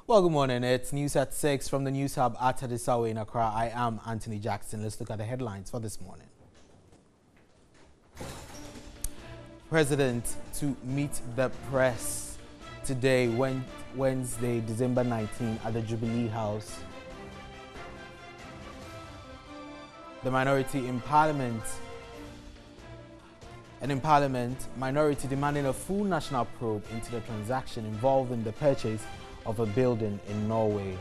Well, good morning. It's News at 6 from the News Hub at Hadisawe in Accra. I am Anthony Jackson. Let's look at the headlines for this morning. President to meet the press today, Wednesday, December 19, at the Jubilee House. The minority in Parliament. And in Parliament, minority demanding a full national probe into the transaction involving the purchase of a building in Norway.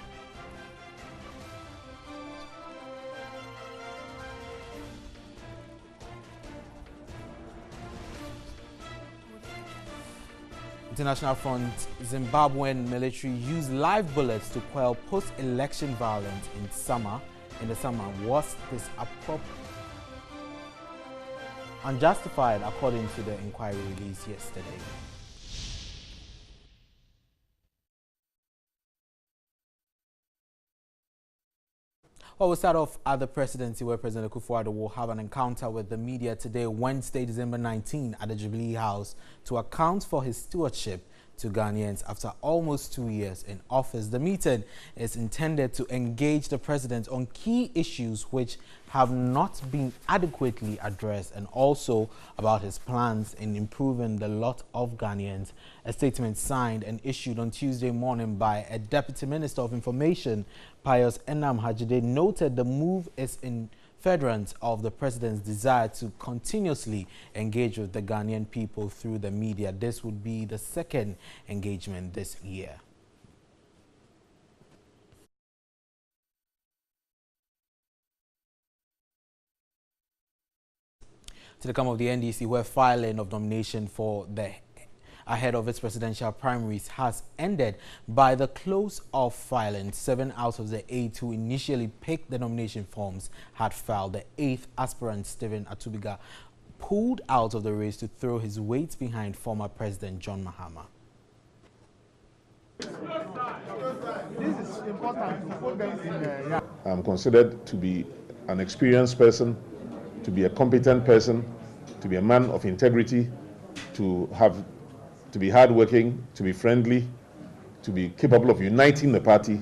International Front, Zimbabwean military used live bullets to quell post-election violence in the summer. Was this unjustified according to the inquiry released yesterday? Well, we'll start off at the presidency, where President Akufo-Addo will have an encounter with the media today, Wednesday, December 19, at the Jubilee House to account for his stewardship to Ghanaians after almost 2 years in office. The meeting is intended to engage the president on key issues which have not been adequately addressed, and also about his plans in improving the lot of Ghanaians. A statement signed and issued on Tuesday morning by a Deputy Minister of Information, Pius Enam Hajide, noted the move is in furtherance of the president's desire to continuously engage with the Ghanaian people through the media. This would be the second engagement this year. To the come of the NDC, where filing of nomination for the ahead of its presidential primaries has ended by the close of filing. 7 out of the 8 who initially picked the nomination forms had filed. The 8th aspirant, Stephen Atubiga, pulled out of the race to throw his weight behind former President John Mahama. This is important. I'm considered to be an experienced person, to be a competent person, to be a man of integrity, to be hardworking, to be friendly, to be capable of uniting the party,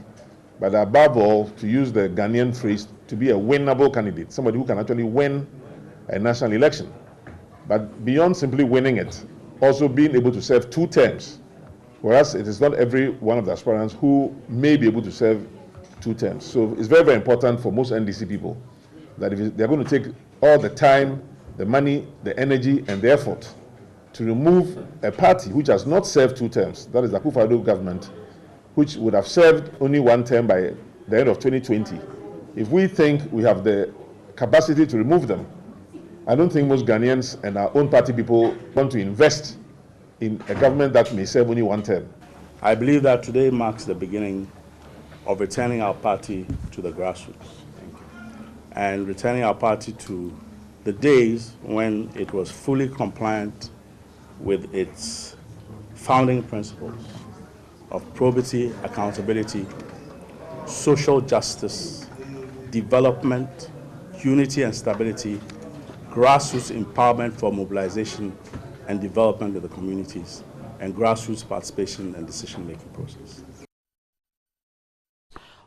but above all, to use the Ghanaian phrase, to be a winnable candidate, somebody who can actually win a national election. But beyond simply winning it, also being able to serve 2 terms, whereas it is not every one of the aspirants who may be able to serve 2 terms. So it's very, very important for most NDC people that if they're going to take all the time, the money, the energy, and the effort to remove a party which has not served 2 terms, that is the Akufo-Addo government, which would have served only 1 term by the end of 2020. If we think we have the capacity to remove them, I don't think most Ghanaians and our own party people want to invest in a government that may serve only 1 term. I believe that today marks the beginning of returning our party to the grassroots and returning our party to the days when it was fully compliant with its founding principles of probity, accountability, social justice, development, unity and stability, grassroots empowerment for mobilization and development of the communities, and grassroots participation and decision-making process.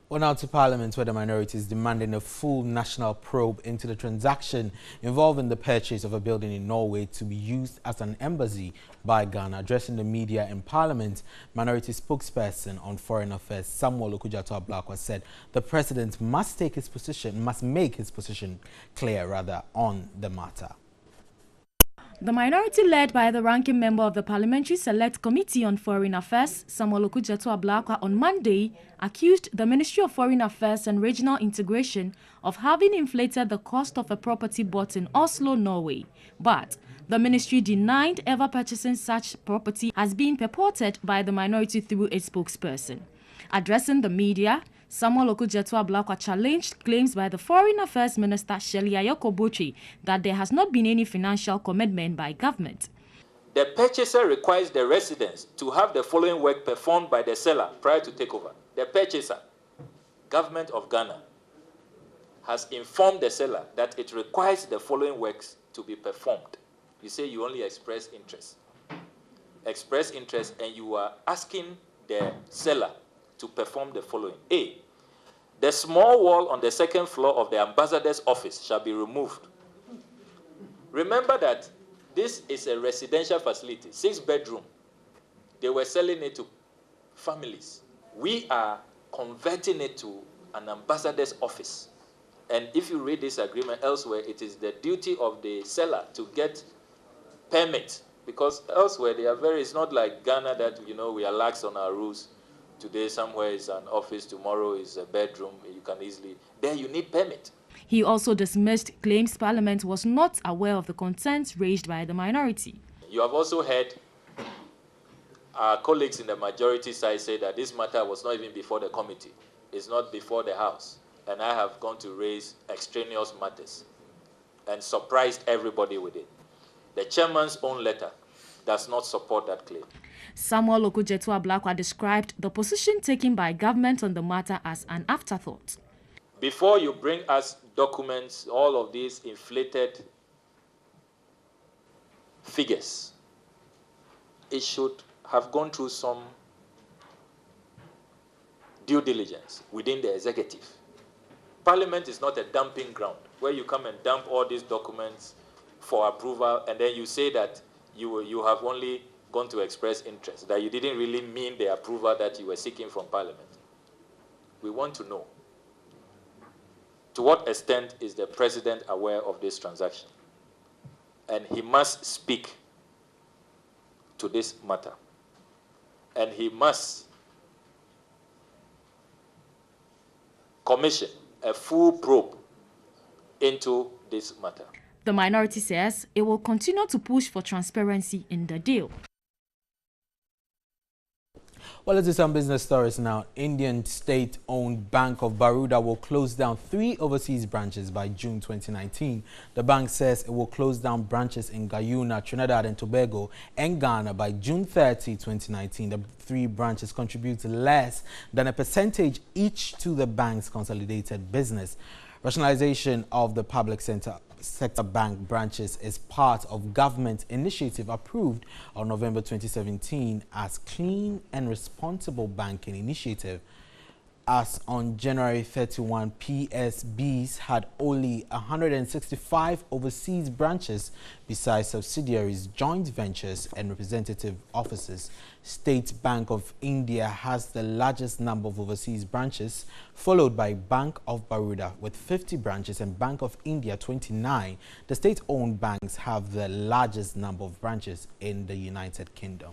Well, now to Parliament, where the minority is demanding a full national probe into the transaction involving the purchase of a building in Norway to be used as an embassy by Ghana. Addressing the media in Parliament, minority spokesperson on Foreign Affairs Samuel Okudzeto-Ablakwa said the president must make his position clear on the matter. The minority, led by the ranking member of the Parliamentary Select Committee on Foreign Affairs, Samuel Okudzeto-Ablakwa, on Monday, accused the Ministry of Foreign Affairs and Regional Integration of having inflated the cost of a property bought in Oslo, Norway. But the ministry denied ever purchasing such property as being purported by the minority through its spokesperson. Addressing the media, Samuel Okudzeto-Ablakwa challenged claims by the Foreign Affairs Minister Shirley Ayoko-Botry that there has not been any financial commitment by government. The purchaser requires the residents to have the following work performed by the seller prior to takeover. The purchaser, Government of Ghana, has informed the seller that it requires the following works to be performed. You say you only express interest. Express interest, and you are asking the seller to perform the following. A, the small wall on the second floor of the ambassador's office shall be removed. Remember that this is a residential facility, 6-bedroom. They were selling it to families. We are converting it to an ambassador's office. And if you read this agreement elsewhere, it is the duty of the seller to get permit, because elsewhere it's not like Ghana that, we are lax on our rules. Today somewhere is an office, tomorrow is a bedroom, you can easily, there you need permit. He also dismissed claims Parliament was not aware of the concerns raised by the minority. You have also heard our colleagues in the majority side say that this matter was not even before the committee. It's not before the House. And I have gone to raise extraneous matters and surprised everybody with it. The chairman's own letter does not support that claim. Samuel Okujetu Ablakwa described the position taken by government on the matter as an afterthought. Before you bring us documents, all of these inflated figures, it should have gone through some due diligence within the executive. Parliament is not a dumping ground where you come and dump all these documents for approval, and then you say that you have only gone to express interest, that you didn't really mean the approval that you were seeking from Parliament. We want to know, to what extent is the President aware of this transaction? And he must speak to this matter. And he must commission a full probe into this matter. The minority says it will continue to push for transparency in the deal. Well, let's do some business stories now. Indian state-owned Bank of Baroda will close down 3 overseas branches by June 2019. The bank says it will close down branches in Guyana, Trinidad and Tobago, and Ghana by June 30, 2019. The 3 branches contribute less than a percentage each to the bank's consolidated business. Rationalization of the public sector bank branches is part of government initiative approved on November 2017 as Clean and Responsible Banking Initiative. As on January 31, PSBs had only 165 overseas branches besides subsidiaries, joint ventures and representative offices. State Bank of India has the largest number of overseas branches, followed by Bank of Baroda with 50 branches and Bank of India 29. The state-owned banks have the largest number of branches in the United Kingdom.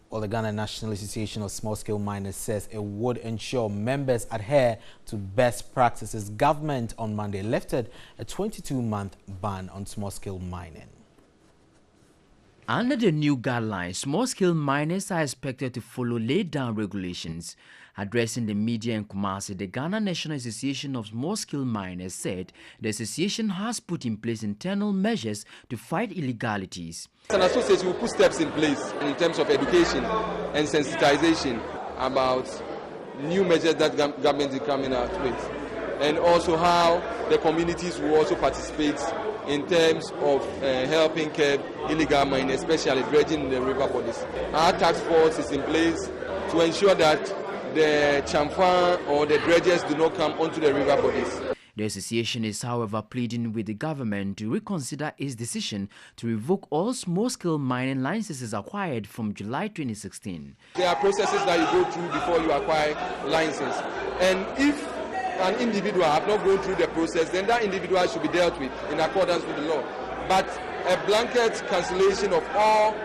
Well, the Ghana National Association of Small-Scale Miners says it would ensure members adhere to best practices. Government on Monday lifted a 22-month ban on small-scale mining. Under the new guidelines, small-scale miners are expected to follow laid-down regulations. Addressing the media in Kumasi, the Ghana National Association of Small-Scale Miners said the association has put in place internal measures to fight illegalities. As an association, we put steps in place in terms of education and sensitization about new measures that government is coming out with, and also how the communities will also participate in terms of helping curb illegal mining, especially dredging in the river bodies. Our task force is in place to ensure that the chamfan or the dredgers do not come onto the river bodies. The association is, however, pleading with the government to reconsider its decision to revoke all small-scale mining licenses acquired from July 2016. There are processes that you go through before you acquire license, and if an individual have not gone through the process, then that individual should be dealt with in accordance with the law. But a blanket cancellation of all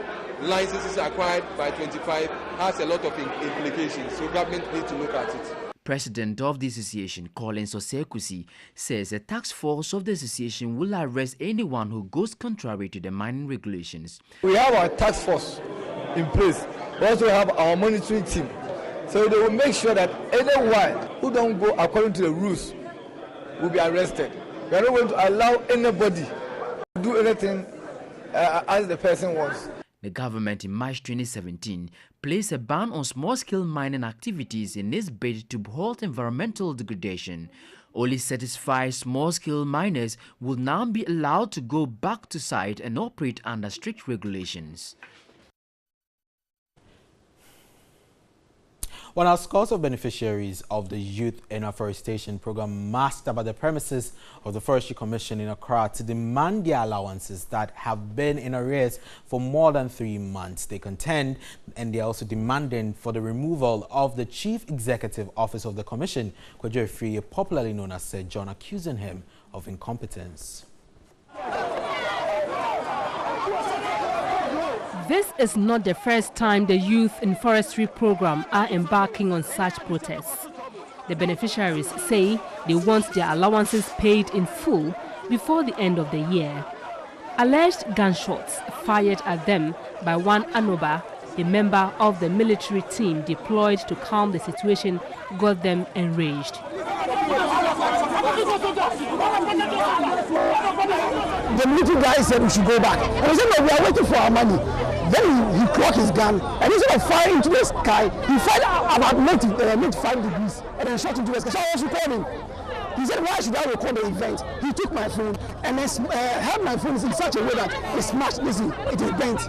licenses acquired by 25 has a lot of implications, so government needs to look at it. President of the association, Collins Osekusi, says a task force of the association will arrest anyone who goes contrary to the mining regulations. We have our task force in place. We also have our monitoring team. So they will make sure that anyone who don't go according to the rules will be arrested. We are not going to allow anybody to do anything as the person wants. The government in March 2017 placed a ban on small-scale mining activities in its bid to halt environmental degradation. Only certified small-scale miners will now be allowed to go back to site and operate under strict regulations. One of scores of beneficiaries of the Youth in Afforestation program massed about the premises of the Forestry Commission in Accra to demand their allowances that have been in arrears for more than 3 months. They contend, and they are also demanding for the removal of the Chief Executive Officer of the Commission, Kwadwo Efriye, popularly known as Sir John, accusing him of incompetence. This is not the first time the Youth in Forestry program are embarking on such protests. The beneficiaries say they want their allowances paid in full before the end of the year. Alleged gunshots fired at them by one Anoba, a member of the military team deployed to calm the situation, got them enraged. The military guy said we should go back. And we said, no, we are waiting for our money. Then he clocked his gun, and instead of firing into the sky, he fired about 95 degrees, and then shot into the sky. So I was recording. He said, why should I record the event? He took my phone, and held my phone in such a way that it smashed, listen, it is bent.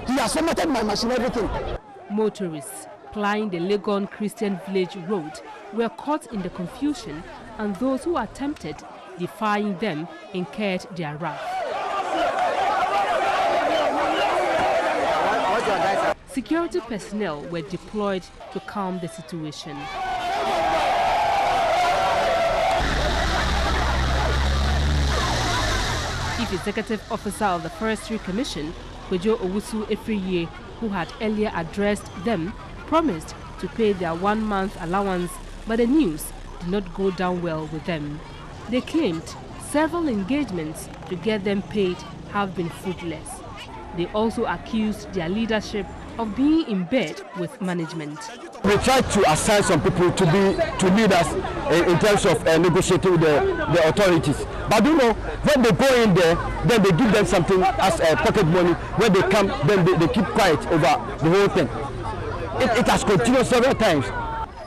He has formatted my machine, everything. Motorists plying the Legon Christian Village Road were caught in the confusion, and those who attempted defying them incurred their wrath. Security personnel were deployed to calm the situation. Chief Executive Officer of the Forestry Commission, Kwadwo Efriye, who had earlier addressed them, promised to pay their 1 month allowance, but the news did not go down well with them. They claimed several engagements to get them paid have been fruitless. They also accused their leadership of being in bed with management. We tried to assign some people to lead us in terms of negotiating with the authorities. But you know, when they go in there, then they give them something as pocket money. When they come, then they keep quiet over the whole thing. It has continued several times.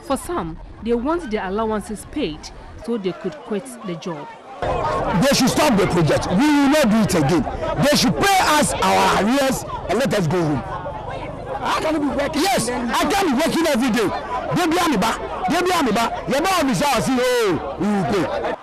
For some, they want their allowances paid so they could quit the job. They should stop the project. We will not do it again. They should pay us our arrears and let us go home. How can we be working? Yes, I can be working every day.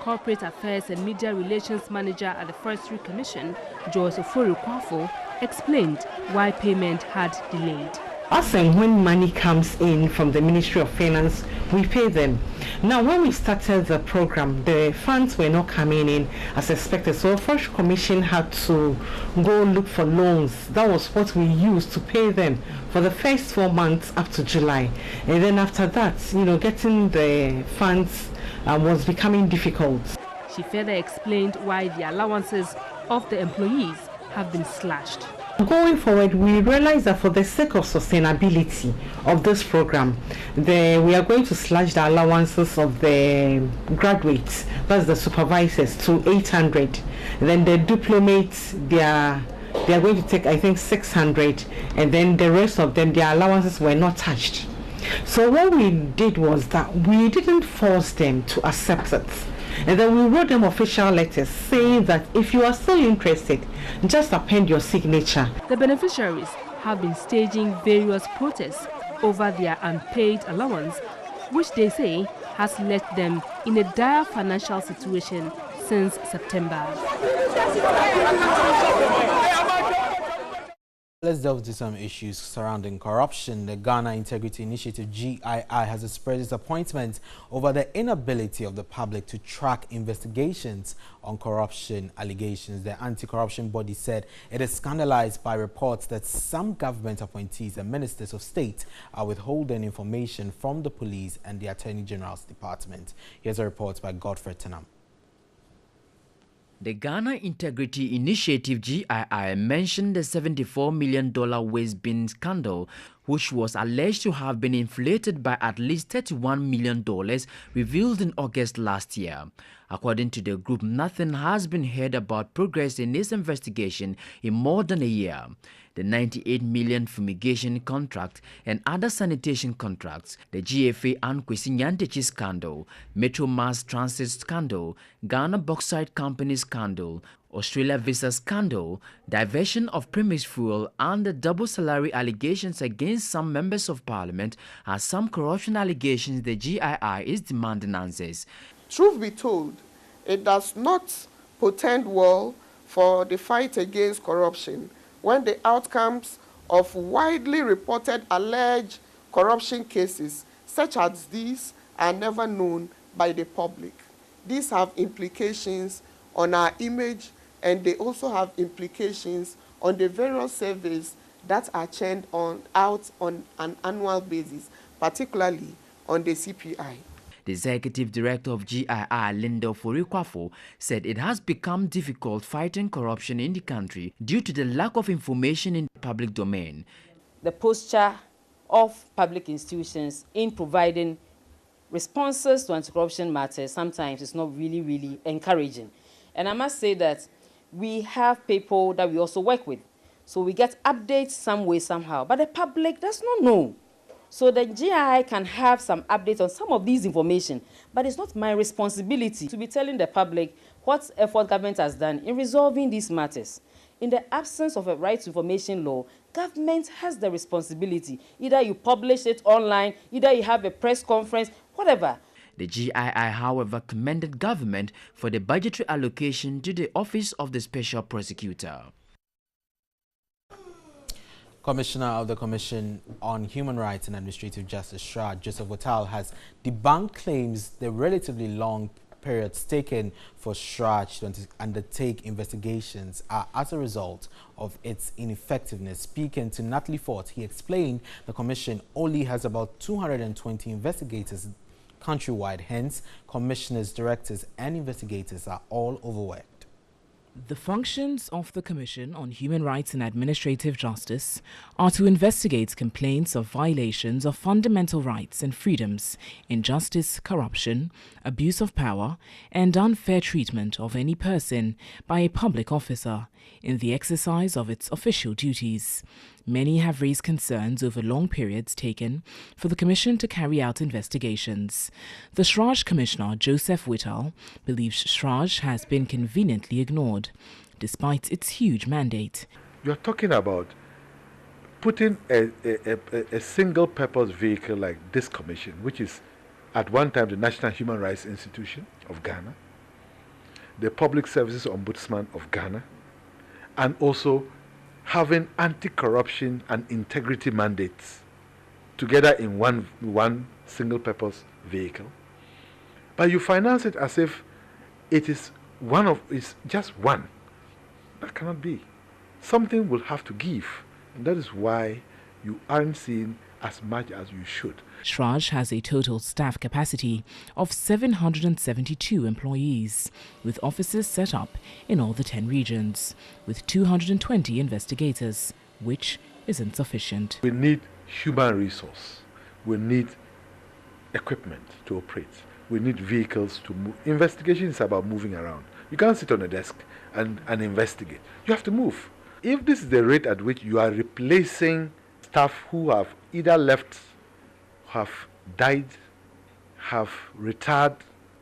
Corporate Affairs and Media Relations Manager at the Forestry Commission, Joyce Ofori-Kwafo, explained why payment had delayed. Us, and when money comes in from the Ministry of Finance, we pay them. Now, when we started the program, the funds were not coming in as expected, so the Forestry Commission had to go look for loans. That was what we used to pay them for the first 4 months up to July. And then after that, you know, getting the funds was becoming difficult. She further explained why the allowances of the employees have been slashed. Going forward, we realize that for the sake of sustainability of this program, we are going to slash the allowances of the graduates, that's the supervisors, to 800. Then the diplomates, they are going to take, I think, 600, and then the rest of them, their allowances were not touched. So what we did was that we didn't force them to accept it. And then we wrote them official letters saying that if you are still interested, just append your signature. The beneficiaries have been staging various protests over their unpaid allowance, which they say has left them in a dire financial situation since September. Let's delve into some issues surrounding corruption. The Ghana Integrity Initiative, GII, has expressed disappointment over the inability of the public to track investigations on corruption allegations. The anti-corruption body said it is scandalized by reports that some government appointees and ministers of state are withholding information from the police and the Attorney General's department. Here's a report by Godfrey Tenam. The Ghana Integrity Initiative, GII, mentioned the $74 million waste bin scandal, which was alleged to have been inflated by at least $31 million, revealed in August last year. According to the group, nothing has been heard about progress in this investigation in more than a year. The 98 million fumigation contract and other sanitation contracts, the GFA and Kwesinyantechi scandal, Metro Mass Transit scandal, Ghana Bauxite Company scandal, Australia Visa scandal, diversion of premise fuel, and the double salary allegations against some members of parliament are some corruption allegations the GII is demanding answers. Truth be told, it does not portend well for the fight against corruption when the outcomes of widely reported alleged corruption cases such as these are never known by the public. These have implications on our image, and they also have implications on the various surveys that are churned out on an annual basis, particularly on the CPI. The executive director of GII, Linda Forikwafo, said it has become difficult fighting corruption in the country due to the lack of information in the public domain. The posture of public institutions in providing responses to anti-corruption matters sometimes is not really encouraging. And I must say that we have people that we also work with. So we get updates some way, somehow, but the public does not know. So the GII can have some updates on some of these information, but it's not my responsibility to be telling the public what effort government has done in resolving these matters. In the absence of a right to information law, government has the responsibility. Either you publish it online, either you have a press conference, whatever. The GII, however, commended government for the budgetary allocation to the Office of the Special Prosecutor. Commissioner of the Commission on Human Rights and Administrative Justice, SHRA, Joseph Watal, has debunked claims the relatively long periods taken for SHRA to undertake investigations are as a result of its ineffectiveness. Speaking to Natalie Fort, he explained the Commission only has about 220 investigators countrywide. Hence, commissioners, directors and investigators are all overworked. The functions of the Commission on Human Rights and Administrative Justice are to investigate complaints of violations of fundamental rights and freedoms, injustice, corruption, abuse of power, and unfair treatment of any person by a public officer in the exercise of its official duties. Many have raised concerns over long periods taken for the Commission to carry out investigations. The SHRAJ Commissioner, Joseph Watal, believes SHRAJ has been conveniently ignored, despite its huge mandate. You're talking about putting a single-purpose vehicle like this commission, which is at one time the National Human Rights Institution of Ghana, the Public Services Ombudsman of Ghana, and also having anti-corruption and integrity mandates together in one single-purpose vehicle. But you finance it as if it is it's just one. That cannot be. Something will have to give, and that is why you aren't seeing as much as you should. SHRAJ has a total staff capacity of 772 employees, with offices set up in all the 10 regions, with 220 investigators, which is insufficient. We need human resource. We need equipment to operate. We need vehicles to move. Investigation is about moving around. You can't sit on a desk and investigate. You have to move. If this is the rate at which you are replacing staff who have either left, have died, have retired,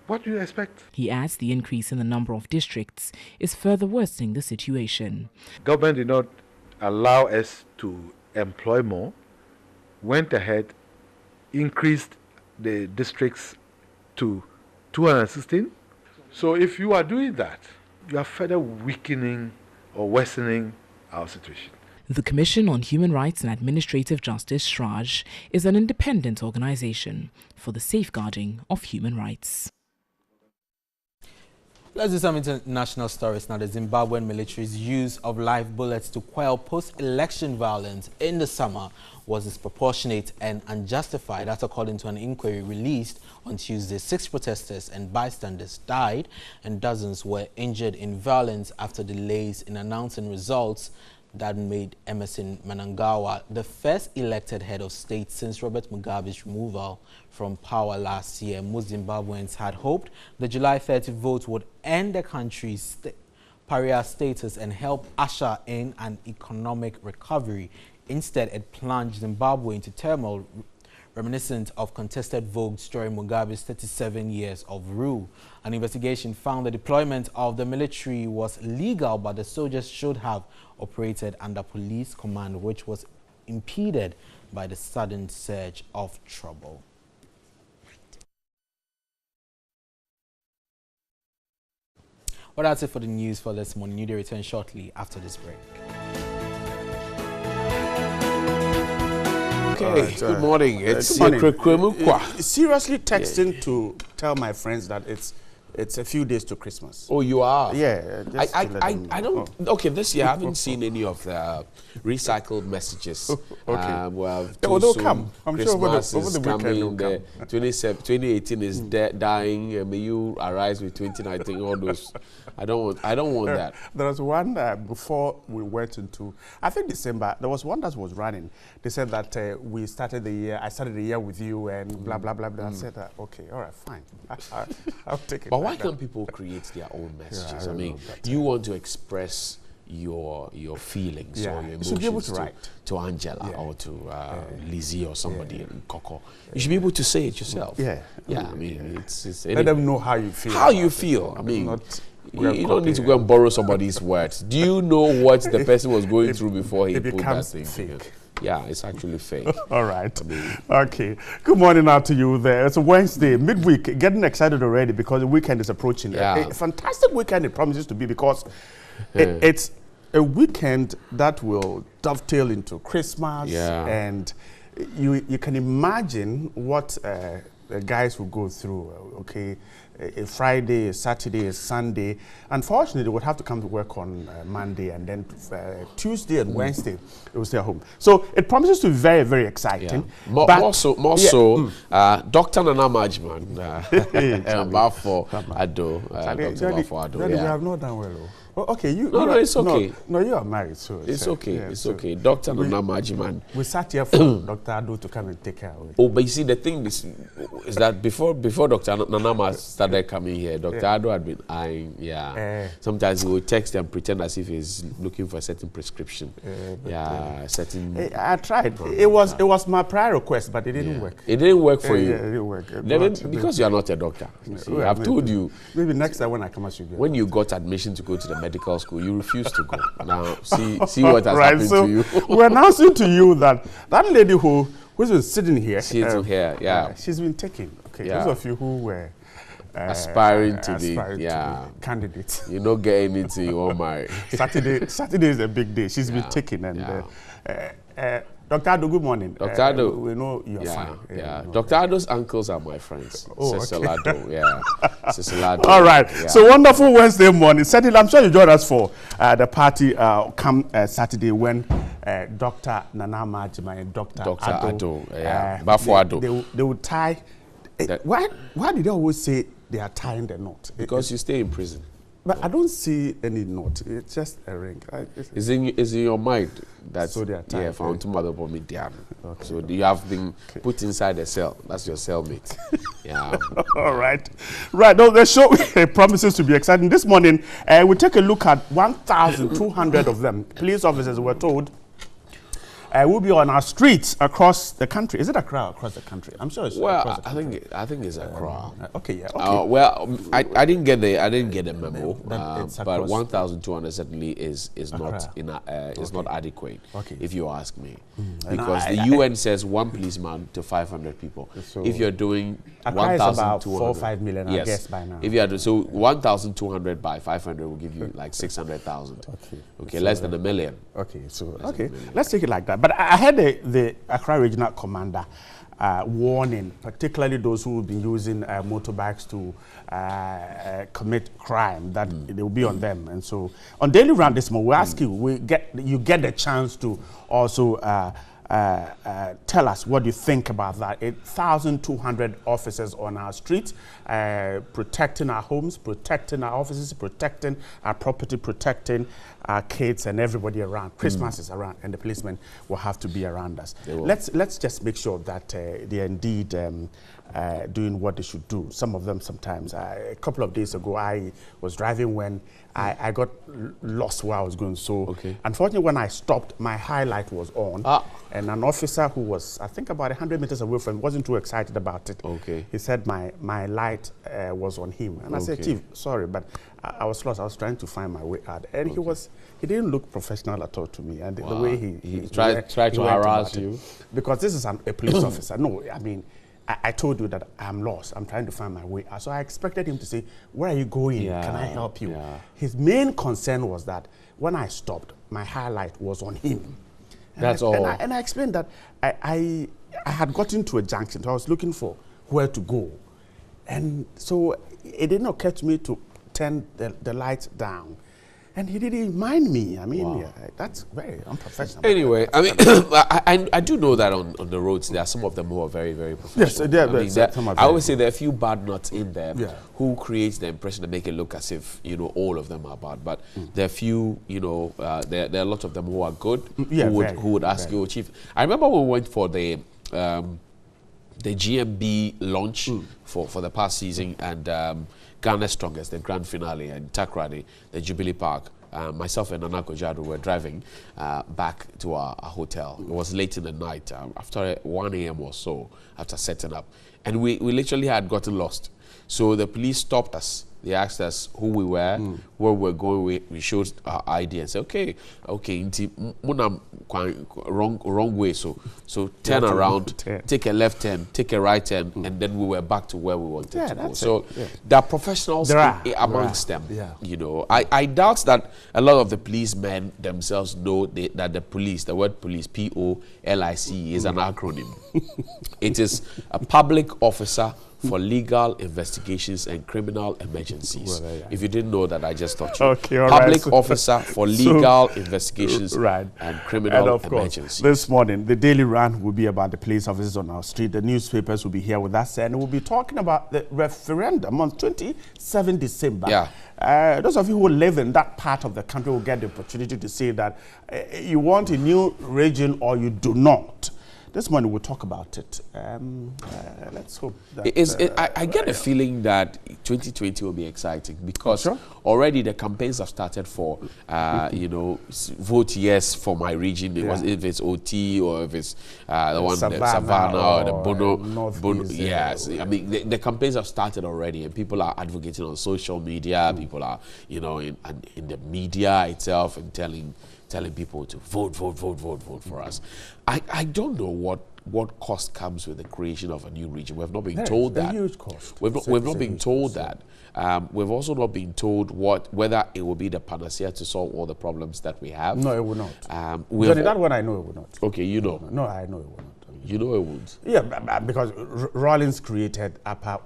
what do you expect? He adds the increase in the number of districts is further worsening the situation. Government did not allow us to employ more, went ahead, increased the districts to 216. So if you are doing that, you are further weakening or worsening our situation. The Commission on Human Rights and Administrative Justice, SHRAJ, is an independent organization for the safeguarding of human rights. Let's do some international stories now. The Zimbabwean military's use of live bullets to quell post-election violence in the summer was disproportionate and unjustified. That's according to an inquiry released on Tuesday. 6 protesters and bystanders died and dozens were injured in violence after delays in announcing results that made Emerson Mnangagwa the first elected head of state since Robert Mugabe's removal from power last year. Most Zimbabweans had hoped the July 30 vote would end the country's pariah status and help usher in an economic recovery. Instead, it plunged Zimbabwe into turmoil reminiscent of contested votes during Mugabe's 37 years of rule. An investigation found the deployment of the military was legal, but the soldiers should have operated under police command, which was impeded by the sudden surge of trouble. Well, that's it for the news for this morning. Newday returns shortly after this break. Okay, good morning. It's seriously texting to tell my friends that it's a few days to Christmas. Oh, you are? Yeah. I don't. Okay, this year I haven't seen any of the recycled messages. Okay. Well, they'll come. I'm Christmas sure over the weekend coming. 2018 is dying. May you arise with 2019. All those. I don't want that. There was one before we went into, I think December. There was one that was running. They said that we started the year. I started the year with you and blah blah blah blah. I said, okay, all right, fine. I'll take it. But why can't people create their own messages? I mean, you want to express your feelings or your emotions you should be able to write to Angela or to Lizzie or somebody in Coco. You should be able to say it yourself. Yeah. I mean, it's let them know how you feel. How you feel. I mean, you don't need to go and borrow somebody's words. Do you know what the person was going through before he put that thing together? Yeah, it's actually fake. All right. Okay. Good morning out to you there. It's a Wednesday, midweek. Getting excited already because the weekend is approaching. Yeah. A fantastic weekend it promises to be because it's a weekend that will dovetail into Christmas. Yeah. And you can imagine what the guys will go through, okay? A Friday, a Saturday, a Sunday. Unfortunately, they would have to come to work on Monday, and then Tuesday and Wednesday, they will stay at home. So it promises to be very, very exciting. Yeah. More so, Dr. Nana Majman, Bafo Ado, Dr. Bafo Ado. We have not done well. Okay, No, it's okay. No, you are married, so it's okay. It's okay. Dr. Nana Majman. We sat here for Dr. Ado to come and take care of it. Oh, but you see, the thing is that before Dr. Nanama started coming here, Dr. Ado had been eyeing, sometimes he would text and pretend as if he's looking for a certain prescription. Certain. I tried. It was my prior request, but it didn't work. It didn't work for you. Yeah, it didn't work. Because you are not a doctor. See, I've told you. Maybe next time when I come, I should go. When you got admission to go to the medical school, you refused to go. Now, see what has happened to you. We're announcing to you that lady who's been sitting here. She's been taken. Okay, those of you who were aspiring to be candidates. You don't get anything you won't marry. Saturday is a big day. She's been taken, and Dr. Ado, good morning. Dr. Ado, we know you're fine. Dr. Ado's uncles are my friends. Cecil Ado, Cecil Ado. All right. So wonderful Wednesday morning. Certainly, I'm sure you join us for the party come Saturday when Dr. Nana Majima and Dr. Ado, Bafo Ado. They will tie. Why did they always say they are tying the knot? Because you stay in prison. But I don't see any knot. It's just a ring. Is in your mind that so they are tied. Found two mother me down. So you have been put inside a cell. That's your cellmate. All right. Right. Now the show promises to be exciting. This morning, we take a look at 1,200 of them. Police officers were told will be on our streets across the country. Is it Accra across the country? I'm sure it's across the country. I think it's Accra. Okay. Well, I didn't get the memo. But 1,200 certainly is not adequate. Okay. If you ask me, because the UN says 1 policeman to 500 people. So if you're doing 1,200, 4 or 5 million, I guess by now. If you are so 1,200 by 500 will give you like 600,000. Okay, less than a million. Okay, let's take it like that. But I heard the Accra Regional Commander warning, particularly those who have been using motorbikes to commit crime, that they will be on them. And so on Daily Round this morning, we ask you, you get the chance to also tell us what you think about that. 1,200 officers on our streets, protecting our homes, protecting our offices, protecting our property, protecting our kids and everybody around. Christmas is around, and the policemen will have to be around us. Let's just make sure that they are indeed doing what they should do. Some of them sometimes. A couple of days ago, I was driving when I got lost where I was going. So unfortunately, when I stopped, my highlight was on. And an officer who was, I think, about 100 meters away from me wasn't too excited about it. He said my light was on him. And I said, Chief, sorry, but I was lost. I was trying to find my way out. And he didn't look professional at all to me. And the way he tried to harass you. Because this is a police officer. No, I mean, I told you that I'm lost. I'm trying to find my way out. So I expected him to say, where are you going? Can I help you? His main concern was that when I stopped, my highlight was on him. That's all. And I explained that I had gotten to a junction, so I was looking for where to go. And so it didn't occur to me to turn the lights down. And he didn't mind me. I mean, that's very unprofessional. Anyway, I mean, I do know that on the roads, there are some of them who are very, very professional. Yes, I always say there are a few bad nuts in there who creates the impression to make it look as if, you know, all of them are bad. But there are a few, you know, there are a lot of them who are good, who would ask you, Chief. I remember when we went for the GMB launch for the past season, and Ghana's Strongest, the grand finale, and Takrady, the Jubilee Park. Myself and Nana Kojado were driving back to our hotel. It was late in the night, after 1 a.m. or so, after setting up. And we literally had gotten lost. So the police stopped us. They asked us who we were, where we were going. We showed our ID and said, okay, wrong way. So turn around, take a left turn, take a right turn, and then we were back to where we wanted to go. So there are professionals amongst them. You know, I doubt that a lot of the policemen themselves know that the police, the word police, P-O-L-I-C, is an acronym. It is a public officer for legal investigations and criminal emergencies. If you didn't know that, I just taught you. Public officer for legal investigations and criminal emergencies. This morning, the daily run will be about the police officers on our street. The newspapers will be here with us, and we'll be talking about the referendum on 27 December. Those of you who live in that part of the country will get the opportunity to say that you want a new region or you do not. This morning we'll talk about it. Let's hope that... I get a feeling that 2020 will be exciting because already the campaigns have started for, you know, vote yes for my region. If it's OT or if it's the one, Savannah or the Bono. Yes, I mean, the campaigns have started already and people are advocating on social media. People are, you know, in the media itself and telling people to vote for us. I don't know what cost comes with the creation of a new region. We've not been told that. Huge cost. We've not been told that. We've also not been told whether it will be the panacea to solve all the problems that we have. No, it will not. Johnny, that one I know it will not. Okay, you know. No, I know it will not. You know it won't. Yeah, because Rawlings created Upper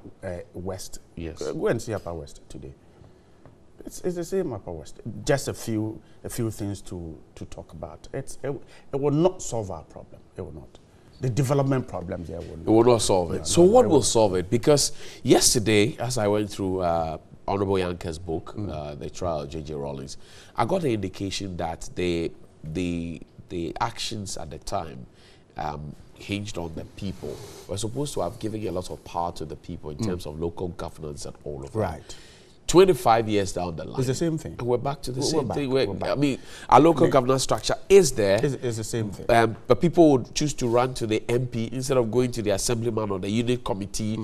West. Yes. Go and see Upper West today. It's the same Upper West. Just a few things to talk about. It will not solve our problem. It will not. The development problems there will not. It will not solve it. So what will solve it? Because yesterday, as I went through Honorable Yanka's book, The Trial of J.J. Rawlings, I got the indication that the actions at the time hinged on the people. We're supposed to have given a lot of power to the people in terms of local governance and all of that. Right. 25 years down the line. It's the same thing. And we're back to the same thing. I mean, our local governance structure is there. It's the same thing. But people would choose to run to the MP instead of going to the assemblyman or the unit committee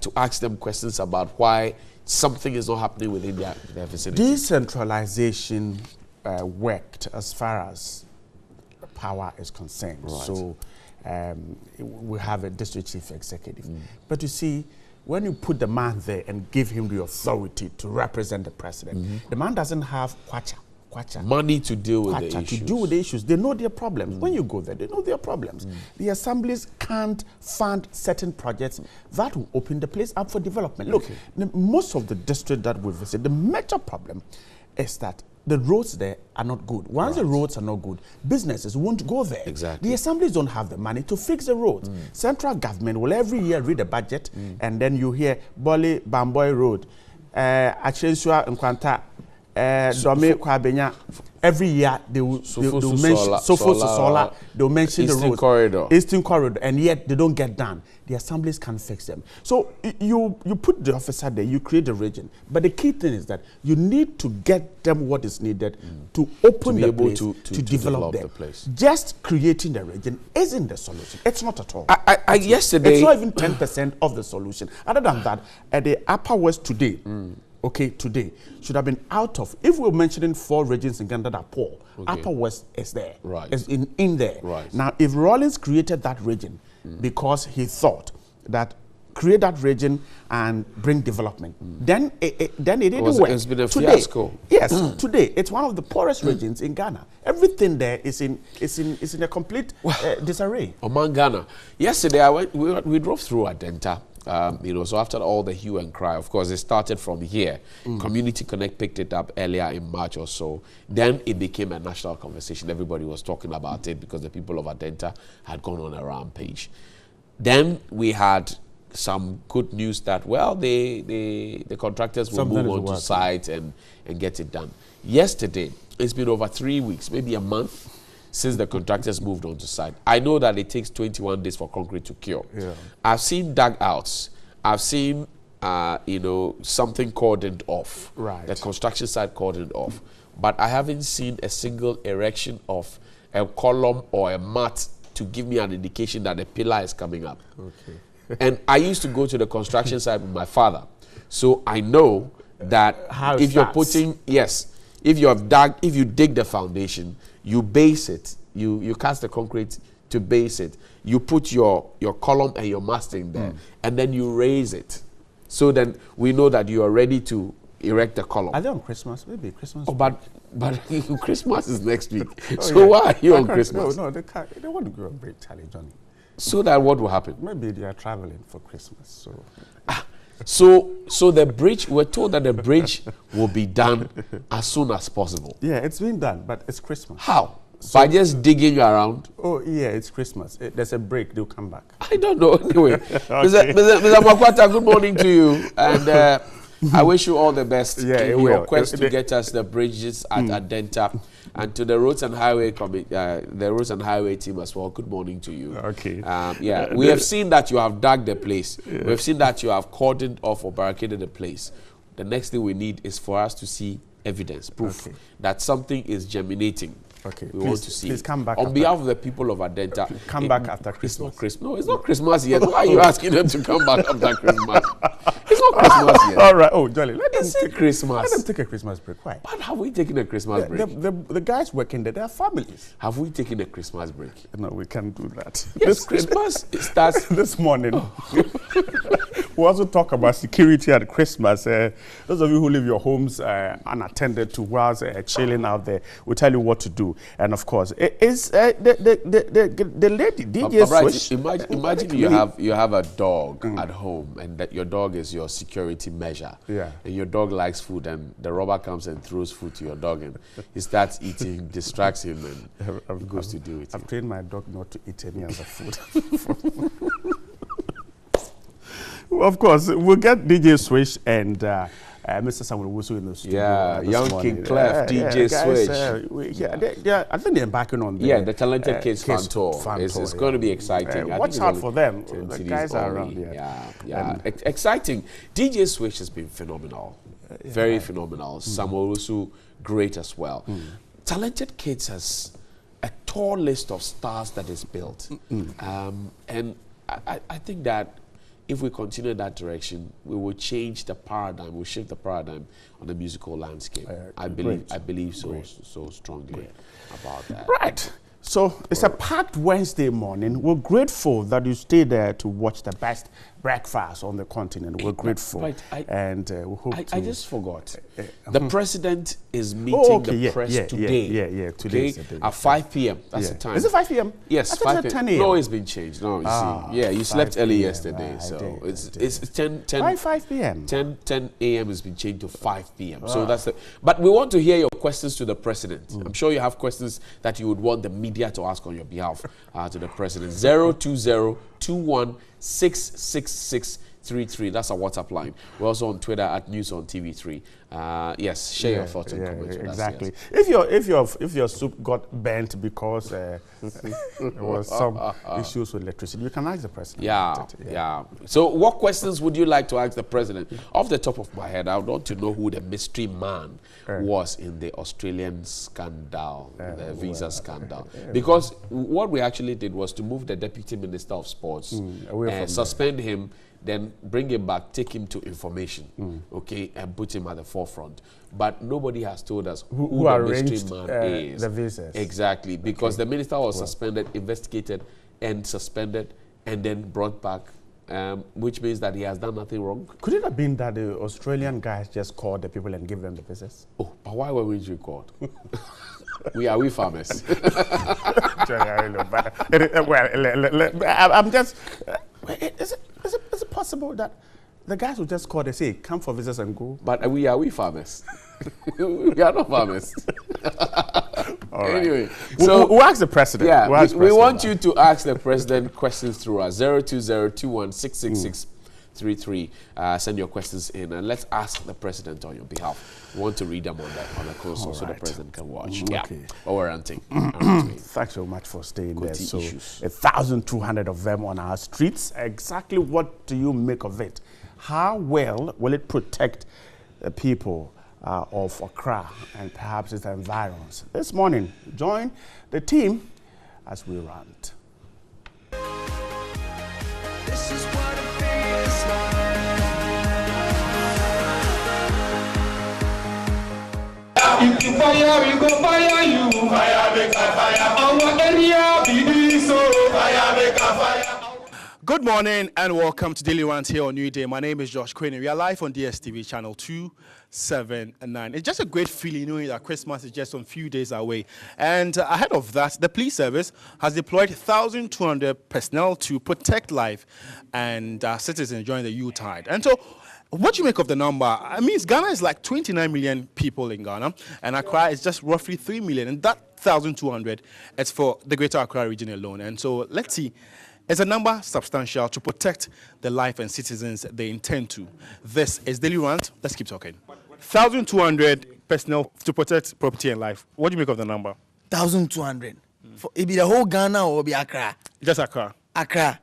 to ask them questions about why something is not happening within their vicinity. Decentralization worked as far as power is concerned. Right. So we have a district chief executive. But you see, when you put the man there and give him the authority to represent the president, the man doesn't have money to deal with the issues. They know their problems. When you go there, they know their problems. The assemblies can't fund certain projects that will open the place up for development. Look, most of the district that we visit, the major problem is that the roads there are not good. Once the roads are not good, businesses won't go there. Exactly. The assemblies don't have the money to fix the roads. Central government will every year read the budget, and then you hear Boli Bamboy Road, Achensua Nkwanta, Dome Kwabenya. Every year they will mention Sola, they'll mention the roads. Eastern Corridor, and yet they don't get done. The assemblies can't fix them. So you put the officer there, you create the region. But the key thing is that you need to get them what is needed to open the place, to develop the place. Just creating the region isn't the solution. It's not at all. Yesterday, it's not even 10% of the solution. Other than that, at the Upper West today, today should have been out of. If we're mentioning 4 regions in Ghana that are poor, Upper West is there, is in there. Now, if Rawlings created that region because he thought that create that region and bring development, then it didn't work. It's been a fiasco. Yes, today it's one of the poorest regions in Ghana. Everything there is in a complete disarray. Among Ghana, yesterday we drove through Adenta. So after all the hue and cry, of course, it started from here. Community Connect picked it up earlier in March or so. Then it became a national conversation. Everybody was talking about it because the people of Adenta had gone on a rampage. Then we had some good news that, well, the contractors will move on to site and get it done. Yesterday, it's been over 3 weeks, maybe a month, since the contractors moved on to site. I know that it takes 21 days for concrete to cure. I've seen dugouts. I've seen, something cordoned off. The construction site cordoned off. But I haven't seen a single erection of a column or a mat to give me an indication that a pillar is coming up. And I used to go to the construction site with my father. So I know that if you're putting, if you dig the foundation, you base it, you cast the concrete to base it, you put your column and your masting there, and then you raise it. So then we know that you are ready to erect the column. Are they on Christmas? Maybe Christmas. Oh, but Christmas is next week. Why are you on Christmas? No, they can't. They want to go on break, Charlie, Johnny. So that what will happen? Maybe they are traveling for Christmas. So the bridge, we're told that the bridge will be done as soon as possible. Yeah, it's been done, but it's Christmas. How? By just digging around? Oh, yeah, it's Christmas. There's a break, they'll come back. I don't know. Anyway, Mr. Makwata, good morning to you. And I wish you all the best in your quest to get us the bridges at Adenta. And to the Roads and Highway team as well, good morning to you. We have seen that you have dug the place. We have seen that you have cordoned off or barricaded the place. The next thing we need is for us to see evidence, proof that something is germinating. We want to see. Please come back. On behalf of the people of Adenta, come back after Christmas. It's not Christmas yet. Why are you asking them to come back after Christmas? It's not Christmas yet. All right. Oh, Jolly. Let them take Christmas. Let them take a Christmas break. Why? But have we taken a Christmas break? The guys working there, they have families. Have we taken a Christmas break? No, we can't do that. Yes, Christmas starts this morning. We also talk about security at Christmas. Those of you who leave your homes unattended to whilst chilling out there, we'll tell you what to do. And of course, it's the lady DJ Swish. Imagine you have a dog at home, and that your dog is your security measure. And your dog likes food, and the robber comes and throws food to your dog, and he starts eating, distracts him, and he goes to do it. I've trained my dog not to eat any other food. Of course, we'll get DJ Swish and Mr. Samuel Wusu in the studio. Yeah, Young King Clef, DJ Swish. I think they're embarking on the Talented Kids Fan Tour. It's going to be exciting. Watch out for them. The guys are around here. Exciting. DJ Swish has been phenomenal. Very phenomenal. Samuel Wusu, great as well. Talented Kids has a tall list of stars that is built. And I think that if we continue that direction, we will change the paradigm, we'll shift the paradigm on the musical landscape. I believe so strongly about that. Right. So it's a packed Wednesday morning. We're grateful that you stay there to watch the best breakfast on the continent. We're grateful. We hope I just forgot. The president is meeting the press today. Yeah. Today is the day. At 5 p.m. That's the time. Is it 5 p.m.? Yes, 5 p.m. No, it's been changed. No, you see. Yeah, you slept early yesterday. So it's 10 5 p.m. 10 a.m. has been changed to 5 p.m. So that's it. But we want to hear your questions to the president. I'm sure you have questions that you would want the media to ask on your behalf to the president. 020-21-66633. That's our WhatsApp line. We're also on Twitter at News on TV3. Yes, share your thoughts and comments with exactly. us. Yes. If your soup got burnt because there was some issues with electricity, you can ask the president. Yeah. So, what questions would you like to ask the president? Off the top of my head, I would want to know who the mystery man was in the Australian scandal, the visa scandal. Because what we actually did was to move the Deputy Minister of Sports and suspend him, then bring him back, take him to information, and put him at the forefront. But nobody has told us who the mystery man is. The visas. Exactly, because the minister was suspended, investigated, and suspended, and then brought back, which means that he has done nothing wrong. Could it have been that the Australian guys just called the people and gave them the visas? Oh, but why were we called? we farmers. I'm just... Is it possible that the guys will just call, they say, come for visits and go? But we farmers. We are not farmers. All right. Anyway, so we'll ask the president. Yeah, we want you to ask the president questions through us. 020-21-66633. Send your questions in and let's ask the president on your behalf. We want to read them on the console so the president can watch. Yeah. Or ranting. Thanks so much for staying there. So 1,200 of them on our streets. Exactly what do you make of it? How well will it protect the people of Accra and perhaps its environs? This morning, join the team as we rant. This is what it feels like. If you fire, we go fire you. Fire make a fire. Our area be so. Fire make a fire. Good morning and welcome to Daily Rant here on Newday. My name is Josh Quinn. We are live on DSTV channel 279. It's just a great feeling knowing that Christmas is just a few days away. And ahead of that, the police service has deployed 1,200 personnel to protect life and citizens during the Yuletide. And so, what do you make of the number? I mean, Ghana is like 29 million people in Ghana, and Accra is just roughly 3 million. And that 1,200 is for the Greater Accra region alone. And so, let's see. Is a number substantial to protect the life and citizens they intend to? This is Daily Rant. Let's keep talking. 1,200 personnel to protect property and life. What do you make of the number? 1,200. It be the whole Ghana or be Accra? Just Accra. Accra.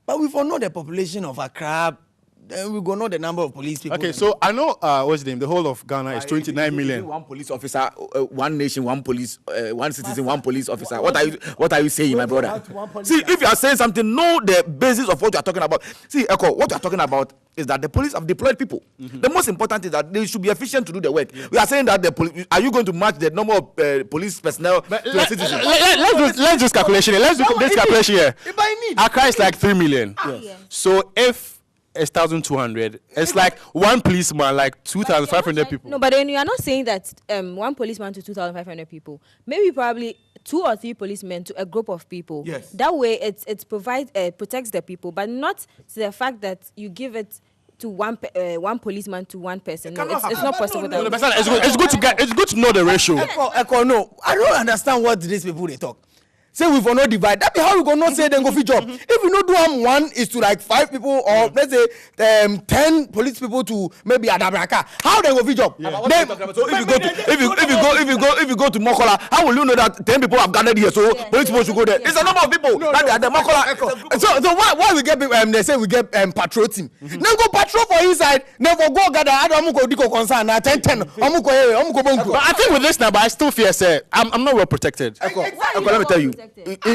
But we for know the population of Accra. Then we go know the number of police people. Okay, so I know what's the name? The whole of Ghana is 29 million. One police officer, one nation, one police, one citizen, one police officer. What are you saying, my brother? See, if you are saying something, know the basis of what you are talking about. See, Echo, what you are talking about is that the police have deployed people. The most important is that they should be efficient to do the work. We are saying that the police. Are you going to match the number of police personnel to the citizens? Let's do this calculation here. Let's do this calculation here. Accra is like 3 million. So if it's 1,200. It's like one policeman, like 2,500 people. No, but then you are not saying that one policeman to 2,500 people. Maybe probably 2 or 3 policemen to a group of people. Yes. That way, it protects the people, but not to the fact that you give it to one policeman to one person. No, it's not possible. No, it's good to know the ratio. Echo, no, I don't understand what these people they talk. Say we for no divide. That be how we go not say then go for job. If we not do 1 is to like 5 people or let's say 10 police people to maybe Adabraka. How they go for job? Yeah. So if you go to Mokola, how will you know that 10 people have gathered here? So police people should go there. It's a number of people that are the Mokola. So why we get they say we get patrol team. Then go patrol for inside. Never go gather. I don't go diko concern. 10. But I think with this number, I still fear say I'm not well protected. Exactly. Let me tell you.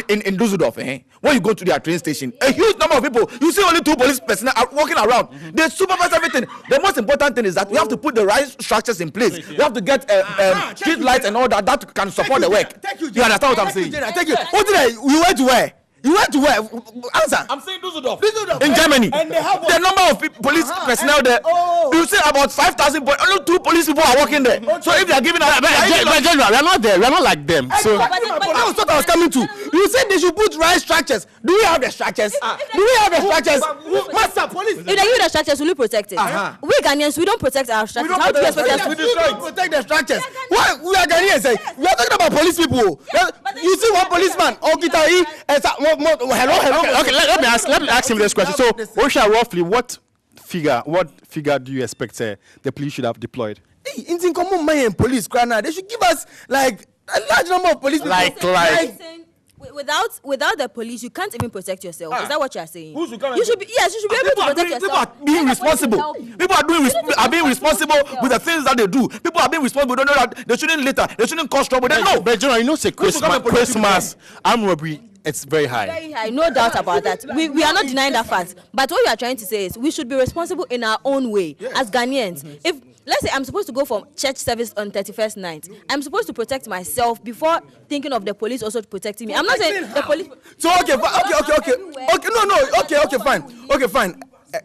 in Düsseldorf, when you go to their train station, a huge number of people, you see only 2 police personnel are walking around. They supervise everything. The most important thing is that we have to put the right structures in place. We have to get street lights and all that can support the work. You understand what I'm saying? Thank you. You went to where? You went to where? Answer. I'm saying Düsseldorf. In Germany. And they have the number of police personnel there. You see about 5,000, but only 2 police people are working there. So if they are giving us, General, we're not there. We're not like them. So that was what I was coming to. You said they should put right structures. Do we have the structures? Do we have the structures? Master police. If they give the structures, will you protect it? We Ghanaians, we don't protect our structures. How do you expect us to protect the structures? Why we are Ghanaians? We are talking about police people. You see one policeman, Okitahi, hello. Okay, let me ask him this question. So, Osha, roughly, what figure do you expect the police should have deployed? In common man police, they should give us like a large number of police. Without the police, you can't even protect yourself. Is that what you are saying? You should be able to protect yourself. People are being responsible. People are being responsible with the things that they do. People are being responsible. They don't know that they shouldn't litter. They shouldn't cause trouble. They know. But General, you know, say Christmas, armed robbery, it's very high. Very high, no doubt about that. We are not denying that fact. But what you are trying to say is we should be responsible in our own way as Ghanaians. If let's say I'm supposed to go for church service on 31st night, I'm supposed to protect myself before thinking of the police also protecting me. I'm not saying the police. So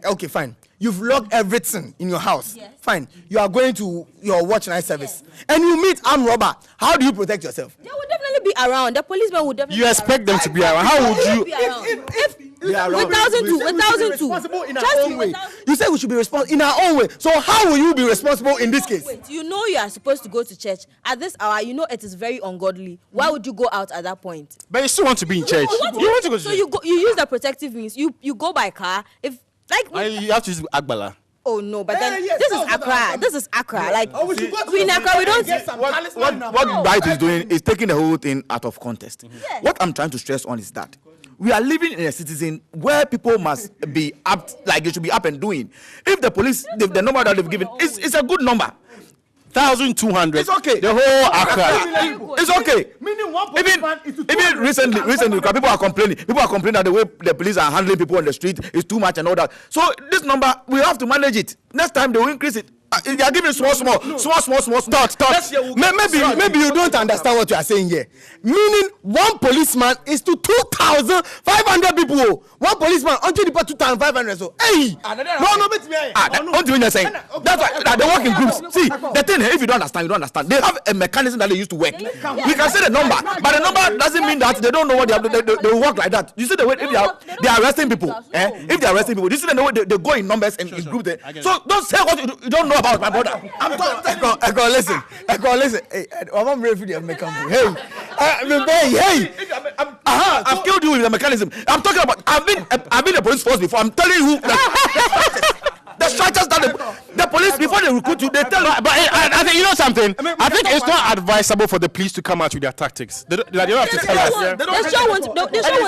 okay, fine. You've locked everything in your house. Yes. Fine. You are going to your watch night service, and you meet armed robber. How do you protect yourself? They will definitely be around. The policeman would definitely. You expect them to be around? How would you? If they are around. 1,002. Responsible in our own way. You say we should be responsible in our own way. So how will you be responsible in this case? Wait, you know you are supposed to go to church at this hour. You know it is very ungodly. Why would you go out at that point? But you still want to be in church. You want to go to church. So you use the protective means. You go by car. If you have to use Agbala. Oh no, but then this is Accra. This is Accra. Like we in Accra, we don't. What Bite is doing is taking the whole thing out of context. Yes. What I'm trying to stress on is that we are living in a citizen where people must be up, like they should be up and doing. If the police, the number that they've given is a good number. 1,200. It's okay. The whole Accra. It's okay. Meaning one policeman is to even recently, people are complaining. People are complaining that the way the police are handling people on the street is too much and all that. So this number, we have to manage it. Next time they will increase it. They are giving small. Start. Maybe you don't understand what you are saying here. Meaning one policeman is to 2,500 people. One policeman until the 2,500. So hey, what do you say? That's why they work in groups. See, the thing here, if you don't understand, you don't understand. They have a mechanism that they used to work. We can say the number, but the number doesn't mean that they don't know what they have. They work like that. You see the way if they are arresting people. If they are arresting people, you see the way they go in numbers and in groups. So don't say what you don't know about my brother. I'm talking. Listen. Hey, I'm ready for the American. Hey. I've killed you with the mechanism. I'm talking about. I've been a police force before. I'm telling you. The structures that the police before they recruit you, they tell you. But I think you know something. I think it's not advisable for the police to come out with their tactics. They don't have to tell us. They sure won't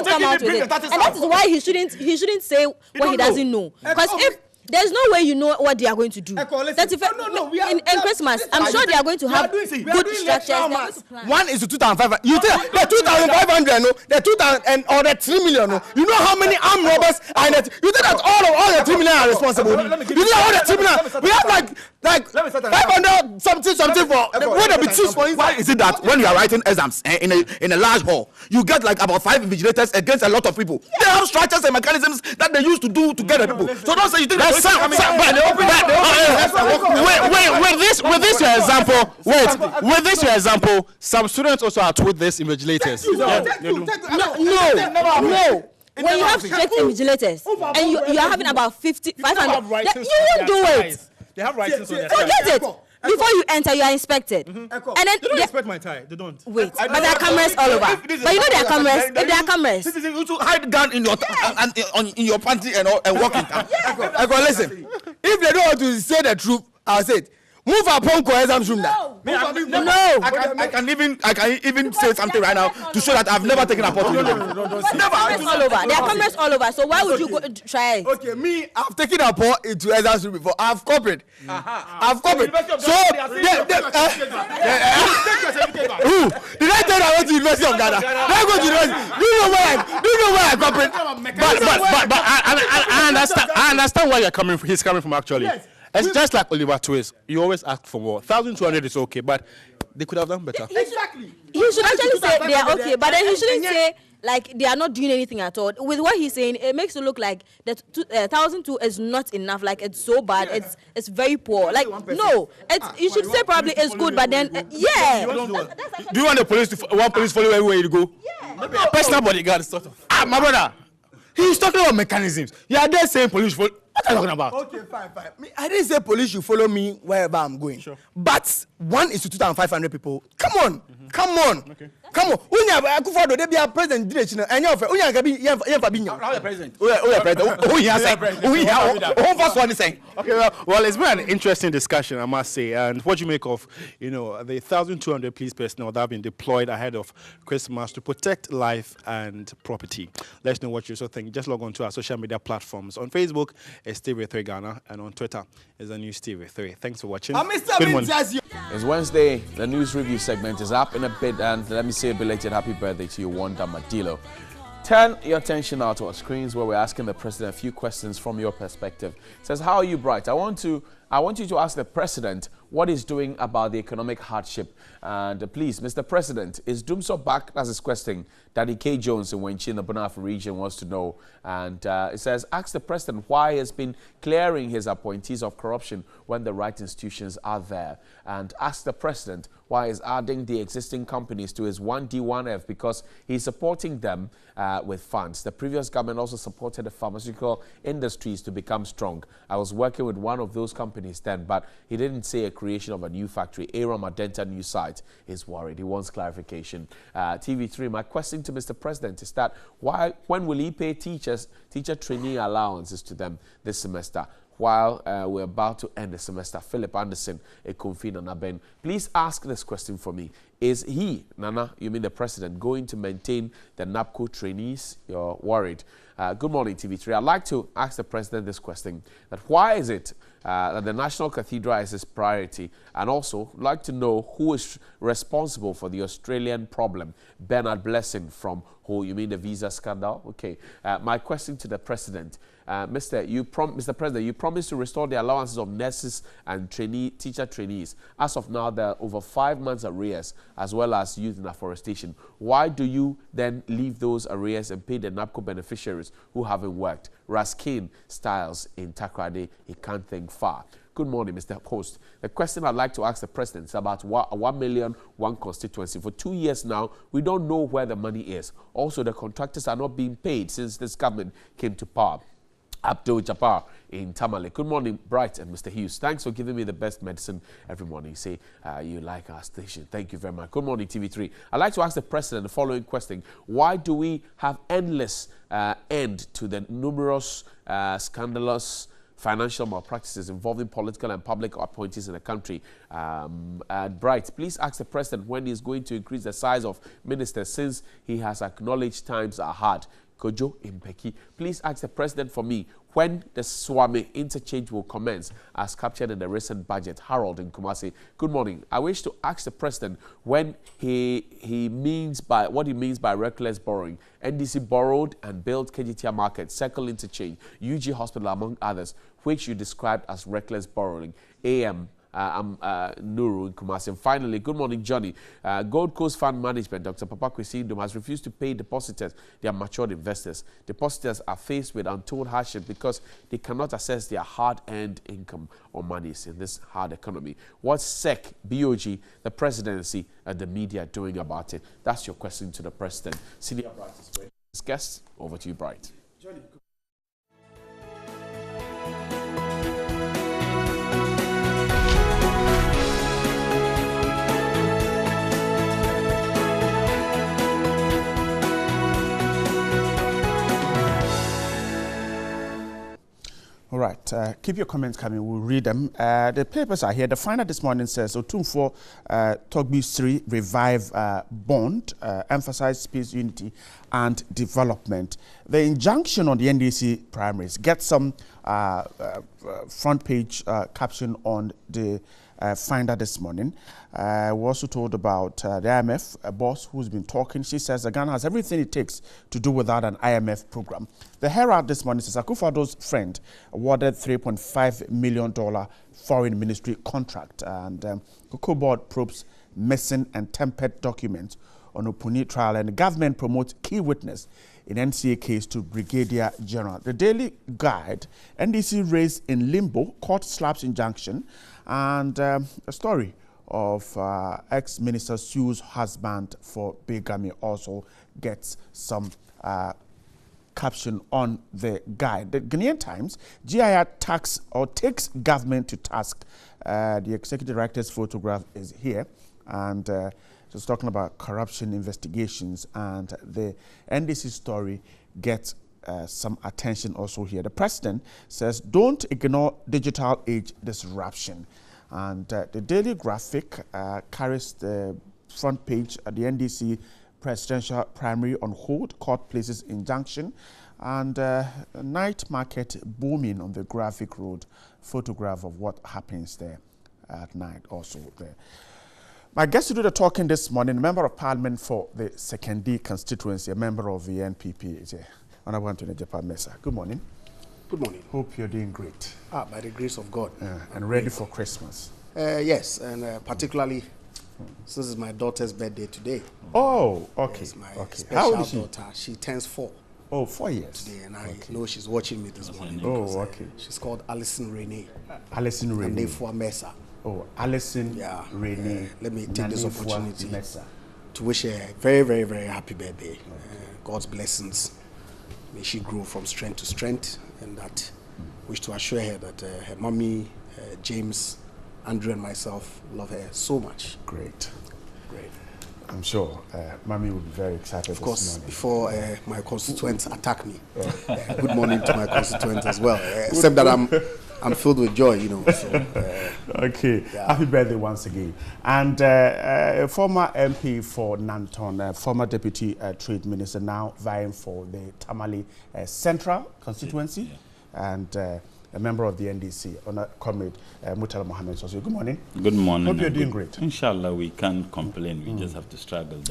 come out with it, and that is why he shouldn't say what he doesn't know. Because if there's no way you know what they are going to do. In Christmas, I'm sure they are going to have good structures. One is to 2,500. You think the 2,500, no? The 2,000 or the 3 million, no? You know how many armed robbers are in it? You think that all the 3 million are responsible? You know all the 3 million? We have like 500 something for when the big. Why is it that when you are writing exams in a large hall, you get like about 5 invigilators against a lot of people? They have structures and mechanisms that they used to do to get the people. So don't say you think with this your example, some students also are with this invigilators. No. When you have strict invigilators and you are having about 500, you won't do it. They have writings on their forget it. Before you enter, you are inspected. And then they don't inspect my tie. They don't. Wait, but there are cameras all over. But you know there are cameras. If there are cameras, you to hide gun in your in your panty and walk in town. Listen, if they don't want to say the truth, I'll say it. Move upon Koezam's room now. No. I can even say something right now to show that I've never taken a pot. No. Never. All over. There are cameras all over. So why would you go try it? Okay, me, I've taken a pot into Ezra's room before. I've copied. I've copied. So, who? Did I tell you I went to University of Ghana? Did I go to University? Do you know where I copied? But I understand where he's coming from actually. Yes. It's just like Oliver Twist. You always ask for more. 1,200 is okay, but they could have done better. Exactly. He should actually say they are okay, but then he shouldn't say like they are not doing anything at all. With what he's saying, it makes it look like that 1,002 is not enough. Like it's so bad. Yes. It's very poor. Like no, you should say probably it's good, but then yeah. Do you want the police to follow everywhere you go? Yeah. A personal bodyguard sort of. My brother, he's talking about mechanisms. You are there saying police follow. What are you talking about? Okay, fine. I didn't say police should follow me wherever I'm going. Sure. But 1 is to 2,500 people. Come on. Come on. Okay. Come on. Akufo-Addo, they be a president. And you're the president. Who is president? First one is saying. Okay, well, it's been an interesting discussion, I must say. And what you make of, the 1,200 police personnel that have been deployed ahead of Christmas to protect life and property. Let us know what you also think. Just log on to our social media platforms. On Facebook, it's TV3 Ghana, and on Twitter, it's the News TV3. Thanks for watching. Good morning. It's Wednesday. The news review segment is up in a bit, and let me say a belated happy birthday to you, Wanda Madilo. Turn your attention now to our screens where we're asking the president a few questions from your perspective. It says, how are you, Bright? I want you to ask the president what he's doing about the economic hardship. And please, Mr. President, is Dumso back? That's his question. Daddy K. Jones in Wenchi in the Bonafa region wants to know. And it says, ask the president why he has been clearing his appointees of corruption when the right institutions are there. And ask the president why he's adding the existing companies to his 1D1F because he's supporting them with funds. The previous government also supported the pharmaceutical industries to become strong. I was working with one of those companies then, but he didn't say a creation of a new factory. Aaron Madenta new site is worried. He wants clarification. TV3, my question to Mr. President is that when will he pay teacher trainee allowances to them this semester? While we're about to end the semester, Philip Anderson, Ekonfi Nanaben, please ask this question for me. Is he, Nana, you mean the president, going to maintain the NAPCO trainees? You're worried. Good morning, TV3. I'd like to ask the president this question, that why is it that the National Cathedral is his priority? And also, I'd like to know who is responsible for the Australian problem. Bernard Blessing from who? You mean the visa scandal? Okay. My question to the president, Mr. President, you promised to restore the allowances of nurses and teacher trainees. As of now, there are over 5 months arrears, as well as youth in afforestation. Why do you then leave those arrears and pay the NAPCO beneficiaries who haven't worked? Raskin Styles in Takrade, he can't think far. Good morning, Mr. Host. The question I'd like to ask the president is about 1 million, one constituency. For 2 years now, we don't know where the money is. Also, the contractors are not being paid since this government came to power. Abdul Jabbar in Tamale. Good morning, Bright and Mr. Hughes. Thanks for giving me the best medicine every morning. You say you like our station. Thank you very much. Good morning, TV3. I'd like to ask the president the following question. Why do we have endless end to the numerous scandalous financial malpractices involving political and public appointees in the country? Bright, please ask the president when he's going to increase the size of ministers since he has acknowledged times are hard. Kojo Impeki, please ask the president for me when the Swami interchange will commence as captured in the recent budget. Harold in Kumasi. Good morning. I wish to ask the president when what he means by reckless borrowing. NDC borrowed and built KGTR Market, Circle Interchange, UG Hospital, among others, which you described as reckless borrowing. Nuru in Kumasi. And finally, good morning, Johnny. Gold Coast Fund Management, Dr. Papa Kwesindum, has refused to pay depositors, their matured investors. Depositors are faced with untold hardship because they cannot access their hard-earned income or monies in this hard economy. What's SEC, BOG, the presidency, and the media doing about it? That's your question to the president. Senior Bright is ready. Guests, over to you, Bright. Johnny. All right. But keep your comments coming. We'll read them. The papers are here. The final this morning says Otumfo Togbi 3 revive bond, emphasize peace, unity, and development. The injunction on the NDC primaries gets some front page caption on the Finder this morning. We also told about the IMF, a boss who's been talking. She says that Ghana has everything it takes to do without an IMF program. The Herald this morning says Akufo-Addo's friend awarded $3.5 million foreign ministry contract, and Cocoa Board probes missing and tempered documents on Opuni trial, and the government promotes key witness in NCA case to Brigadier General. The Daily Guide, NDC raised in limbo, court slaps injunction, and a story of ex-minister Sue's husband for bigamy also gets some caption on the guide. The Ghanaian Times, GIR takes government to task. The executive director's photograph is here, and just talking about corruption investigations, and the NDC story gets some attention also here. The president says, don't ignore digital age disruption. And the Daily Graphic carries the front page at the NDC presidential primary on hold, court places injunction, and night market booming on the Graphic Road. Photograph of what happens there at night also there. My guest to do the talking this morning, Member of Parliament for the Second constituency, a member of the NPP, is Honorable Anthony Japan Mesa. Good morning. Good morning. Hope you're doing great. By the grace of God. And ready for Christmas. Yes, and particularly since it's my daughter's birthday today. Oh, okay. Yes, my okay. How old is she? daughter. She turns 4. Oh, 4 years. Today, and I know she's watching me this morning. Oh, okay. She's called Alison Renee. Alison Renee. And for Mesa. Oh, Alison Renee. Let me take this opportunity to wish her a very, very, very happy birthday. God's blessings. May she grow from strength to strength, and that wish to assure her that her mommy, James, Andrew, and myself love her so much. Great. I'm sure mommy will be very excited. Of course, before my constituents attack me. Good morning to my constituents as well. Except that I'm filled with joy, you know. So, okay. Yeah. Happy birthday once again. And former MP for Nanton, former Deputy Trade Minister, now vying for the Tamale Central constituency, and a member of the NDC, Comrade Murtala Mohammed. So, good morning. Good morning. Hope you're doing great. Inshallah, we can't complain. We just have to struggle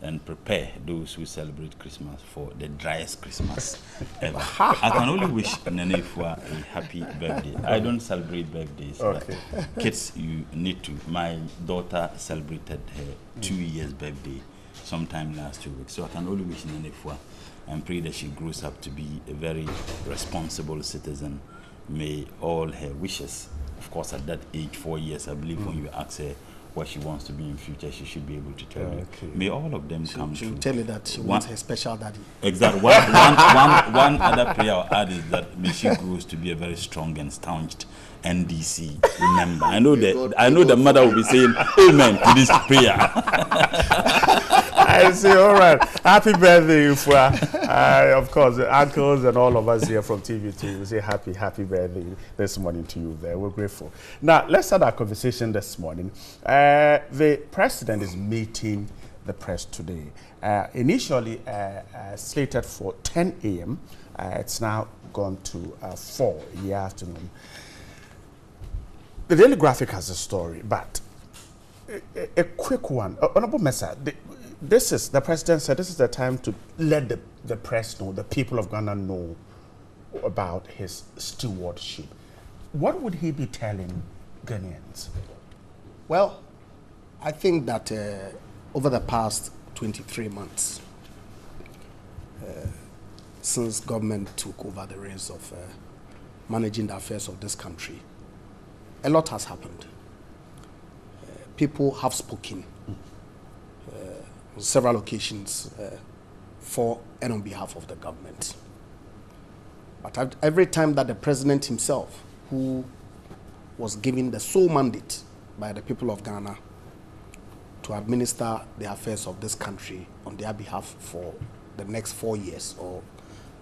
and prepare those who celebrate Christmas for the driest Christmas ever. I can only wish Nenefua a happy birthday. I don't celebrate birthdays, but kids, you need to. My daughter celebrated her 2 years birthday sometime last 2 weeks, so I can only wish Nenefua and pray that she grows up to be a very responsible citizen. May all her wishes, of course at that age, 4 years, I believe when you ask her what she wants to be in future, she should be able to tell you. May all of them come true. She will tell you that she wants her special daddy. Exactly. One other prayer I'll add is that may she grows to be a very strong and staunched NDC member. I know the mother will be saying amen to this prayer. I see. All right. Happy birthday, Ifua. Of course, the uncles and all of us here from TV2 will say happy birthday this morning to you there. We're grateful. Now, let's start our conversation this morning. The president is meeting the press today. Initially slated for 10 a.m., it's now gone to 4 in the afternoon. The Daily Graphic has a story, but a quick one. Honorable Mesa, the president said this is the time to let the press know, the people of Ghana know about his stewardship. What would he be telling Ghanaians? Well, I think that over the past 23 months, since government took over the reins of managing the affairs of this country, a lot has happened. People have spoken on several occasions for and on behalf of the government. But every time that the president himself, who was given the sole mandate by the people of Ghana to administer the affairs of this country on their behalf for the next 4 years, or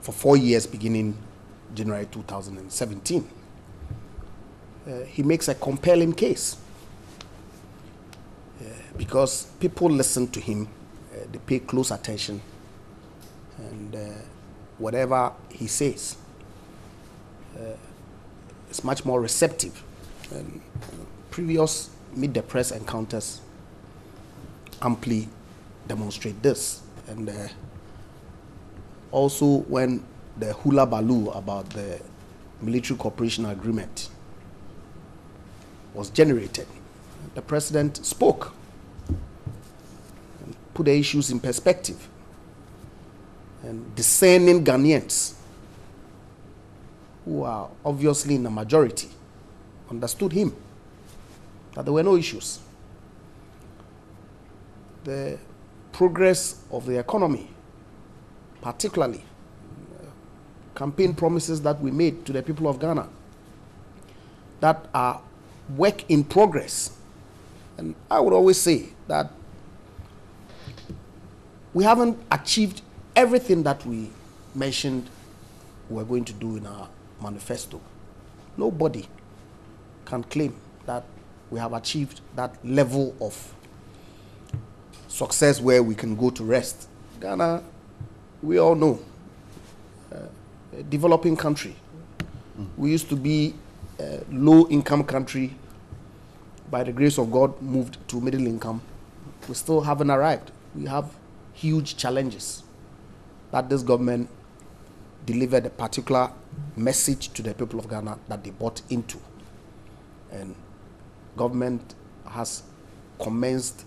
for 4 years beginning January 2017. He makes a compelling case because people listen to him, they pay close attention, and whatever he says is much more receptive. And previous Meet the Press encounters amply demonstrate this. And also when the hula baloo about the military cooperation agreement was generated, the president spoke and put the issues in perspective. And discerning Ghanaians, who are obviously in the majority, understood him, that there were no issues. The progress of the economy, particularly campaign promises that we made to the people of Ghana that are work in progress. And I would always say that we haven't achieved everything that we mentioned we're going to do in our manifesto. Nobody can claim that we have achieved that level of success where we can go to rest. Ghana, we all know, a developing country. We used to be a low-income country. By the grace of God, moved to middle income. We still haven't arrived. We have huge challenges that this government delivered a particular message to the people of Ghana that they bought into. And government has commenced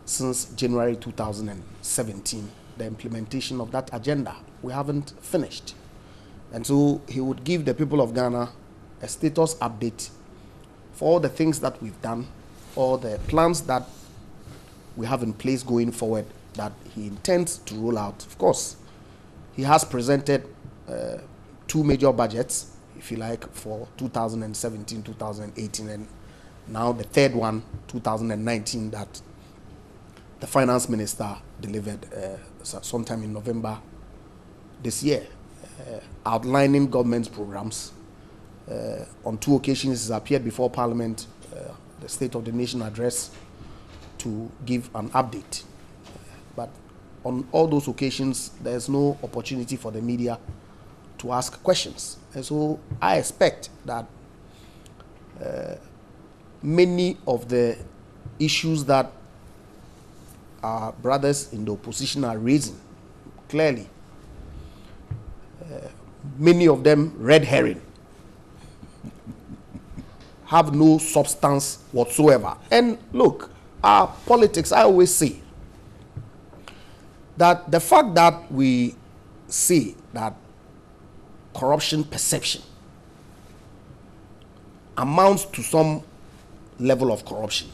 since January 2017 the implementation of that agenda. We haven't finished. And so he would give the people of Ghana a status update for all the things that we've done, all the plans that we have in place going forward that he intends to roll out. Of course, he has presented two major budgets, if you like, for 2017, 2018, and now the third one, 2019, that the finance minister delivered sometime in November this year, outlining government's programs. On two occasions, he appeared before Parliament, the State of the Nation address, to give an update. But on all those occasions, there's no opportunity for the media to ask questions. And so I expect that many of the issues that our brothers in the opposition are raising, clearly, many of them red herring, have no substance whatsoever. And look, our politics, I always say that the fact that we say that corruption perception amounts to some level of corruption,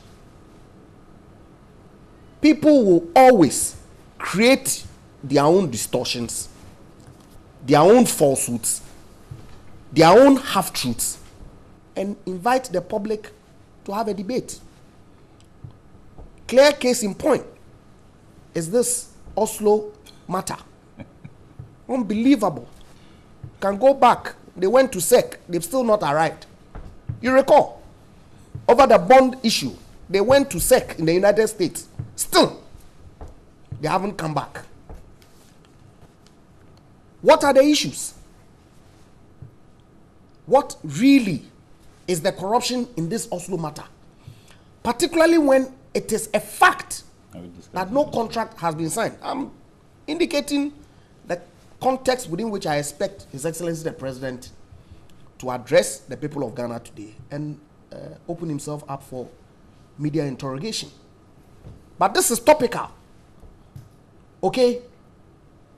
people will always create their own distortions, their own falsehoods, their own half-truths, and invite the public to have a debate. Clear case in point is this Oslo matter. Unbelievable. Can go back. They went to SEC. They've still not arrived. You recall, over the bond issue, they went to SEC in the United States. Still, they haven't come back. What are the issues? What really is the corruption in this Oslo matter? Particularly when it is a fact that no contract has been signed. I'm indicating the context within which I expect His Excellency the President to address the people of Ghana today and open himself up for media interrogation. But this is topical. Okay?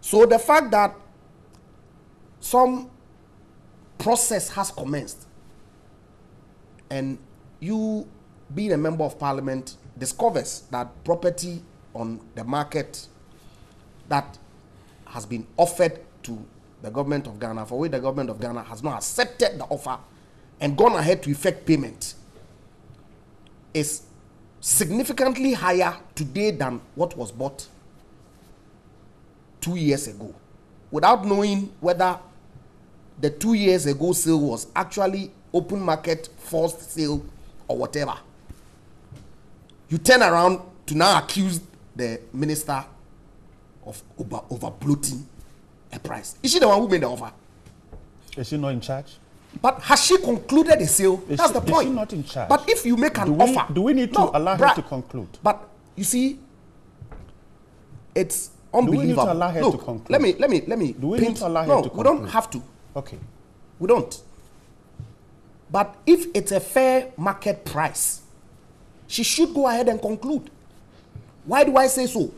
So the fact that some process has commenced and you, being a member of parliament, discovers that property on the market that has been offered to the government of Ghana, for which the government of Ghana has not accepted the offer and gone ahead to effect payment, is significantly higher today than what was bought 2 years ago, without knowing whether the 2 years ago sale was actually open market forced sale or whatever, you turn around to now accuse the minister of over bloating a price. Is she the one who made the offer? Is she not in charge? But has she concluded the sale? That's the point. Is she not in charge? But if you make an offer... Do we need to allow her to conclude? But you see, it's unbelievable. Do we need to allow her Look, to conclude? Let me Do we paint, need to allow her no, to conclude? we don't have to. Okay. We don't. But if it's a fair market price, she should go ahead and conclude. Why do I say so?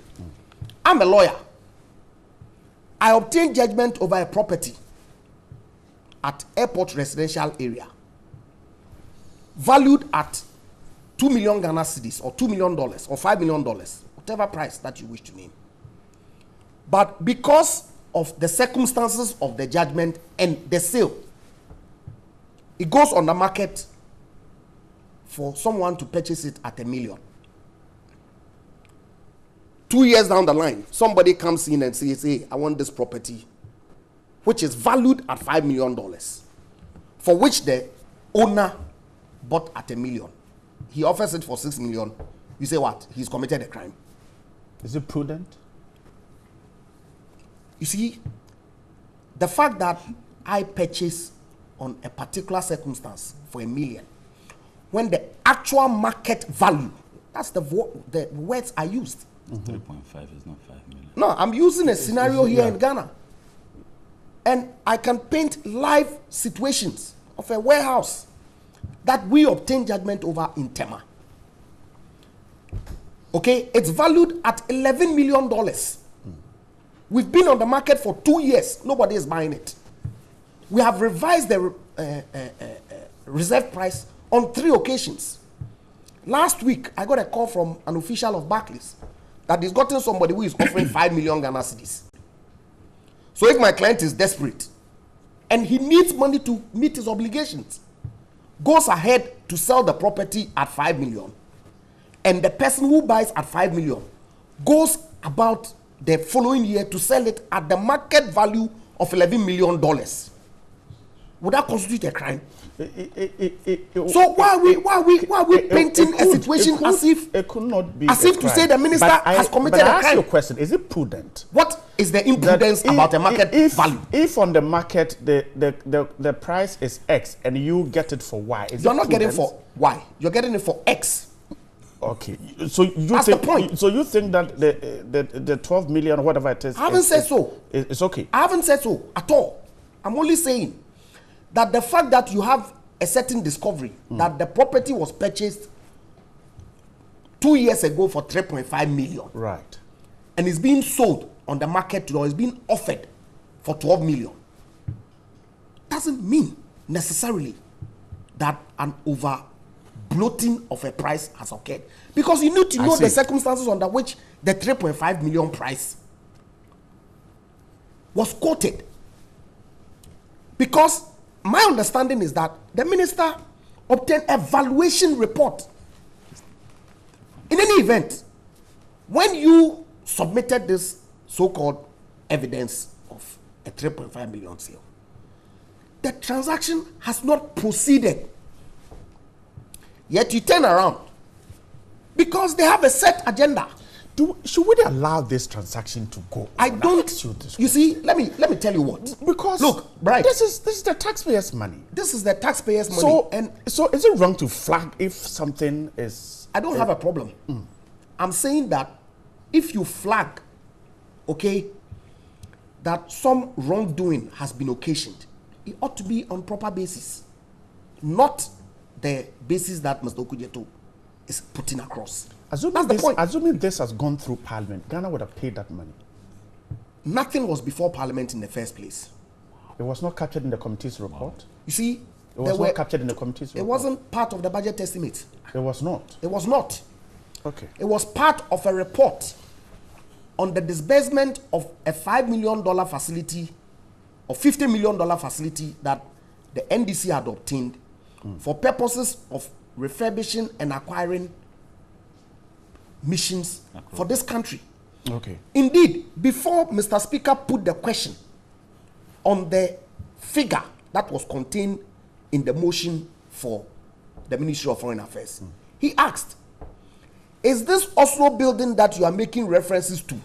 I'm a lawyer. I obtained judgment over a property at airport residential area valued at 2 million Ghana cedis or $2 million or $5 million, whatever price that you wish to name. But because of the circumstances of the judgment and the sale, it goes on the market for someone to purchase it at $1 million. 2 years down the line, somebody comes in and says, hey, I want this property, which is valued at $5 million, for which the owner bought at $1 million. He offers it for $6 million. You say what? He's committed a crime. Is it prudent? You see, the fact that I purchase on a particular circumstance for $1 million, when the actual market value, that's the words I used. 3.5 is not 5 million. No, I'm using a scenario here in Ghana. And I can paint live situations of a warehouse that we obtained judgment over in Tema. Okay, it's valued at $11 million. We've been on the market for 2 years. Nobody is buying it. We have revised the reserve price on 3 occasions. Last week, I got a call from an official of Barclays that he's gotten somebody who is offering 5 million Ghana cedis. So if my client is desperate and he needs money to meet his obligations, goes ahead to sell the property at 5 million, and the person who buys at 5 million goes about the following year to sell it at the market value of $11 million, would that constitute a crime? So why are we painting a situation as if it could not be as if to say the minister has committed a crime? I ask you a question: is it prudent? What is the imprudence about the market value? If on the market the price is X and you get it for Y, you're not getting it for Y. You're getting it for X. Okay, so you think the point. So you think that the 12 million or whatever it is? I haven't said so. It's okay. I haven't said so at all. I'm only saying that the fact that you have a certain discovery that the property was purchased 2 years ago for 3.5 million, right, and is being sold on the market or is being offered for 12 million, doesn't mean necessarily that an over bloating of a price has occurred, because you need to know the circumstances under which the 3.5 million price was quoted. Because my understanding is that the minister obtained a valuation report. In any event, when you submitted this so-called evidence of a 3.5 million sale, the transaction has not proceeded. Yet you turn around because they have a set agenda. Should we allow this transaction to go? I don't. You see, let me tell you what. Because look, Bright, this is the taxpayers' money. This is the taxpayers' money. So is it wrong to flag if something is? I don't have a problem. I'm saying that if you flag, okay, that some wrongdoing has been occasioned, it ought to be on proper basis, not the basis that Mr. Okudzeto is putting across. Assuming this has gone through Parliament, Ghana would have paid that money. Nothing was before Parliament in the first place. It was not captured in the committee's report. You see, it was not captured in the committee's report. It wasn't part of the budget estimate. It was not. It was not. Okay. It was part of a report on the disbursement of a $5 million facility or $50 million facility that the NDC had obtained for purposes of refurbishing and acquiring missions for this country. Okay. Indeed, before Mr. Speaker put the question on the figure that was contained in the motion for the Ministry of Foreign Affairs. He asked, is this Oslo building that you are making references to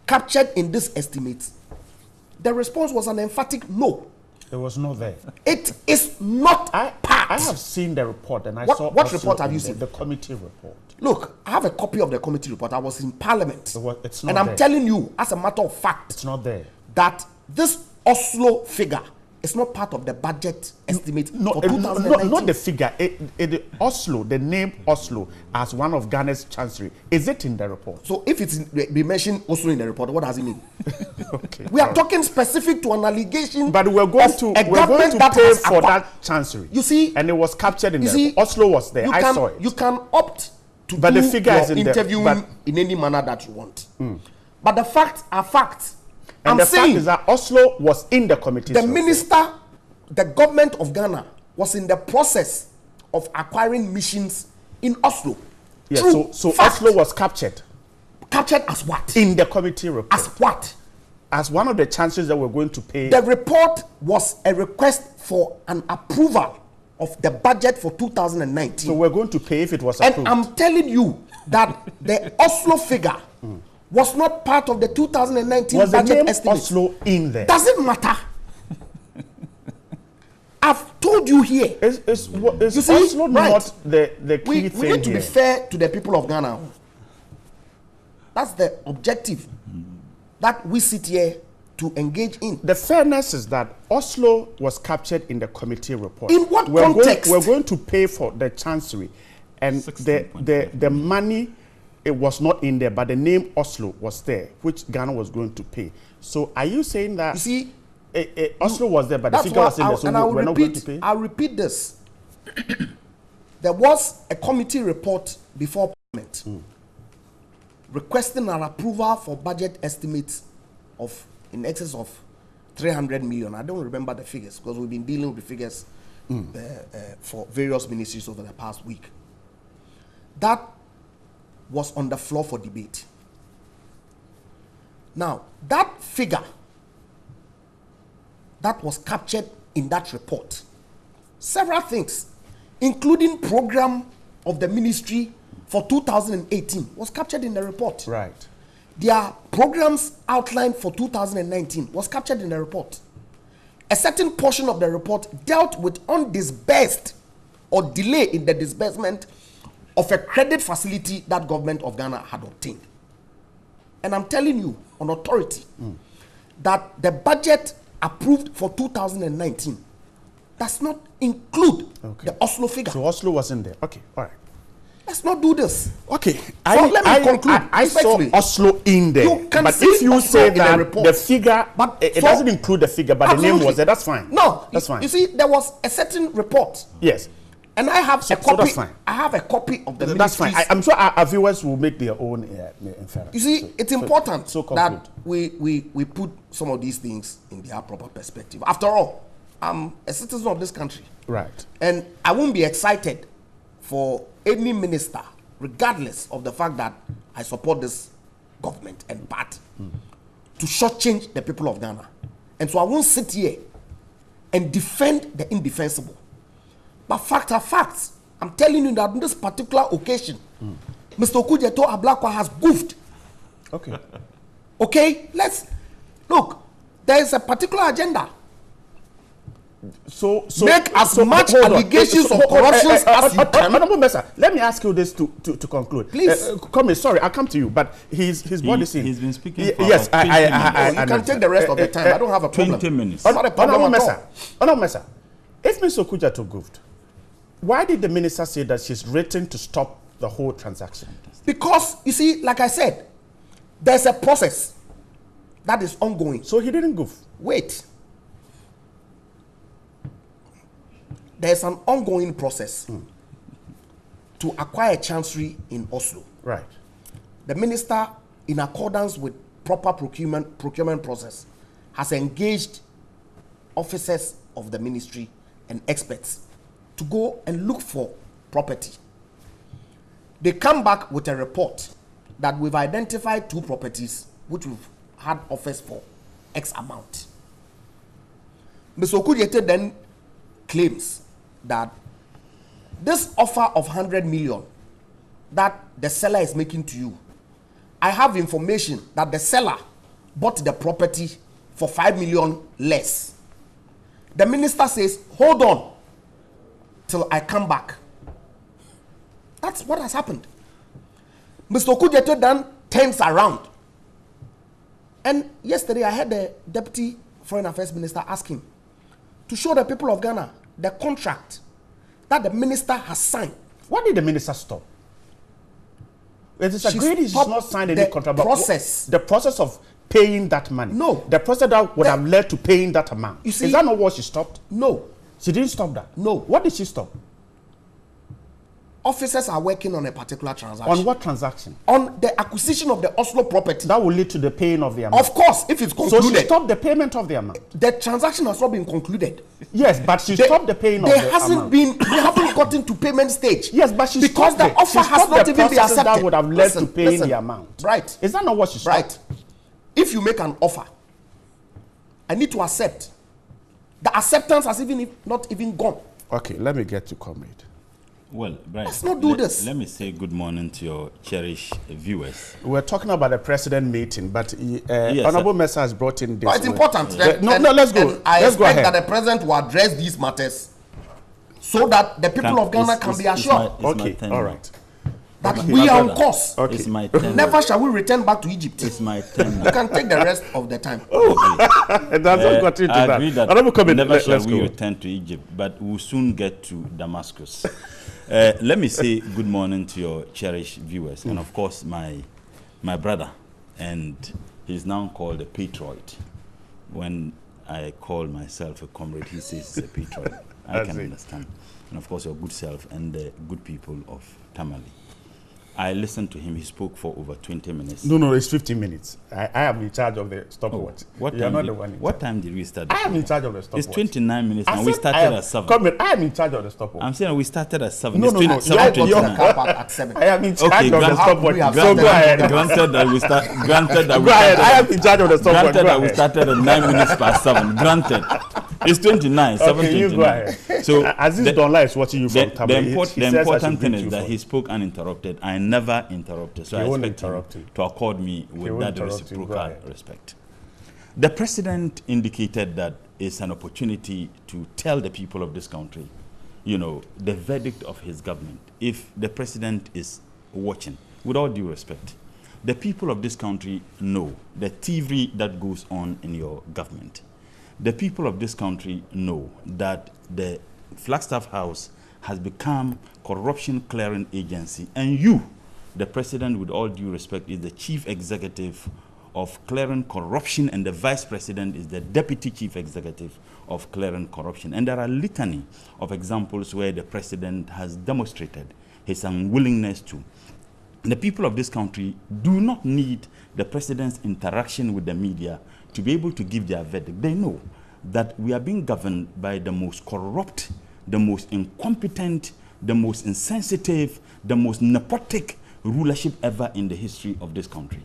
captured in this estimate? The response was an emphatic no. It was not there. It is not part. I have seen the report and I What- saw what also report have you the- seen? The committee report. Look, I have a copy of the committee report. I was in Parliament. It's not and I'm there. telling you, as a matter of fact, It's not there. that this Oslo figure is not part of the budget estimate for 2019. Not the figure. Oslo, the name Oslo as one of Ghana's chancery. Is it in the report? So if it's we mention Oslo in the report, what does it mean? Okay. We are talking specific to an allegation. But we're going to a government that pay has for acquired- that chancery. You see, and it was captured in you the see, report. Oslo was there. I saw it. You can opt to But do the figure your is in interviewing there. in any manner that you want. But the facts are facts. And I'm the saying fact is that Oslo was in the committee. the minister, the government of Ghana was in the process of acquiring missions in Oslo. Yeah, True so fact. Oslo was captured. Captured as what? In the committee report. As what? As one of the chances that we're going to pay. The report was a request for an approval of the budget for 2019. So we're going to pay if it was And approved. I'm telling you that the Oslo figure was not part of the 2019 Was the budget name estimate. Oslo in there? Doesn't matter. I've told you here. Is You see, Oslo right. not the key we thing need to here? be fair to the people of Ghana. That's the objective that we sit here to engage in. The fairness is that Oslo was captured in the committee report. In what we're context? We're going to pay for the chancery, and the money, it was not in there, but the name Oslo was there, which Ghana was going to pay. So are you saying that? You see, Oslo was there, but the that's figure was in why there, so and I will we're not going to repeat. pay. I'll repeat this. There was a committee report before Parliament requesting an approval for budget estimates of in excess of 300 million. I don't remember the figures because we've been dealing with the figures for various ministries over the past week. That was on the floor for debate. Now, that figure that was captured in that report, several things, including program of the ministry for 2018, was captured in the report. Right. Their programs outlined for 2019 was captured in the report. A certain portion of the report dealt with undisbursed or delay in the disbursement of a credit facility that government of Ghana had obtained. And I'm telling you on authority that the budget approved for 2019 does not include the Oslo figure. So Oslo wasn't there. Okay, all right. Let's not do this. Okay, let me conclude. I saw Respectfully. Oslo in there. You can but see if you Oslo say in the that report. the figure, it doesn't include the figure, but the name Absolutely. was there, that's fine. No, that's fine. You see, there was a certain report. Yes. And I have a So copy. that's fine. I have a copy of the That's fine. ministry's- I'm sure our viewers will make their own inference. You see, it's important so conclude. that we put some of these things in their proper perspective. After all, I'm a citizen of this country. Right. And I won't be excited for any minister, regardless of the fact that I support this government and party, to shortchange the people of Ghana. And so I won't sit here and defend the indefensible. But facts are facts. I'm telling you that on this particular occasion, Mr. Okujeto Ablakwa has goofed. Okay. Okay? Let's look. There is a particular agenda. So Make as much hold on. allegations of corruptions as you can. Honorable Mesa, let me ask you this to conclude. Please. Come sorry, I'll come to you, but his body scene. He's been speaking for yes, about 20 minutes. You can take the rest of the time. I don't have a problem. 20 minutes. It's not a problem at all. Honorable Mesa, if Mr. Okujeto goofed, why did the minister say that she's written to stop the whole transaction? Because, you see, like I said, there's a process that is ongoing. So he didn't goof. Wait. There's an ongoing process to acquire a chancery in Oslo. Right. The minister, in accordance with proper procurement process, has engaged officers of the ministry and experts to go and look for property. They come back with a report that we've identified 2 properties which we've had offers for X amount. Mr. Okudiete then claims that this offer of 100 million that the seller is making to you, I have information that the seller bought the property for 5 million less. The minister says, hold on till I come back. That's what has happened. Mr. Okudiete then turns around. And yesterday I heard the Deputy Foreign Affairs Minister ask him to show the people of Ghana the contract that the minister has signed. What did the minister stop? It is agreed he should not sign any contract. The process of paying that money. No. The process that would have led to paying that amount. You see, is that not what she stopped? No. She didn't stop that? No. What did she stop? Officers are working on a particular transaction. On what transaction? On the acquisition of the Oslo property. That will lead to the paying of the amount. Of course, if it's concluded. So she stopped the payment of the amount. The transaction has not been concluded. Yes, but she stopped the paying of the amount. We haven't gotten to payment stage. Yes, but she because the offer has not even been accepted. That would have led to paying the amount. Right. Is that not what she stopped? Right. If you make an offer, I need to accept. The acceptance has not even gone. Okay, let me get to comrade. Well, Brian, let's not do this. Let me say good morning to your cherished viewers. We're talking about the president meeting, but yes, Honorable Mesa has brought in this. But it's important. No, let's go. I let's expect go ahead. that the president will address these matters so that the people of Ghana can be assured. Okay, all right. That we are on course. Okay. It's my turn. Never shall we return back to Egypt. It's my turn. You can take the rest of the time. That's not got into I that. agree that never shall we return to Egypt, but we'll soon get to Damascus. Let me say good morning to your cherished viewers, and of course my brother, and he's now called a patriot. When I call myself a comrade, he says he's a patriot. I can understand. And of course your good self and the good people of Tamale. I listened to him. He spoke for over 20 minutes. No, it's 15 minutes. I am in charge of the stopwatch. What time did we start? I am in charge of the stopwatch. It's 29 minutes and we started at 7. I am in charge of the stopwatch. I'm saying we started at 7. No, you're at 7. I am in charge of the stopwatch. So go ahead. Granted that we start. Granted that we started. I am in charge of the stopwatch. Granted that we started at 9 minutes past 7. Granted. It's 29. Okay, you go ahead. So Aziz Donla is watching you from Tamale. The important thing is that he spoke uninterrupted. I never interrupted. So I expect him to accord me with that reciprocal respect. The president indicated that it's an opportunity to tell the people of this country, you know, the verdict of his government. If the president is watching, with all due respect, the people of this country know the thievery that goes on in your government. The people of this country know that the Flagstaff House has become corruption clearing agency, and you, the president, with all due respect, is the chief executive of clearing corruption, and the vice president is the deputy chief executive of clearing corruption. And there are litany of examples where the president has demonstrated his unwillingness to. The people of this country do not need the president's interaction with the media to be able to give their verdict. They know that we are being governed by the most corrupt, the most incompetent, the most insensitive, the most nepotic rulership ever in the history of this country.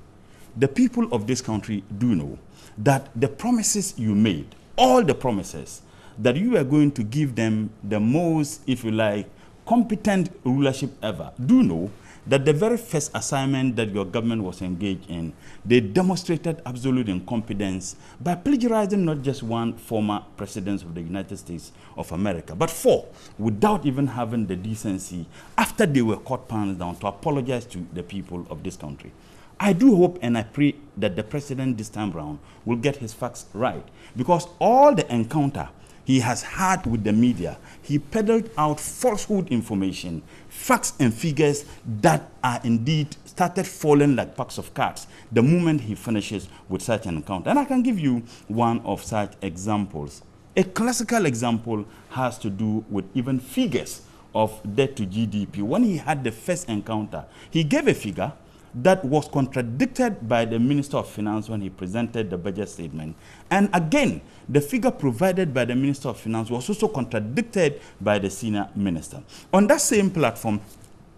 The people of this country do know that the promises you made, all the promises, that you are going to give them the most, if you like, competent rulership ever, do know that the very first assignment that your government was engaged in, they demonstrated absolute incompetence by plagiarizing not just one former president of the United States of America, but 4, without even having the decency, after they were caught pants down, to apologize to the people of this country. I do hope and I pray that the president this time around will get his facts right, because all the encounter he has had with the media, he peddled out falsehood information, facts and figures that are indeed started falling like packs of cards the moment he finishes with such an encounter. And I can give you one of such examples. A classical example has to do with even figures of debt to GDP. When he had the first encounter, he gave a figure that was contradicted by the Minister of Finance when he presented the budget statement. And again, the figure provided by the Minister of Finance was also contradicted by the senior minister. On that same platform,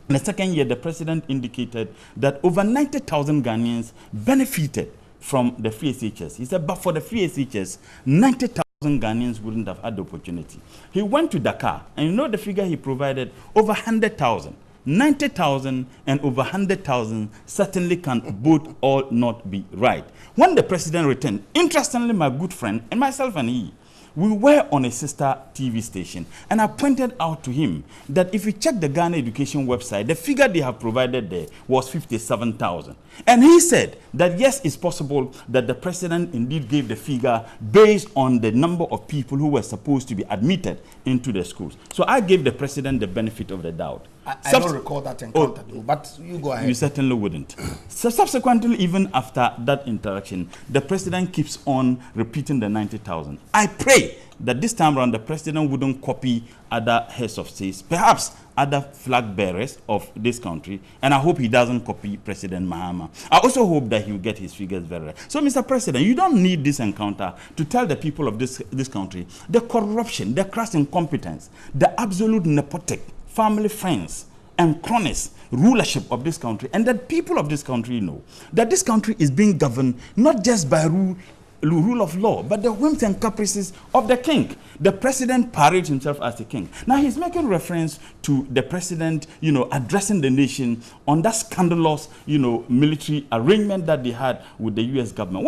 in the second year, the president indicated that over 90,000 Ghanaians benefited from the free SHS. He said, but for the free SHS, 90,000 Ghanaians wouldn't have had the opportunity. He went to Dakar, and you know the figure he provided, over 100,000. 90,000 and over 100,000 certainly can both all not be right. When the president returned, interestingly, my good friend and myself and he, we were on a sister TV station, and I pointed out to him that if you check the Ghana Education website, the figure they have provided there was 57,000. And he said that yes, it's possible that the president indeed gave the figure based on the number of people who were supposed to be admitted into the schools. So I gave the president the benefit of the doubt. I don't recall that encounter, though, but you go ahead. You certainly wouldn't. So subsequently, even after that interaction, the president keeps on repeating the 90,000. I pray that this time around the president wouldn't copy other heads of states, perhaps other flag bearers of this country, and I hope he doesn't copy President Mahama. I also hope that he will get his figures very right. So, Mr. President, you don't need this encounter to tell the people of this country the corruption, the crass incompetence, the absolute nepotic, family friends, and cronies rulership of this country, and that people of this country know that this country is being governed not just by rule of law, but the whims and caprices of the king. The president parades himself as the king. Now he's making reference to the president, addressing the nation on that scandalous, military arrangement that they had with the U.S. government.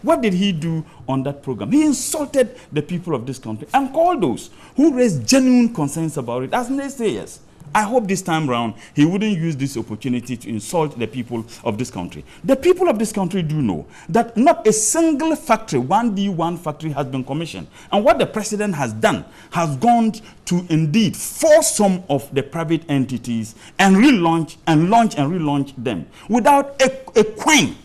What did he do on that program? He insulted the people of this country and called those who raised genuine concerns about it as naysayers. I hope this time round he wouldn't use this opportunity to insult the people of this country. The people of this country do know that not a single factory, 1D1 factory, has been commissioned. And what the president has done has gone to indeed force some of the private entities and launch and relaunch them without a coin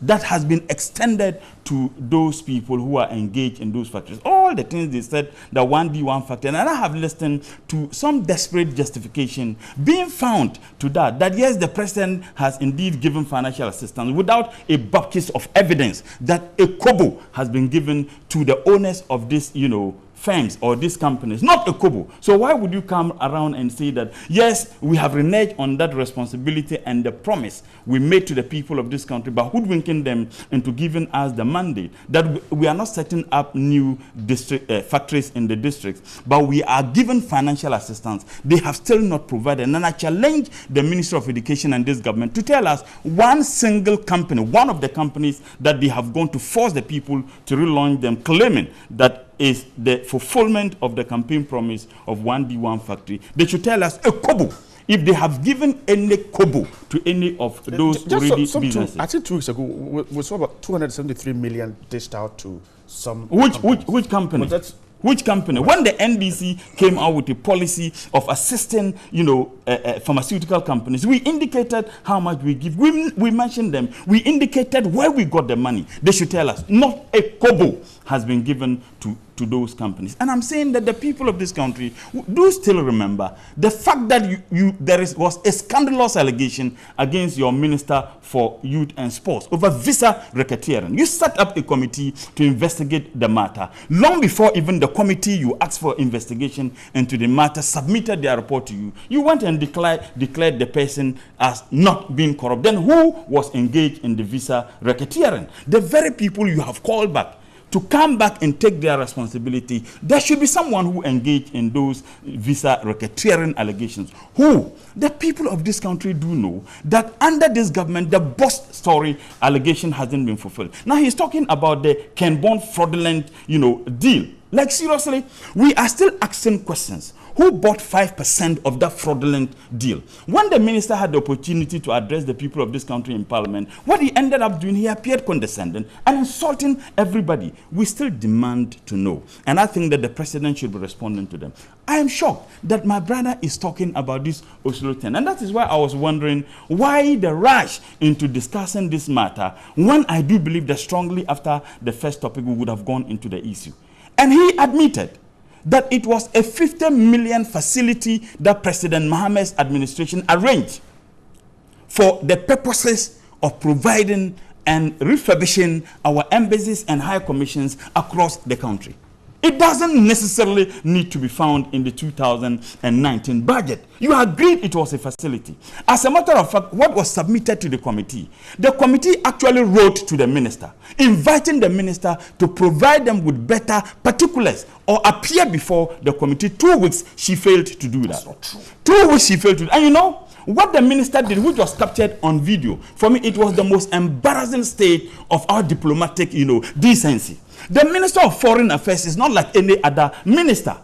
that has been extended to those people who are engaged in those factories. All the things they said, the 1D1 factory, and I have listened to some desperate justification being found to that yes, the president has indeed given financial assistance without a bucket of evidence that a kobo has been given to the owners of this, firms or these companies, not a kobo. So why would you come around and say that, yes, we have reneged on that responsibility and the promise we made to the people of this country by hoodwinking them into giving us the mandate that we are not setting up new district factories in the districts, but we are given financial assistance. They have still not provided. And I challenge the Minister of Education and this government to tell us one single company, one of the companies that they have gone to force the people to relaunch them, claiming that is the fulfillment of the campaign promise of 1D1 factory. They should tell us a kobo if they have given any kobo to any of those already businesses. I think 2 weeks ago we saw about 273 million dished out to some which company? Which company? When the NDC came out with a policy of assisting, pharmaceutical companies, we indicated how much we give. We mentioned them. We indicated where we got the money. They should tell us. Not a kobo has been given to those companies. And I'm saying that the people of this country do still remember the fact that was a scandalous allegation against your Minister for Youth and Sports over visa racketeering. You set up a committee to investigate the matter. Long before even the committee you asked for investigation into the matter submitted their report to you, you went and declared the person as not being corrupt. Then who was engaged in the visa racketeering? The very people you have called back to come back and take their responsibility. There should be someone who engaged in those visa racketeering allegations. Who? The people of this country do know that under this government, the boss story allegation hasn't been fulfilled. Now he's talking about the Ken Bond fraudulent, deal. Like seriously, we are still asking questions. Who bought 5% of that fraudulent deal? When the minister had the opportunity to address the people of this country in parliament, what he ended up doing, he appeared condescending and insulting everybody. We still demand to know. And I think that the president should be responding to them. I am shocked that my brother is talking about this Oslo 10. And that is why I was wondering why the rush into discussing this matter when I do believe that strongly after the first topic we would have gone into the issue. And he admitted that it was a 50 million facility that President Mohammed's administration arranged for the purposes of providing and refurbishing our embassies and high commissions across the country. It doesn't necessarily need to be found in the 2019 budget. You agreed it was a facility. As a matter of fact, what was submitted to the committee actually wrote to the minister, inviting the minister to provide them with better particulars or appear before the committee. 2 weeks, she failed to do that. That's not true. 2 weeks, she failed to do that. And you know, what the minister did, which was captured on video, for me, it was the most embarrassing state of our diplomatic, decency. The Minister of Foreign Affairs is not like any other minister.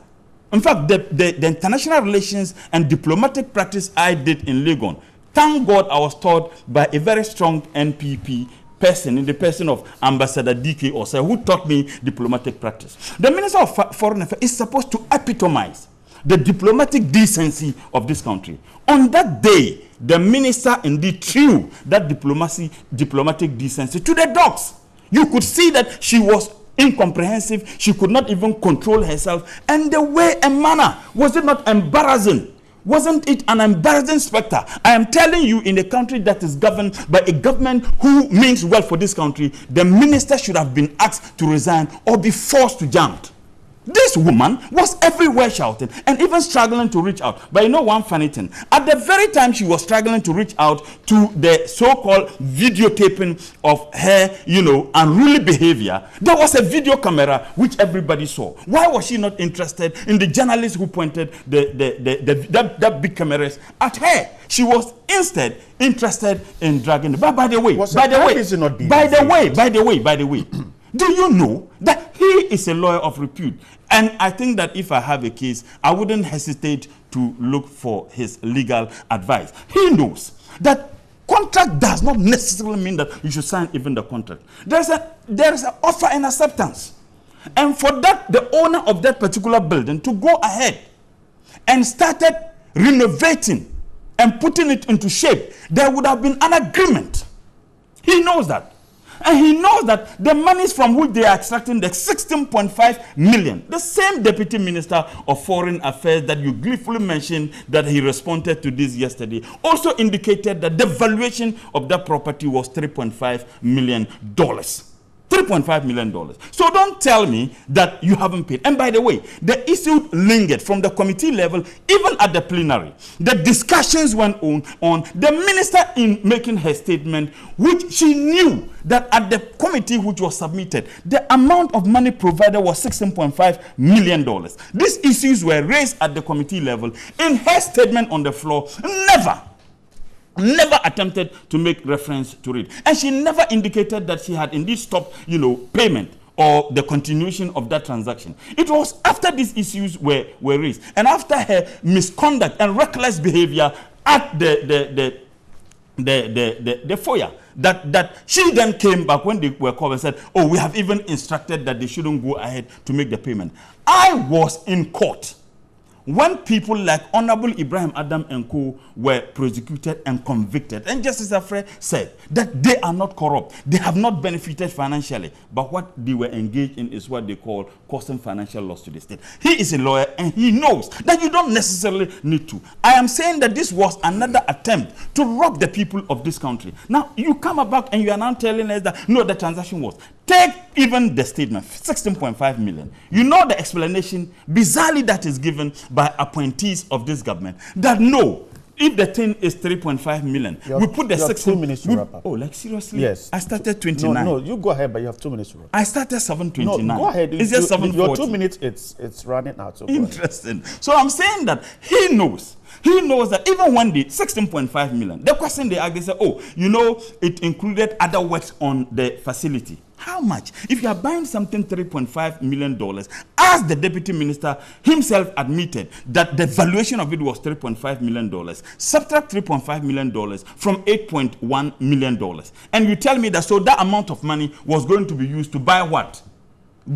In fact, the international relations and diplomatic practice I did in Legon, thank God I was taught by a very strong NPP person in the person of Ambassador D.K. Osei, who taught me diplomatic practice. The Minister of Foreign Affairs is supposed to epitomize the diplomatic decency of this country. On that day, the minister indeed threw that diplomatic decency to the dogs. You could see that she was incomprehensive. She could not even control herself. And the way and manner, was it not embarrassing? Wasn't it an embarrassing specter? I am telling you, in a country that is governed by a government who means well for this country, the minister should have been asked to resign or be forced to jump. This woman was everywhere shouting and even struggling to reach out. But you know one funny thing? At the very time she was struggling to reach out to the so-called videotaping of her, unruly behavior, there was a video camera which everybody saw. Why was she not interested in the journalist who pointed the big cameras at her? She was instead interested in dragging. But by the way, do you know that he is a lawyer of repute? And I think that if I have a case, I wouldn't hesitate to look for his legal advice. He knows that contract does not necessarily mean that you should sign even the contract. There is an offer and acceptance. And for that, the owner of that particular building to go ahead and started renovating and putting it into shape, there would have been an agreement. He knows that. And he knows that the monies from which they are extracting the 16.5 million, the same Deputy Minister of Foreign Affairs that you gleefully mentioned that he responded to this yesterday, also indicated that the valuation of that property was $3.5 million. $3.5 million. So don't tell me that you haven't paid. And by the way, the issue lingered from the committee level, even at the plenary. The discussions went on. The minister, in making her statement, which she knew that at the committee which was submitted, the amount of money provided was $16.5 million. These issues were raised at the committee level. In her statement on the floor, never attempted to make reference to it. And she never indicated that she had indeed stopped, payment or the continuation of that transaction. It was after these issues were raised and after her misconduct and reckless behavior at the foyer that she then came back when they were called and said, oh, we have even instructed that they shouldn't go ahead to make the payment. I was in court when people like Honorable Ibrahim Adam and co were prosecuted and convicted. And Justice Afre said that they are not corrupt. They have not benefited financially. But what they were engaged in is what they call causing financial loss to the state. He is a lawyer and he knows that you don't necessarily need to. I am saying that this was another attempt to rob the people of this country. Now, you come back and you are now telling us that, no, the transaction was. Take even the statement, 16.5 million. You know the explanation, bizarrely, that is given by appointees of this government, that no, if the thing is 3.5 million, we put the 16 minutes to wrap up. Oh, like seriously? Yes. I started 29. No, you go ahead, but you have 2 minutes to wrap up. I started 7:29. No, go ahead. It's just 7:40. Your 2 minutes, it's running out. So interesting. So I'm saying that he knows. He knows that even when the 16.5 million, the question they asked, they said, oh, it included other works on the facility. How much? If you are buying something $3.5 million, as the deputy minister himself admitted that the valuation of it was $3.5 million, subtract $3.5 million from $8.1 million. And you tell me that so that amount of money was going to be used to buy what?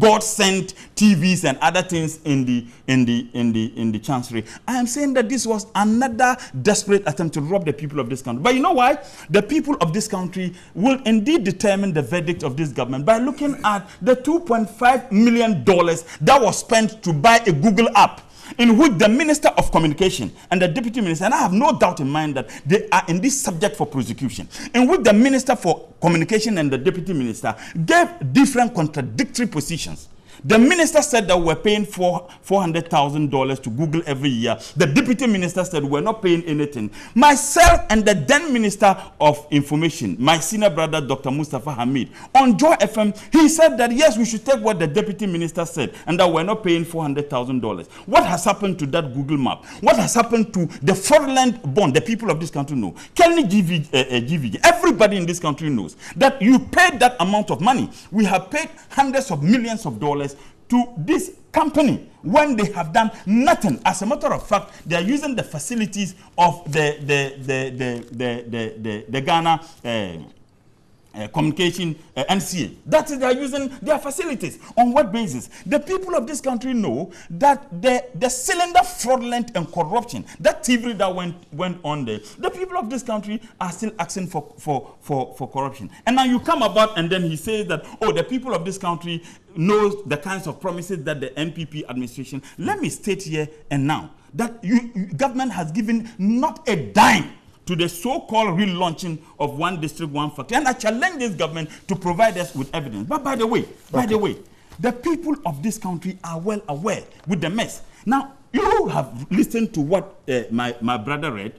God sent TVs and other things in the chancery. I am saying that this was another desperate attempt to rob the people of this country. But you know why? The people of this country will indeed determine the verdict of this government by looking at the $2.5 million that was spent to buy a Google app, in which the Minister of Communication and the Deputy Minister, and I have no doubt in mind that they are in this subject for prosecution, in which the Minister for Communication and the Deputy Minister gave different contradictory positions. The minister said that we're paying $400,000 to Google every year. The deputy minister said we're not paying anything. Myself and the then minister of information, my senior brother, Dr. Mustafa Hamid, on Joy FM, he said that yes, we should take what the deputy minister said and that we're not paying $400,000. What has happened to that Google map? What has happened to the fraudulent bond? The people of this country know. Kelly GVG, everybody in this country knows that you paid that amount of money. We have paid hundreds of millions of dollars to this company when they have done nothing. As a matter of fact, they are using the facilities of the Ghana communication NCA. That is, they are using their facilities. On what basis? The people of this country know that the cylinder fraudulent and corruption, that TV that went on there, the people of this country are still asking for corruption. And now you come about and then he says that, oh, the people of this country knows the kinds of promises that the NPP administration. Let me state here and now that government has given not a dime to the so-called relaunching of one district, one factory. And I challenge this government to provide us with evidence. But by the way, the people of this country are well aware with the mess. Now, you have listened to what my brother read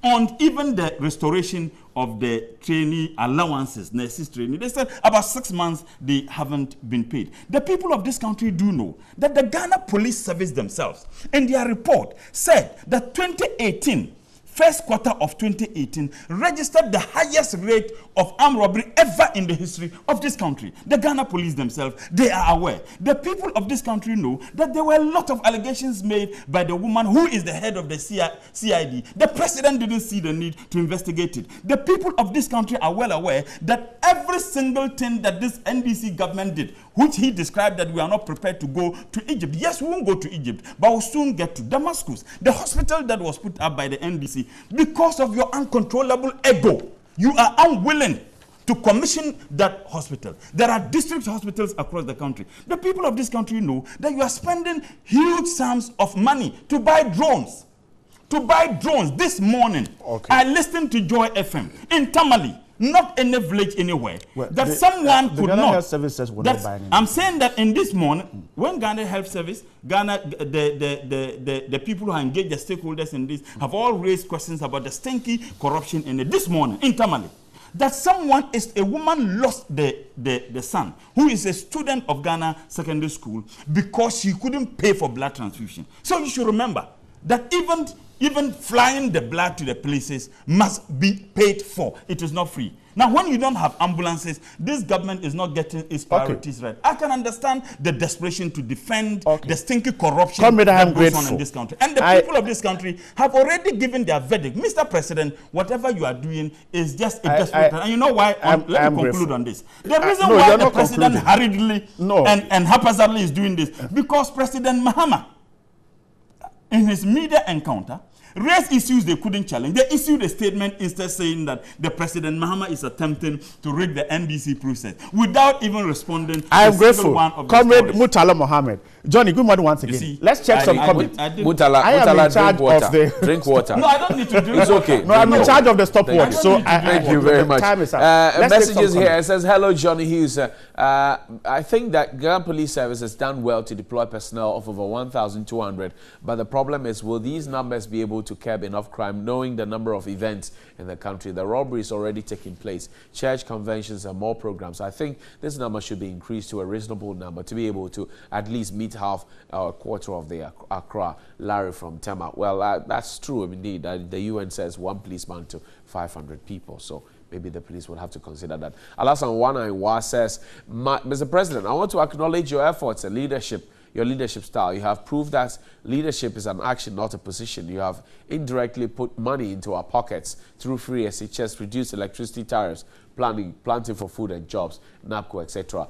on even the restoration of the trainee allowances, nurses training. They said about 6 months they haven't been paid. The people of this country do know that the Ghana Police Service themselves, in their report, said that 2018, first quarter of 2018, registered the highest rate of armed robbery ever in the history of this country. The Ghana police themselves, they are aware. The people of this country know that there were a lot of allegations made by the woman who is the head of the CID. The president didn't see the need to investigate it. The people of this country are well aware that every single thing that this NDC government did, which he described that we are not prepared to go to Egypt. Yes, we won't go to Egypt, but we'll soon get to Damascus. The hospital that was put up by the NDC, because of your uncontrollable ego, you are unwilling to commission that hospital. There are district hospitals across the country. The people of this country know that you are spending huge sums of money to buy drones. This morning, I listened to Joy FM in Tamale, not in a village anywhere, that someone could Ghana not. Health Services will not buy anything. I'm saying that in this morning, when Ghana Health Service, the people who engage the stakeholders in this have all raised questions about the stinky corruption in it. This morning in Tamale, that a woman lost the son, who is a student of Ghana Secondary School, because she couldn't pay for blood transfusion. So you should remember that even flying the blood to the places must be paid for. It is not free. Now, when you don't have ambulances, this government is not getting its priorities right. I can understand the desperation to defend the stinky corruption that goes on in this country. And the people of this country have already given their verdict. Mr. President, whatever you are doing is just a desperate. And you know why? Let me conclude on this. The reason why the president hurriedly and haphazardly is doing this, because President Mahama, in his media encounter, raised issues they couldn't challenge. They issued a statement instead saying that the President Mahama is attempting to rig the NDC process without even responding I am to grateful. one of Comrade the Mutala Mohammed. Johnny, good morning once again. See, let's check some comments. Mutala, I am in charge of the drink water. No, I don't need to drink It's okay. No, I'm in charge of the stopwatch. So thank you very much. Time is up. Messages here. It says, hello, Johnny Hughes. I think that Ghana Police Service has done well to deploy personnel of over 1,200. But the problem is, will these numbers be able to curb enough crime, knowing the number of events in the country? The robbery is already taking place. Church conventions and more programs. I think this number should be increased to a reasonable number to be able to at least meet half or a quarter of the Accra. Larry from Tema. Well, that's true indeed. The UN says 1 policeman to 500 people. So maybe the police will have to consider that. Alasan Wanainwa says, Mr. President, I want to acknowledge your efforts and leadership, your leadership style. You have proved that leadership is an action, not a position. You have indirectly put money into our pockets through free SHS, reduced electricity tariffs, planting for food and jobs, NAPCO, etc.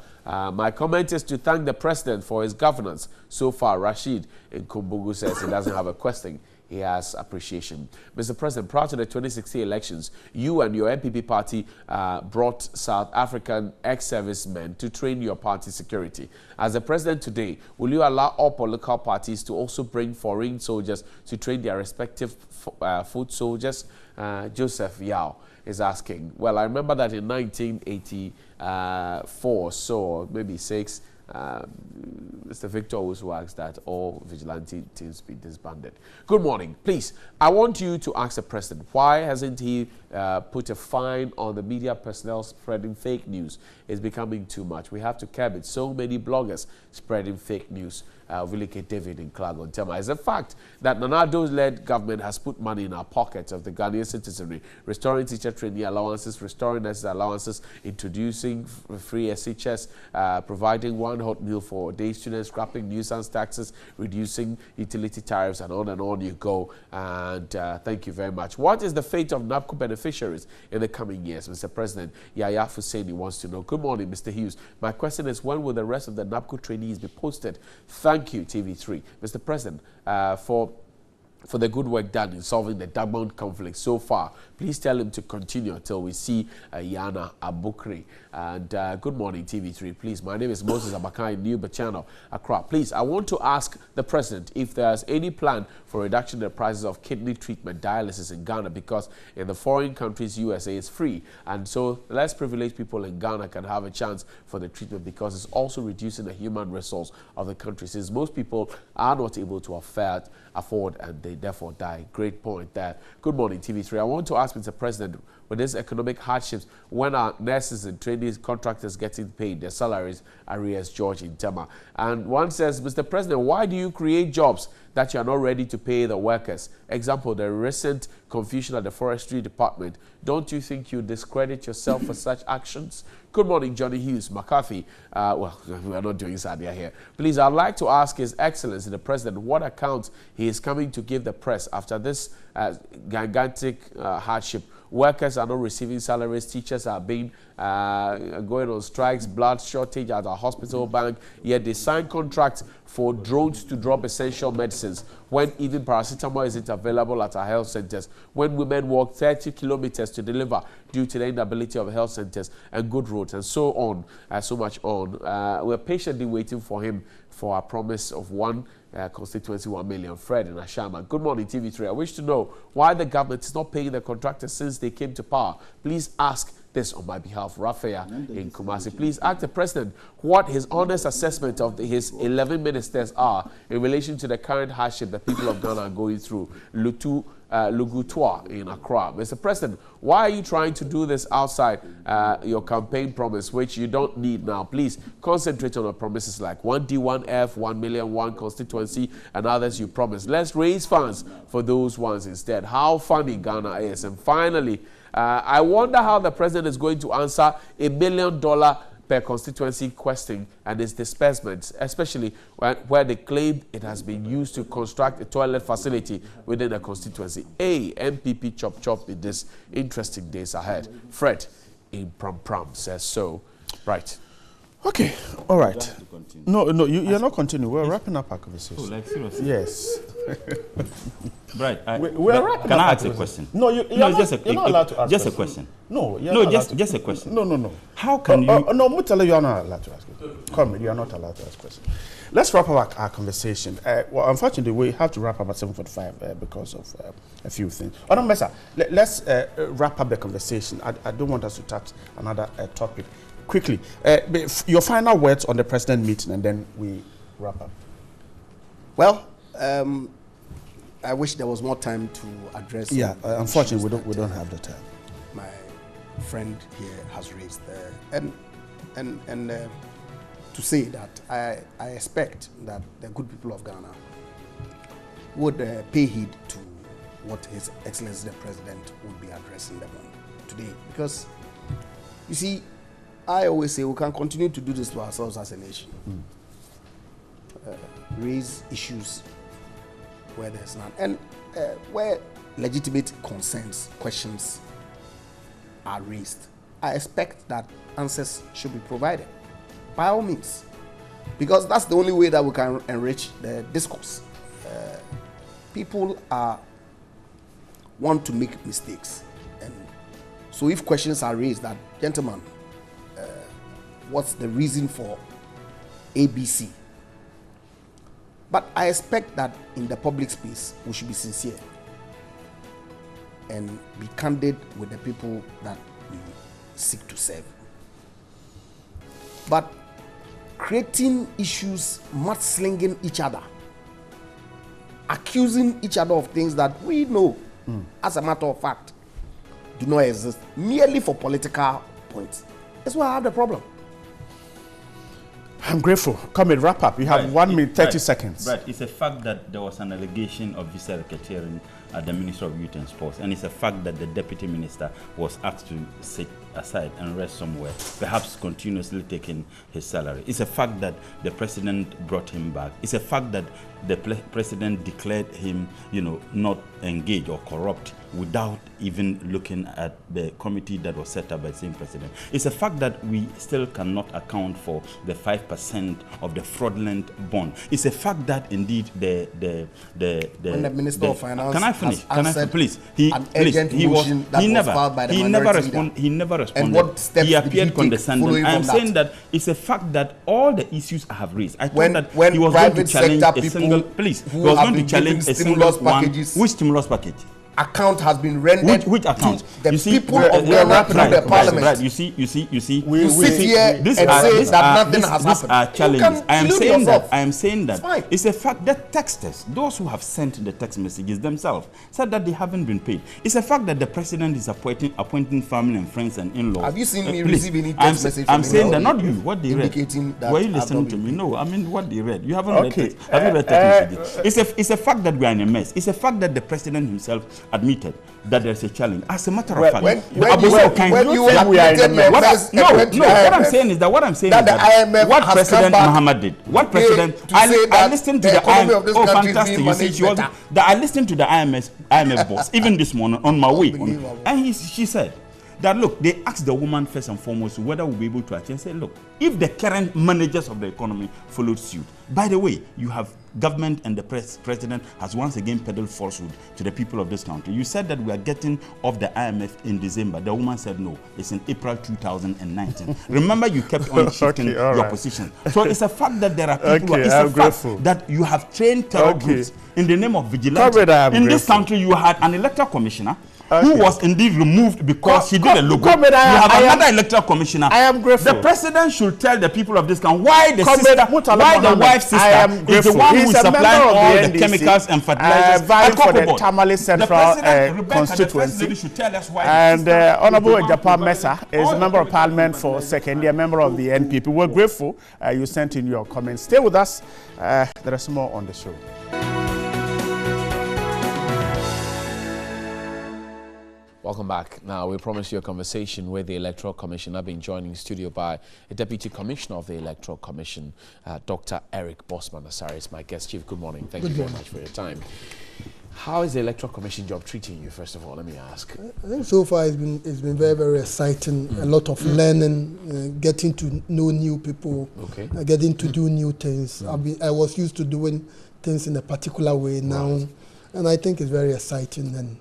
My comment is to thank the president for his governance. So far, Rashid in Kumbugu says he doesn't have a question. He has appreciation. Mr. President, prior to the 2016 elections, you and your MPP party brought South African ex-servicemen to train your party security. As the president today, will you allow all political parties to also bring foreign soldiers to train their respective foot soldiers? Joseph Yao is asking. Well, I remember that in 1984, so maybe 6, Mr. Victor also asked that all vigilante teams be disbanded. Good morning. Please, I want you to ask the president, why hasn't he put a fine on the media personnel spreading fake news? It's becoming too much. We have to curb it. So many bloggers spreading fake news. Vilike David in Klagon Tema. It's a fact that Nana Addo-led government has put money in our pockets of the Ghanaian citizenry, restoring teacher trainee allowances, restoring nurses allowances, introducing free SHS, providing one hot meal for day students, scrapping nuisance taxes, reducing utility tariffs, and on you go. And thank you very much. What is the fate of NABCO beneficiaries in the coming years? Mr. President Yaya Fuseni wants to know. Good morning, Mr. Hughes. My question is, when will the rest of the NABCO trainees be posted? Thank you, TV3. Mr. President, for the good work done in solving the Dagmon conflict so far. Please tell him to continue until we see Yana Abukri. And good morning, TV3. Please, my name is Moses Abakai, Newday Channel, Accra. Please, I want to ask the president if there's any plan for reduction in the prices of kidney treatment, dialysis in Ghana, because in the foreign countries, USA is free. And so less privileged people in Ghana can have a chance for the treatment because it's also reducing the human resource of the country, since most people are not able to afford and they therefore die. Great point there. Good morning, TV3. I want to ask Mr. President, with these economic hardships, when are nurses and trainees, contractors getting paid their salaries? Arias George in Tema. And one says, Mr. President, why do you create jobs that you are not ready to pay the workers? Example, the recent confusion at the forestry department. Don't you think you discredit yourself for such actions? Good morning, Johnny Hughes, McCarthy. Well, we are not doing Sadia here. Please, I'd like to ask His Excellency the President what account he is coming to give the press after this gigantic hardship. Workers are not receiving salaries. Teachers are being going on strikes. Blood shortage at our hospital bank. Yet they sign contracts for drones to drop essential medicines when even paracetamol isn't available at our health centers. When women walk 30 kilometers to deliver due to the inability of health centers and good roads and so on, so much on. We're patiently waiting for him for our promise of one constituency 1 million. Fred in Ashama. Good morning, TV3. I wish to know why the government is not paying the contractors since they came to power. Please ask this on my behalf. Raphael in Kumasi. Please ask the president what his honest assessment of his 11 ministers are in relation to the current hardship that people of Ghana are going through. Lugutua in Accra. Mr. President, why are you trying to do this outside your campaign promise, which you don't need now? Please concentrate on the promises like 1D, 1F, 1 million, 1 constituency, and others you promised. Let's raise funds for those ones instead. How funny Ghana is. And finally, I wonder how the president is going to answer $1 million per constituency question and its disbursements, especially where they claim it has been used to construct a toilet facility within a constituency. MPP chop in this interesting days ahead. Fred in Pram says so. Right. Okay, all right. No, you're not continuing. We're wrapping up our conversation. Oh, like seriously? Yes. Right. We're wrapping can up I ask a question? No, you're not allowed to ask just questions. a question. No, just a question. No. How can you? No, Mutala, you are not allowed to ask questions. Come, you are not allowed to ask questions. Let's wrap up our conversation. Well, unfortunately, we have to wrap up at 7:45 because of a few things. Oh, no, Mesa, let's wrap up the conversation. I don't want us to touch another topic. Quickly, your final words on the president meeting, and then we wrap up. Well, I wish there was more time to address. Yeah, unfortunately, we don't have the time. My friend here has raised, and to say that I expect that the good people of Ghana would pay heed to what His Excellency the President would be addressing them on today, because you see, I always say we can continue to do this to ourselves as a nation. Raise issues where there's none, and where legitimate concerns, questions are raised, I expect that answers should be provided, by all means, because that's the only way that we can enrich the discourse. People want to make mistakes, and so if questions are raised that, gentlemen, what's the reason for ABC? But I expect that in the public space, we should be sincere and be candid with the people that we seek to serve. But creating issues, mudslinging each other, accusing each other of things that we know, as a matter of fact, do not exist, merely for political points. That's why I have the problem. I'm grateful. Come and wrap up. You have 1 minute, 30 seconds. Right. It's a fact that there was an allegation of visa racketeering at the Ministry of Youth and Sports, and it's a fact that the Deputy Minister was asked to sit aside and rest somewhere, perhaps continuously taking his salary. It's a fact that the President brought him back. It's a fact that the President declared him, not engaged or corrupt without even looking at the committee that was set up by the same President. It's a fact that we still cannot account for the 5% of the fraudulent bond. It's a fact that indeed when the Minister of Finance can I finish? Please. He never responded. And what steps he appeared did he take condescending. I am saying that it's a fact that all the issues I have raised. I thought that he was going to challenge a single. Please, he was going to challenge a single one. Which stimulus package? Account has been rendered. Which account? The people of the Parliament. Right. You see. We sit here and say that nothing has happened. These are challenges. I am saying that it's a fact that texters, those who have sent the text messages themselves, said that they haven't been paid. It's a fact that the President is appointing family and friends and in-laws. Have you seen me receive any text message? I'm saying that not you. What they read. Were you listening to me? No. I mean what they read. You haven't read it. Have you read text messages? It's a fact that we are in a mess. It's a fact that the President himself admitted that there's a challenge. As a matter of fact, what I'm saying is that what President Muhammad did, what President, I listened to the IMF. Oh, fantastic! You see, I listened to the IMF boss even this morning on my way, and she said that look, they asked the woman first and foremost whether we'll be able to achieve. Say, look, if the current managers of the economy followed suit, by the way, you have government and the president has once again peddled falsehood to the people of this country. You said that we are getting off the IMF in December. The woman said no, it's in April 2019. Remember, you kept on shifting your position. So it's a fact that there are people. It's a fact that you have trained terror groups in the name of vigilance. In this country, you had an electoral commissioner who was indeed removed because he did a logo. You have another electoral commissioner. I am grateful. The president should tell the people of this country why the wife's sister is the one who is supplying all the chemicals and fertilizers. Vying for the Tamale Central constituency. And Honorable Japan Mesa is a member of Parliament for second year, member of the NPP. We're grateful you sent in your comments. Stay with us. There is more on the show. Welcome back. Now, we promised you a conversation with the Electoral Commission. I've been joined in studio by a Deputy Commissioner of the Electoral Commission, Dr. Eric Bosman Asari is my guest. Chief, good morning. Thank you very much for your time. How is the Electoral Commission job treating you, first of all? Let me ask. I think so far it's been very, very exciting. A lot of learning, getting to know new people, getting to do new things. I was used to doing things in a particular way now, and I think it's very exciting, and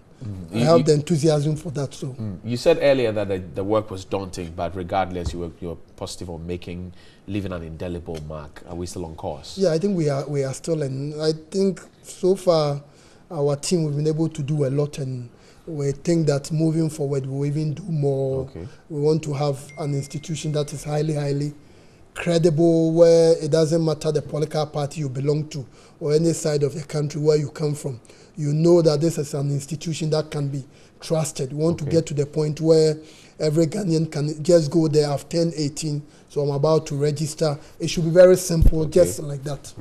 I have the enthusiasm for that. So you said earlier that the work was daunting, but regardless, you were positive on leaving an indelible mark. Are we still on course? Yeah, I think we are still, and I think so far our team, we've been able to do a lot, and we think that moving forward we'll even do more. We want to have an institution that is highly, highly credible, where it doesn't matter the political party you belong to or any side of the country where you come from. You know that this is an institution that can be trusted. We want to get to the point where every Ghanaian can just go there. I've turned 18, so I'm about to register. It should be very simple, just like that.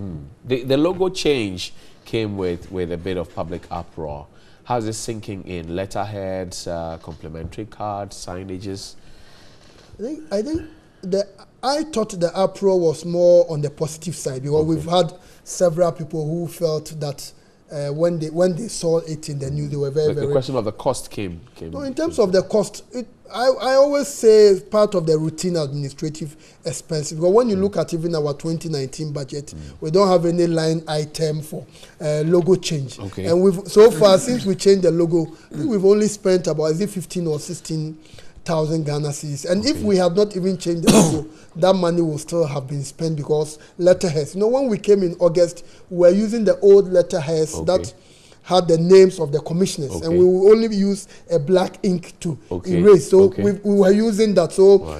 The logo change came with a bit of public uproar. How's it sinking in? Letterheads, complimentary cards, signages? I thought the uproar was more on the positive side, because we've had several people who felt that when they saw it in the news, they were very, very... The question of the cost came. No, in terms of the cost, I always say it's part of the routine administrative expenses. Because when you look at even our 2019 budget, we don't have any line item for logo change. And we've so far, since we changed the logo, I think we've only spent about 15 or 16,000 Ghana cedis. And if we had not even changed the logo, that money will still have been spent, because letterheads. You know, when we came in August, we were using the old letterheads that had the names of the commissioners, and we will only use a black ink to erase. So we were using that. So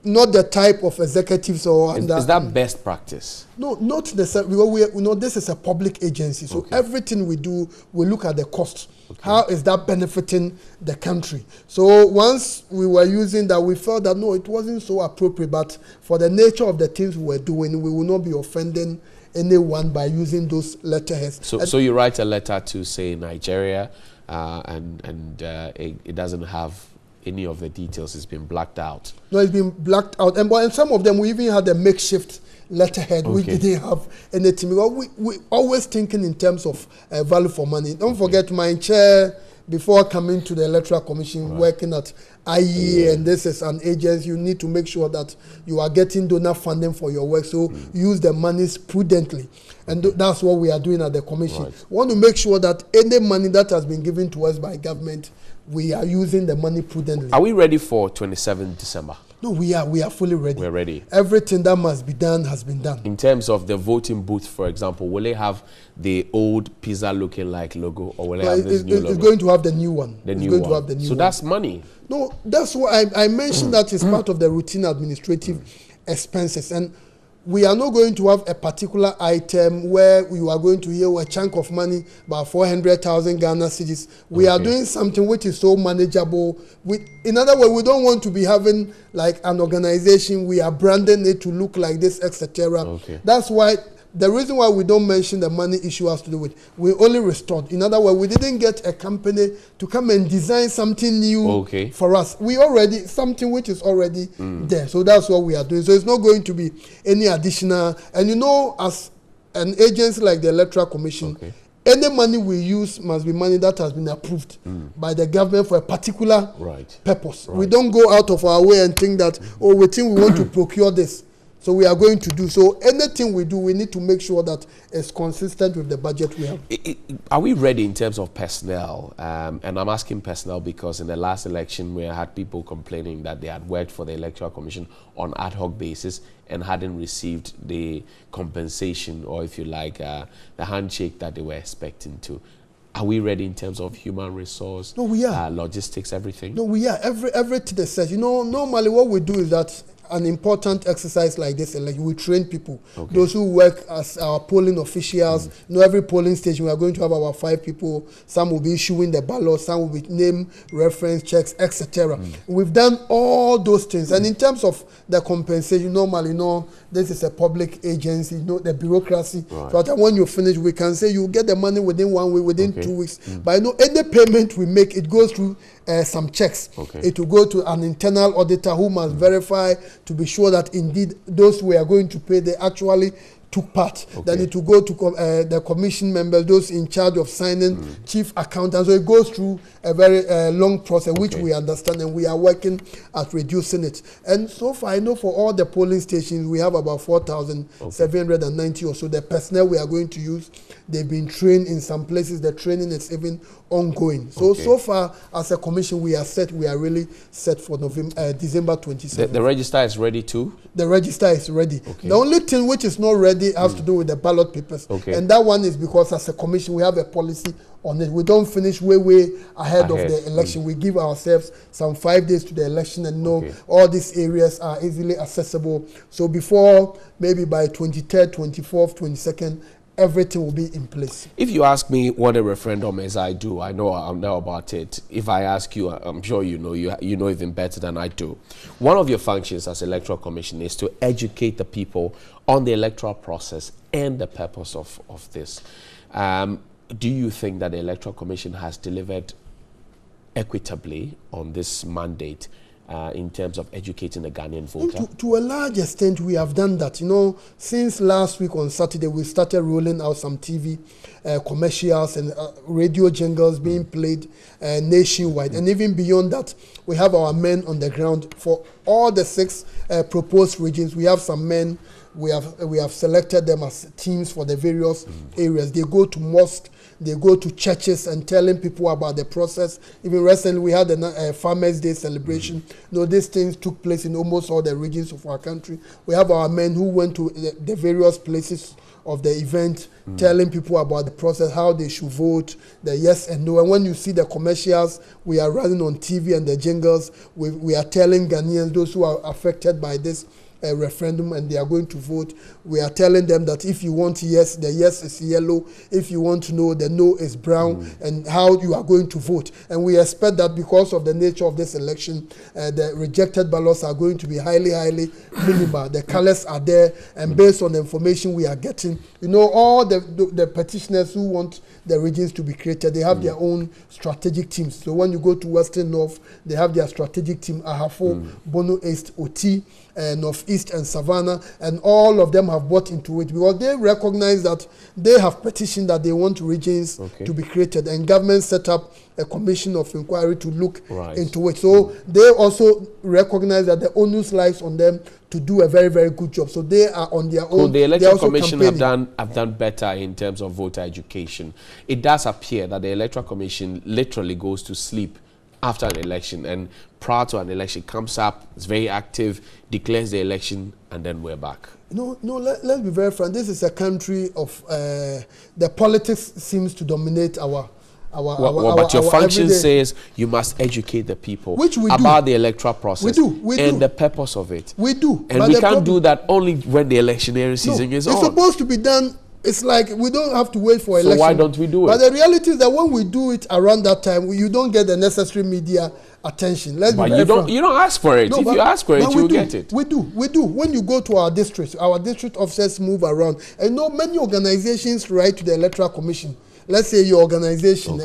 not the type of executives or is that best practice? No, not necessarily. We know this is a public agency, so everything we do, we look at the cost. How is that benefiting the country? So once we were using that, we felt that no, it wasn't so appropriate. But for the nature of the things we were doing, we will not be offending anyone by using those letterheads. So you write a letter to, say, Nigeria, and it doesn't have any of the details. It's been blacked out. No, it's been blacked out. And some of them, we even had a makeshift letterhead. We didn't have anything. We always thinking in terms of value for money. Don't forget my chair, before coming to the Electoral Commission, working at IE, and this is an agency, you need to make sure that you are getting donor funding for your work. So use the monies prudently. And that's what we are doing at the Commission. We want to make sure that any money that has been given to us by government, we are using the money prudently. Are we ready for 27th December? No, we are fully ready. We're ready. Everything that must be done has been done. In terms of the voting booth, for example, will it have the old pizza looking like logo, or will it have this new logo? It's going to have the new one. The new one. So that's money. No, that's why I mentioned that is part of the routine administrative expenses. And we are not going to have a particular item where you are going to hear a chunk of money, about 400,000 Ghana cedis. We are doing something which is so manageable. In other words, we don't want to be having like an organization, we are branding it to look like this, etc. That's why the reason why we don't mention the money issue has to do with we only restored. In other words, we didn't get a company to come and design something new for us. We already, something which is already there. So that's what we are doing. So it's not going to be any additional. And you know, as an agency like the Electoral Commission, any money we use must be money that has been approved by the government for a particular purpose. We don't go out of our way and think that, oh, we think we want to procure this. So we are going to do. So anything we do, we need to make sure that it's consistent with the budget we have. Are we ready in terms of personnel? And I'm asking personnel because in the last election, we had people complaining that they had worked for the Electoral Commission on ad hoc basis and hadn't received the compensation, or if you like, the handshake that they were expecting to. Are we ready in terms of human resource? No, we are. Logistics, everything? No, we are. Everything they said. You know, normally what we do is that an important exercise like this, like we train people, those who work as our polling officials. You know, every polling station we are going to have about 5 people. Some will be issuing the ballot, some will be name reference checks, etc. We've done all those things. And in terms of the compensation, normally, you know, this is a public agency, you know, the bureaucracy. So that when you finish, we can say you get the money within 1 week, within 2 weeks. But you know, any payment we make, it goes through some checks. It will go to an internal auditor who must verify to be sure that indeed those we are going to pay, they actually took part. Then it will go to the commission members, those in charge of signing, chief accountant. So it goes through a very long process, which we understand, and we are working at reducing it. And so far, I know for all the polling stations, we have about 4,790 or so. The personnel we are going to use, they've been trained in some places. The training is even ongoing. So so far, as a commission, we are set. We are really set for December 27th. The register is ready too? The register is ready. The only thing which is not ready has to do with the ballot papers. And that one is because as a commission, we have a policy on it. We don't finish way ahead of the election. We give ourselves some 5 days to the election and know all these areas are easily accessible. So before, maybe by 23rd, 24th, 22nd, everything will be in place. If you ask me what a referendum is, I know about it. If I ask you, I'm sure you know even better than I do. One of your functions as Electoral Commission is to educate the people on the electoral process and the purpose of this. Do you think that the Electoral Commission has delivered equitably on this mandate in terms of educating the Ghanaian voter? To a large extent, we have done that. You know, since last week on Saturday, we started rolling out some TV commercials and radio jingles being played nationwide. And even beyond that, we have our men on the ground for all the 6 proposed regions. We have some men. We have selected them as teams for the various areas. They go to mosques, They go to churches and telling people about the process. Even recently, we had a Farmers' Day celebration. You know, these things took place in almost all the regions of our country. We have our men who went to the various places of the event, telling people about the process, how they should vote, the yes and no. And when you see the commercials we are running on TV and the jingles, we are telling Ghanaians, those who are affected by this referendum and they are going to vote, we are telling them that if you want yes, the yes is yellow. If you want no, the no is brown, and how you are going to vote. And we expect that because of the nature of this election, the rejected ballots are going to be highly minimal. The colors are there, and based on the information we are getting, you know, all the petitioners who want the regions to be created, they have their own strategic teams. So when you go to Western North, they have their strategic team, Ahafo, Bono East, Oti, Northeast and Savannah, and all of them have bought into it because they recognize that they have petitioned that they want regions to be created, and government set up a commission of inquiry to look into it. So they also recognize that the onus lies on them to do a very, very good job. So they are on their own. Could the Electoral Commission have done better in terms of voter education? It does appear that the Electoral Commission literally goes to sleep after an election, and prior to an election comes up, it's very active, declares the election, and then we're back. No, let's be very frank. This is a country of the politics seems to dominate our but your function says you must educate the people about the electoral process and the purpose of it. We do. And we can't do that only when the electionary season is on. It's supposed to be done. It's like we don't have to wait for election. So why don't we do it? But the reality is that when we do it around that time, you don't get the necessary media attention. But you don't ask for it. No, if you ask for it, you'll get it. We do. When you go to our district officers move around. And many organizations write to the Electoral Commission. Let's say your organization,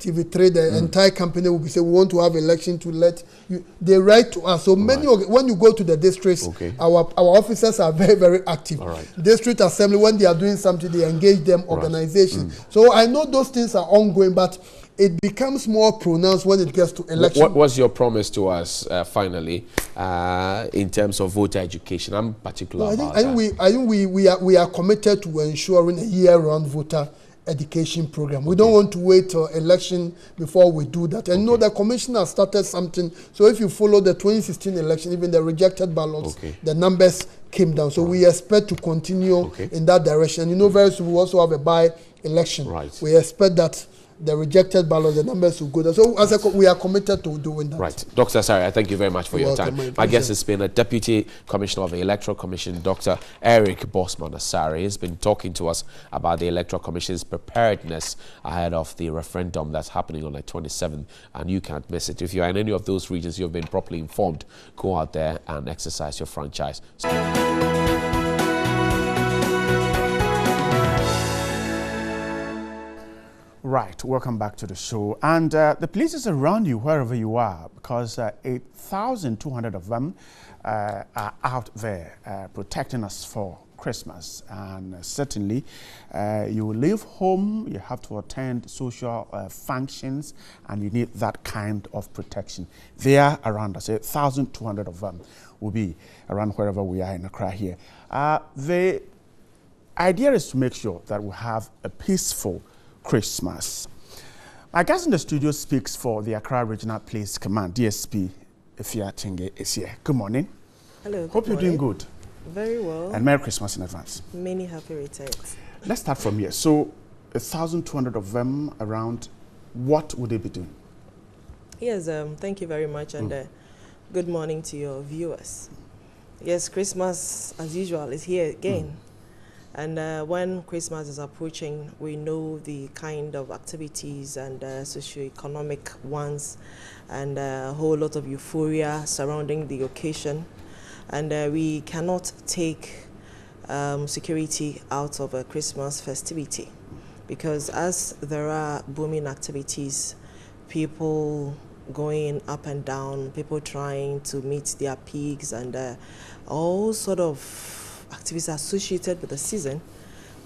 TV3, the entire company will be saying, we want to have election to let you. They write to us. So many, when you go to the districts, our officers are very, very active. District assembly, when they are doing something, they engage them, organizations. So I know those things are ongoing, but it becomes more pronounced when it gets to election. What was your promise to us, finally, in terms of voter education? I'm particular about that. I think we are committed to ensuring a year-round voter education program. We don't want to wait till election before we do that. And the commission has started something. So if you follow the 2016 election, even the rejected ballots, the numbers came down. So we expect to continue in that direction. Very soon we also have a by-election. We expect that the rejected ballot, the numbers will go down. So we are committed to doing that. Right. Dr. Asare, I thank you very much for your time. My guest has been a Deputy Commissioner of the Electoral Commission, Dr. Eric Bosman Asare. He's been talking to us about the Electoral Commission's preparedness ahead of the referendum that's happening on the 27th, and you can't miss it. If you're in any of those regions, you've been properly informed, go out there and exercise your franchise. Right, welcome back to the show. And the police around you, wherever you are, because 8,200 of them are out there protecting us for Christmas. And certainly, you leave home, you have to attend social functions, and you need that kind of protection. They are around us. 8,200 of them will be around wherever we are in Accra here. The idea is to make sure that we have a peaceful Christmas. My guest in the studio speaks for the Accra Regional Police Command, DSP Efia Tinge is here. Good morning. Hello. Hope you're doing good. Very well. And Merry Christmas in advance. Many happy returns. Let's start from here. So, 1,200 of them around, what would they be doing? Yes, thank you very much, and good morning to your viewers. Yes, Christmas, as usual, is here again. And when Christmas is approaching, we know the kind of activities and socio-economic ones, and a whole lot of euphoria surrounding the occasion. And we cannot take security out of a Christmas festivity, because as there are booming activities, people going up and down, people trying to meet their peaks, and all sort of activities associated with the season,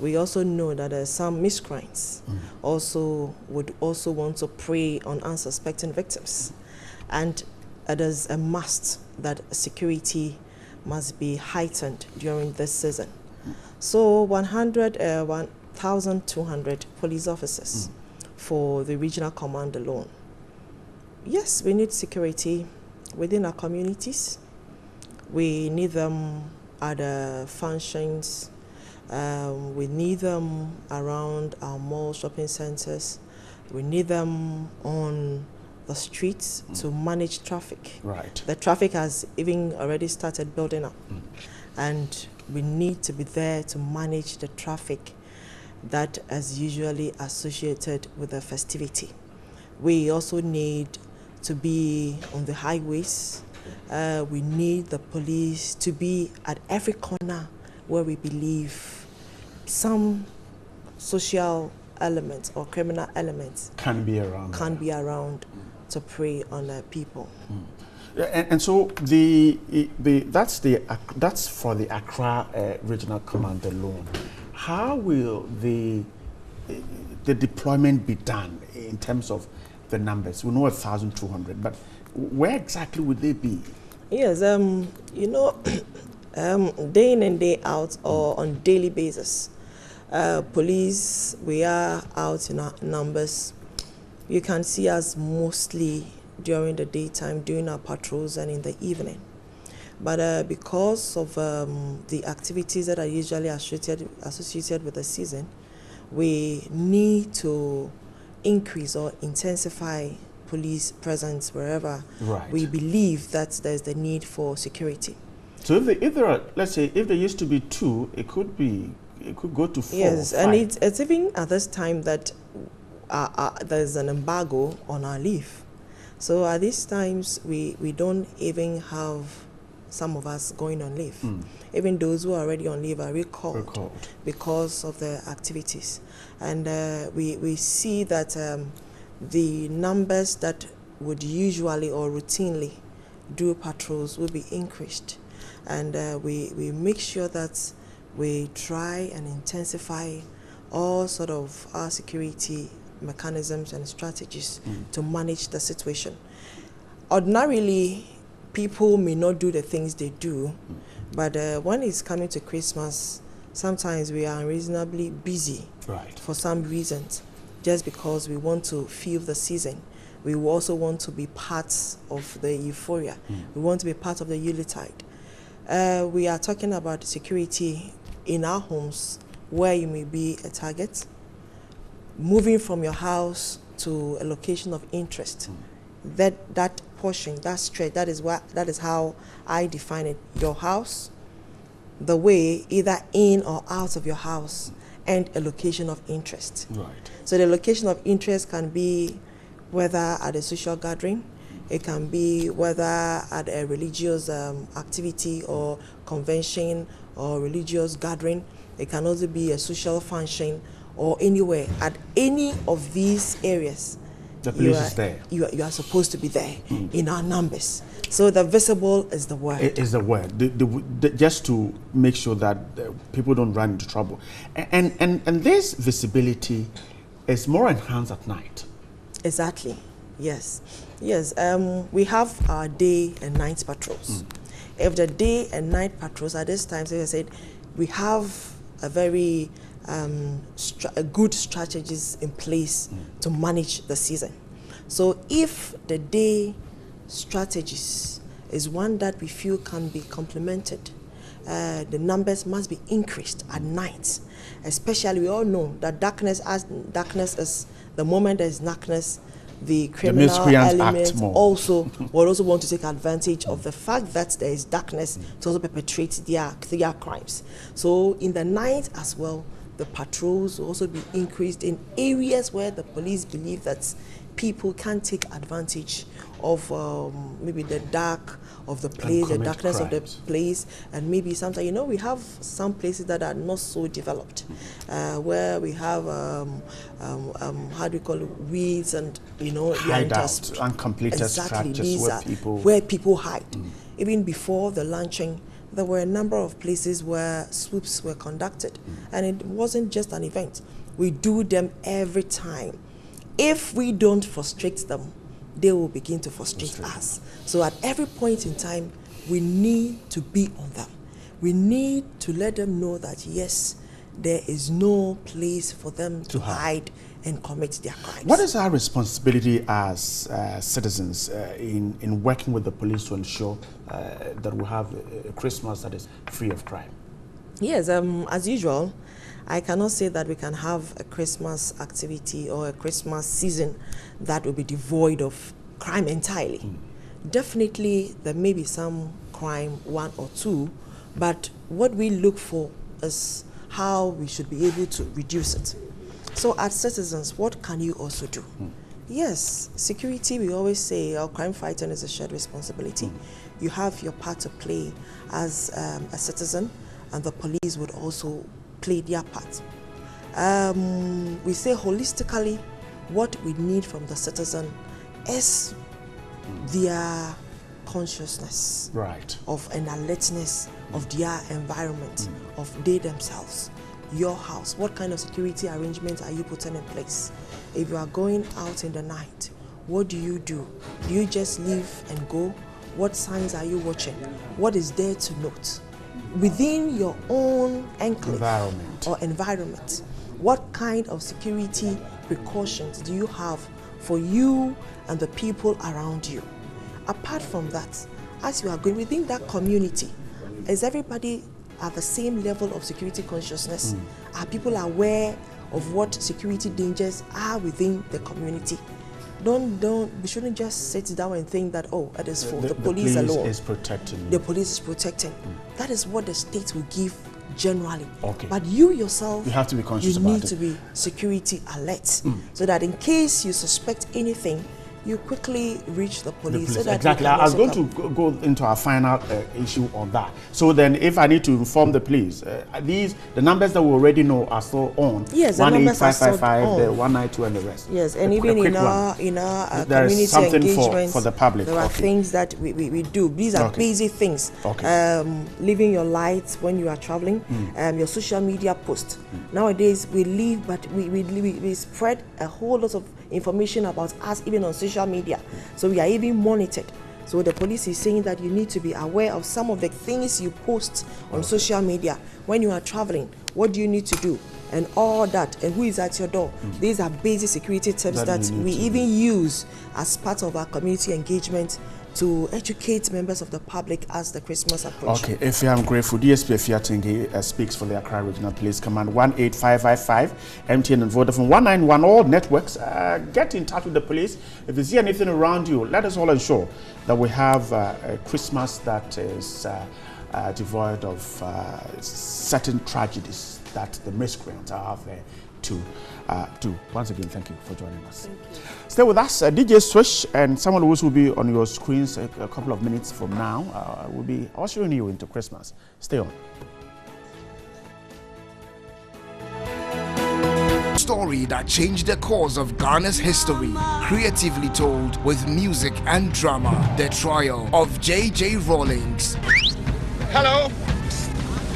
we also know that some miscreants would also want to prey on unsuspecting victims. And it is a must that security must be heightened during this season. So 1,200 police officers for the regional command alone. Yes, we need security within our communities. We need them at the functions. We need them around our mall shopping centers. We need them on the streets to manage traffic. Right. The traffic has even already started building up. And we need to be there to manage the traffic that is usually associated with the festivity. We also need to be on the highways. We need the police to be at every corner where we believe some social elements or criminal elements can be around to prey on people. And so that's for the Accra Regional Command alone. How will the deployment be done in terms of the numbers? We know 1,200, but where exactly would they be? Yes, you know, day in and day out or on daily basis, police, we are out in our numbers. You can see us mostly during the daytime doing our patrols and in the evening. But because of the activities that are usually associated with the season, we need to increase or intensify police presence wherever we believe that there's the need for security. So if there are, let's say, if there used to be 2, it could go to 4. Yes, 5. and it's even at this time that there's an embargo on our leave. So at these times, we don't even have some of us going on leave. Even those who are already on leave are recalled. Because of the activities. And we see that the numbers that would usually or routinely do patrols will be increased. And we make sure that we try and intensify all sort of our security mechanisms and strategies to manage the situation. Ordinarily, people may not do the things they do, but when it's coming to Christmas, sometimes we are unreasonably busy for some reasons, just because we want to feel the season. We also want to be part of the euphoria. We want to be part of the Yuletide. We are talking about security in our homes where you may be a target, moving from your house to a location of interest. That portion, that stretch, that is how I define it. Your house, the way either in or out of your house, and a location of interest. So the location of interest can be whether at a social gathering, it can be whether at a religious activity or convention or religious gathering. It can also be a social function or anywhere. At any of these areas, the police is there. You are supposed to be there in our numbers. So the visible is the word. It is the word. Just to make sure that people don't run into trouble. And this visibility is more enhanced at night. Exactly. Yes. Yes. We have our day and night patrols. If the day and night patrols at this time, so I said, we have a very good strategies in place to manage the season. So if the day strategies is one that we feel can be complemented, the numbers must be increased at night. Especially, we all know that darkness is the moment there is darkness, the criminal elements also will also want to take advantage of the fact that there is darkness to also perpetrate their crimes. So in the night as well, the patrols will also be increased in areas where the police believe that people can take advantage of maybe the dark of the place, the darkness of the place, and maybe sometimes, you know, we have some places that are not so developed, where we have how do you call it, weeds and, you know, hideouts, uncompleted structures where people hide. Even before the launching, there were a number of places where swoops were conducted, and it wasn't just an event. We do them every time. If we don't frustrate them, they will begin to frustrate us. So at every point in time, we need to be on them. We need to let them know that, yes, there is no place for them to hide and commit their crimes. What is our responsibility as citizens in working with the police to ensure that we have a Christmas that is free of crime? Yes, as usual, I cannot say that we can have a Christmas activity or a Christmas season that will be devoid of crime entirely. Definitely, there may be some crime, one or two, but what we look for is how we should be able to reduce it. So as citizens, what can you also do? Yes, security, we always say, our crime fighting is a shared responsibility. You have your part to play as a citizen, and the police would also play their part. We say holistically, what we need from the citizen is their consciousness of an alertness of their environment, of they themselves, your house. What kind of security arrangements are you putting in place? If you are going out in the night, what do you do? Do you just leave and go? What signs are you watching? What is there to note? Within your own enclave or environment, what kind of security precautions do you have for you and the people around you? Apart from that, as you are going within that community, is everybody at the same level of security consciousness? Are people aware of what security dangers are within the community? We shouldn't just sit down and think that, oh, it is for the police alone. The police is protecting you. The police is protecting. That is what the state will give generally. But you yourself, you have to be conscious you about need it. to be security alert, so that in case you suspect anything, you quickly reach the police. So that exactly. I was going to go into our final issue on that. So then, if I need to inform the police, the numbers that we already know are still on. Yes, the numbers are still on. The 192 and the rest. Yes, and even in our there community is something engagements, for the public. There are things that we do. These are basic things. Leaving your lights when you are traveling, your social media post. Nowadays we live, but we spread a whole lot of information about us even on social media, so we are even monitored. So the police is saying that you need to be aware of some of the things you post on social media when you are traveling. What do you need to do and all that, and who is at your door? These are basic security tips that we even use as part of our community engagement to educate members of the public as the Christmas approach. Okay, if I'm grateful, DSP Fiatingi speaks for the Accra Regional Police Command. 18555, MTN and Vodafone 191, all networks. Get in touch with the police. If you see anything around you, let us all ensure that we have a Christmas that is devoid of certain tragedies that the miscreants are out there to do. Once again, thank you for joining us. Stay with us. DJ Swish and someone who will be on your screens a couple of minutes from now will be ushering you into Christmas. Stay on. Story that changed the course of Ghana's history, creatively told with music and drama. The trial of J.J. Rawlings. Hello?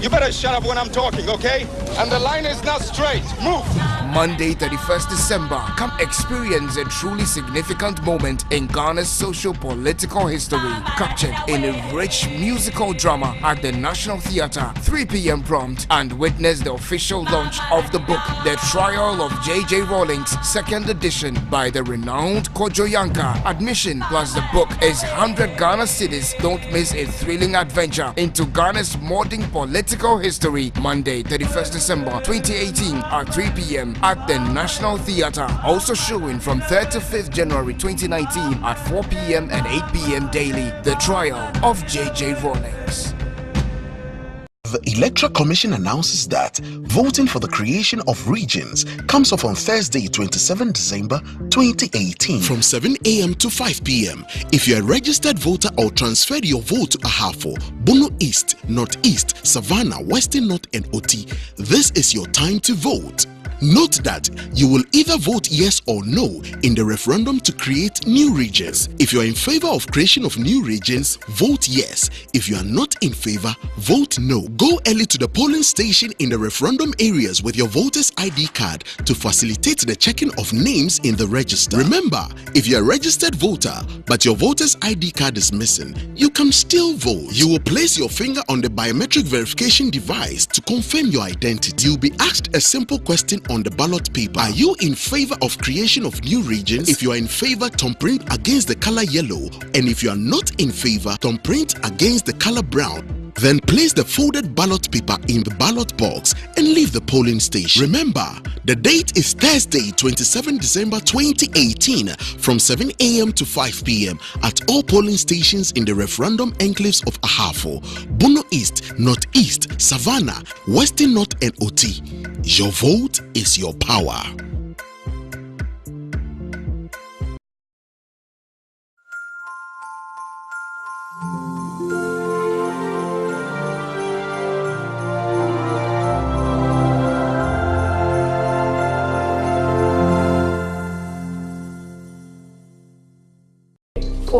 You better shut up when I'm talking, okay? And the line is not straight. Move! Monday, 31st December. Come experience a truly significant moment in Ghana's socio-political history, captured in a rich musical drama at the National Theatre, 3 p.m. prompt, and witness the official launch of the book, The Trial of J.J. Rawlings, 2nd edition, by the renowned Kojo Yanka. Admission plus the book is 100 Ghana cedis. Don't miss a thrilling adventure into Ghana's modern political history. Monday, 31st December 2018 at 3 p.m. at the National Theatre. Also showing from 3rd to 5th January 2019 at 4 p.m. and 8 p.m. daily. The Trial of J.J. Rawlings. The Electoral Commission announces that voting for the creation of regions comes off on Thursday, 27 December 2018 from 7 a.m. to 5 p.m. If you are a registered voter or transferred your vote to Ahafo, Bono East, Northeast, Savannah, Western North and Oti, this is your time to vote. Note that you will either vote yes or no in the referendum to create new regions. If you are in favor of creation of new regions, vote yes. If you are not in favor, vote no. Go Go early to the polling station in the referendum areas with your voter's ID card to facilitate the checking of names in the register. Remember, if you're a registered voter but your voter's ID card is missing, you can still vote. You will place your finger on the biometric verification device to confirm your identity. You'll be asked a simple question on the ballot paper. Are you in favor of creation of new regions? If you are in favor, thumbprint against the color yellow, and if you are not in favor, thumbprint against the color brown. Then place the folded ballot paper in the ballot box and leave the polling station. Remember, the date is Thursday, 27 December 2018 from 7 a.m. to 5 p.m. at all polling stations in the referendum enclaves of Ahafo, Bono East, Northeast, Savannah, Western North and Oti. Your vote is your power.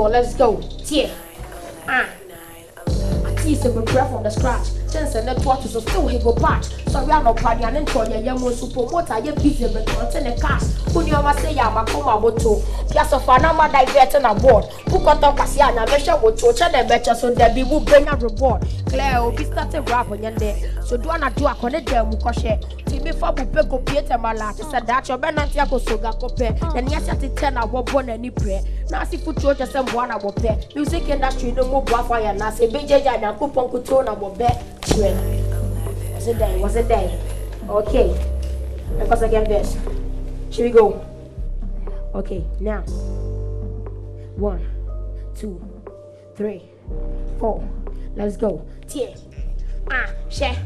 Let's go. Yeah. I teach him a prayer from the scratch. Since the network is still he go patch. So we are not party and enjoy your young super motor. You busy with content and cash. When you ever say I'm a coma moto. Piazza Fanama diverting aboard. Who got up as Yana measure with torture and better so there be will bring a reward. Claire will be starting rap on your day. So do not do a connect them Mukoshe. Before we go Peter Malata said that your Benantiago Soga Cope, and yes, at the 10 I was born any prayer. Nancy put you just some one I will pay. Music industry no more fire, and I say BJ and Coupon Cutona will bet. Was it day? Was it day? Okay. Because again, this. Should we go? Okay, now 1, 2, 3, 4. Let's go. T. Share.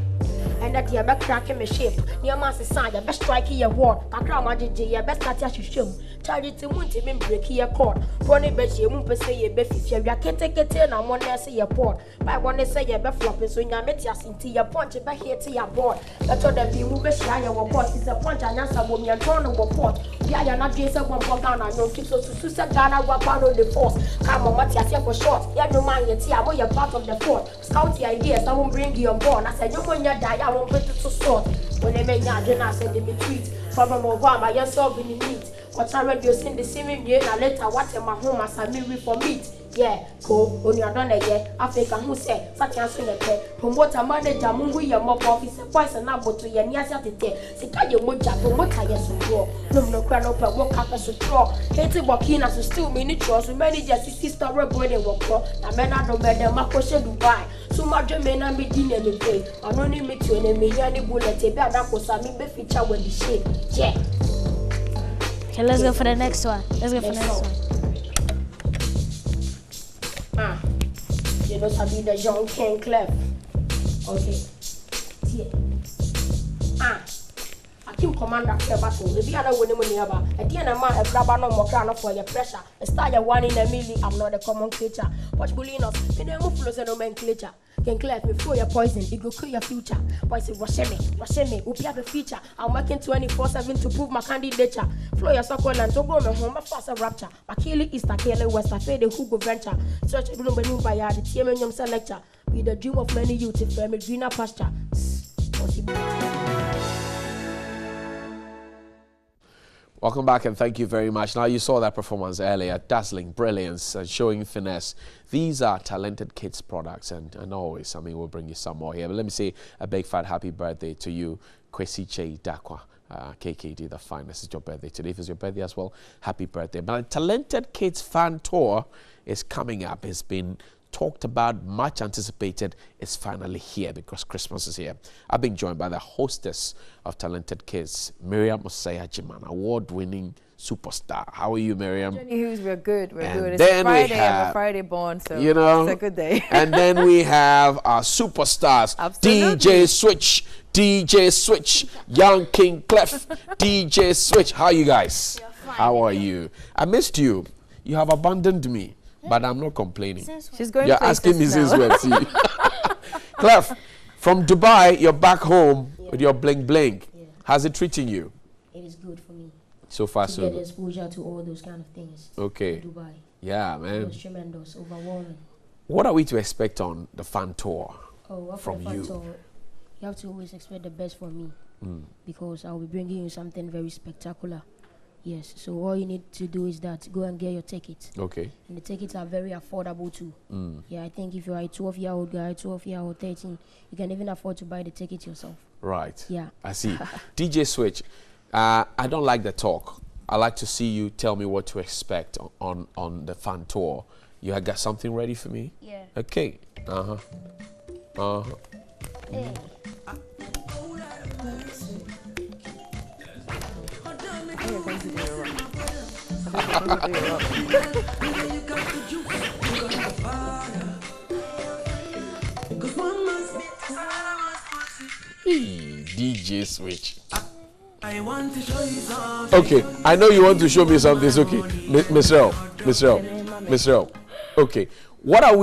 And that you best cracking my shape. Near Master Side, you best strike your ward. I cry my JJ, you best catch your show. Charge it to want to break your cord. Pony bet you won't say your best if you can't take it in. I want to say your port. But I want to say your best flopping so you met your into your punch back here to your board. That's all the people who shy your port is a punch and answer woman and turn over port. Yeah, you're not just a one for Ghana. No keep so Susan Ghana were part of the force. Come on, Matthias, for short. Yeah, no mind your tea. I'm your part of the fort. Scout the ideas, I won't bring you on board. I said, you when you die, I won't put it to sort. When they make your dinner, I said, they me tweet. From Obama, you're so in the meat. What's I read you sing the same year, and later what in my home as I mean for meat. Yeah, go when you're done again. Africa who say, such as in the pay. Promoter manager, Mungu, your mob officer, poison up to your near Saturday. Sika your moja, promoter, yes, draw. No crown open, walk up as a draw. Hated walking as a still miniatures, so many just sister boy they walk for. The men are no better, Marco Dubai. So much men are meeting any day. I don't need me to enemy any bullet, a bad apple, I mean, be feature with the shape. Yeah. Okay, let's go for the next one. Let's go for the next one. You know, Sabi the Jean King Clef. Okay. Akim commander for battle. The other one in Yaba. At the end of my Brabano Mocano for your pressure. A star your 1 in a million. I'm not a common creature. Watch Bulinos. In the Muflos and nomenclature. Can clear me for your poison. It will kill your future. Boys, wash me. Will be a feature. I'm working 24/7 to prove my candidature. Flow your circle and to go home. A faster rapture. Makili East, Akele West, I fade the Hugo venture. Search a room by the TMM selector. Be the dream of many youth if I'm a greener pasture. Welcome back and thank you very much. Now you saw that performance earlier, dazzling brilliance and showing finesse. These are talented kids products and always, I mean, we'll bring you some more here. But let me say a big fat happy birthday to you, Kwesi Che Dakwa. KKD, the finest. It's your birthday today. If it's your birthday as well, happy birthday. But a talented kids fan tour is coming up. It's been talked about, much anticipated. It's finally here because Christmas is here. I've been joined by the hostess of Talented Kids, Miriam Osei-Ajiman, award-winning superstar. How are you, Miriam? Jenny Hughes, we're good. We're good. It's Friday. I'm a Friday born, so you know, it's a good day. And then we have our superstars, DJ Switch, Young King Clef, DJ Switch. How are you guys? How are you? I missed you. You have abandoned me. But I'm not complaining. She's going. You're asking me since when? See, Clef, from Dubai, you're back home with your bling bling. Yeah. How's it treating you? It is good for me. So far, so good. Get exposure to all those kind of things. Okay. In Dubai. Yeah, man. It was tremendous, overwhelming. What are we to expect on the fan tour from you? Tour? you have to always expect the best from me. Because I'll be bringing you something very spectacular. Yes, so all you need to do is that go and get your ticket. Okay. And the tickets are very affordable too. Yeah, I think if you're a 12-year-old guy, 12-year-old, 13, you can even afford to buy the ticket yourself. Right. Yeah. I see. DJ Switch, I don't like the talk. I like to see you tell me what to expect on the fan tour. You have got something ready for me? Yeah. Okay. Hey. DJ Switch. Okay, I know you want to show me something. It's okay, Miss Rel. Okay, what are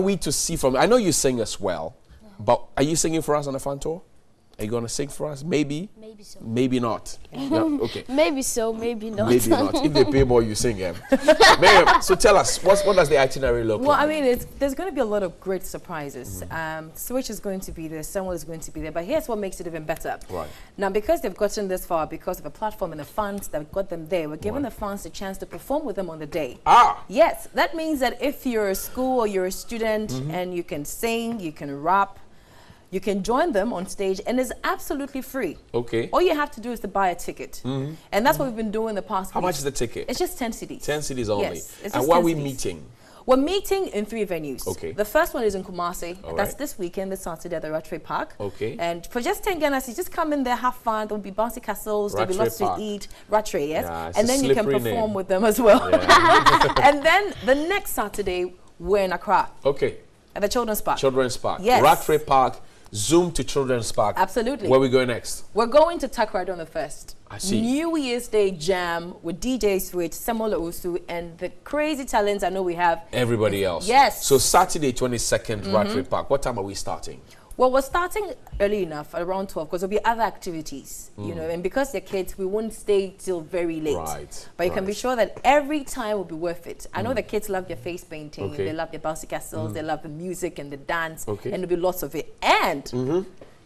we to see from? I know you sing as well, but are you singing for us on the fan tour? Are you gonna sing for us? Maybe. Maybe so. Maybe not. Yeah, okay. Maybe so. Maybe not. Maybe not. If they pay more, you sing them. Miriam, so tell us, what does the itinerary look like? Well, I mean, there's going to be a lot of great surprises. Switch is going to be there, Samuel is going to be there, but here's what makes it even better. Right. Now, because they've gotten this far, because of a platform and the funds that got them there, we're giving the fans a chance to perform with them on the day. Yes, that means that if you're a school or you're a student and you can sing, you can rap, you can join them on stage, and it's absolutely free. Okay. All you have to do is to buy a ticket. And that's what we've been doing the past How week. much is the ticket? It's just 10 cedis. 10 cities only. Yes, it's And just where are 10 we cedis. meeting? We're meeting in 3 venues. Okay. The first one is in Kumasi. All That's right. this weekend, this Saturday at the Rattray Park. Okay. And for just 10 Ghana, you just come in there, have fun. There'll be bouncy castles. There'll be Rattray lots Park. to eat. Rattray, yes. Yeah, it's and a then you can slippery perform name. with them as well. Yeah. And then the next Saturday, we're in Accra Okay. at the Children's Park. Children's Park. Yes. Rattray Park. Zoom to Children's Park. Absolutely. Where we going next? We're going to Takoradi on the 1st. I see. New Year's Day jam with DJ Switch, Samuel Owusu, and the crazy talents I know we have. Everybody else. Yes. So Saturday 22nd, Rattray Park. What time are we starting? Well, we're starting early enough, at around 12, because there'll be other activities, you know, and because they're kids, we won't stay till very late. Right. But you can be sure that every time will be worth it. I know the kids love their face painting, Okay. they love their bouncy castles, they love the music and the dance, Okay. and there'll be lots of it. And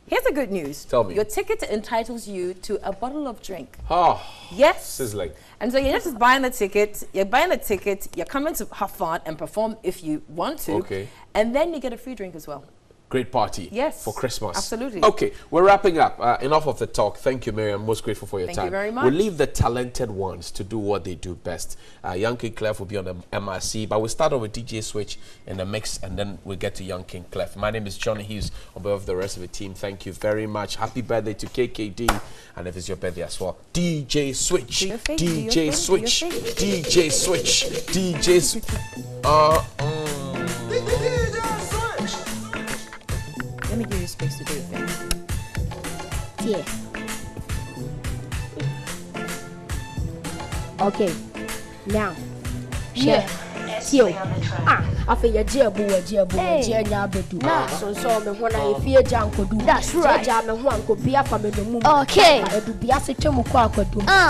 here's the good news. Tell me. Your ticket entitles you to a bottle of drink. Oh, Yes. sizzling. And so you're not just buying the ticket, you're coming to have fun and perform if you want to. Okay. And then you get a free drink as well. Great party. Yes. For Christmas. Absolutely. Okay, we're wrapping up. Enough of the talk. Thank you, Miriam. Most grateful for your Thank time. you very much. We'll leave the talented ones to do what they do best. Young King Clef will be on the MRC, but we'll start off with DJ Switch in the mix, and then we'll get to Young King Clef. My name is Johnny Hughes. On behalf of the rest of the team, thank you very much. Happy birthday to KKD, and if it's your birthday as well, DJ Switch. Do your thing, do your DJ thing, Switch. do your thing. DJ Switch. DJ Switch. Let me give you space to do your thing. Yeah. Okay. Now. Yeah. Tio. After your jebu, Jenya Bedu. So, me when I fear Janko do. That's right. Jam and one could be a family. Okay. I do be a Sitemu Quaco.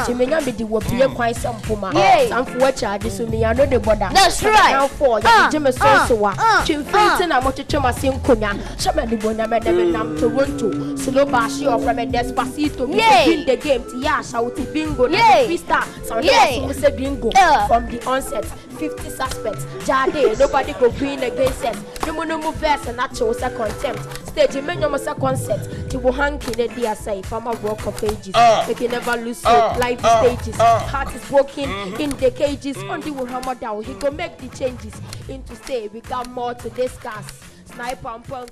Jimmy Bidi will be a quite some puma. Yay. Some for what charges to me, I know the border. That's right. Now for Jimmy Sosa. Jim Fitton, I want to tell my same Kunya. Shaman the Bonam Toronto. Slow Bashi or from a Despacito. Win the game. Yash out to bingo. Yay. Some say bingo. From the onset. 50 suspects. Jade, nobody go green against them. No verse and natural contempt. Stage, you may no concept. To will hang in the dear say, from a rock of ages. They can never lose hope. Life stages. Heart is broken in the cages. Only will hammer down. He go make the changes into stay. We got more to discuss. Sniper and punk,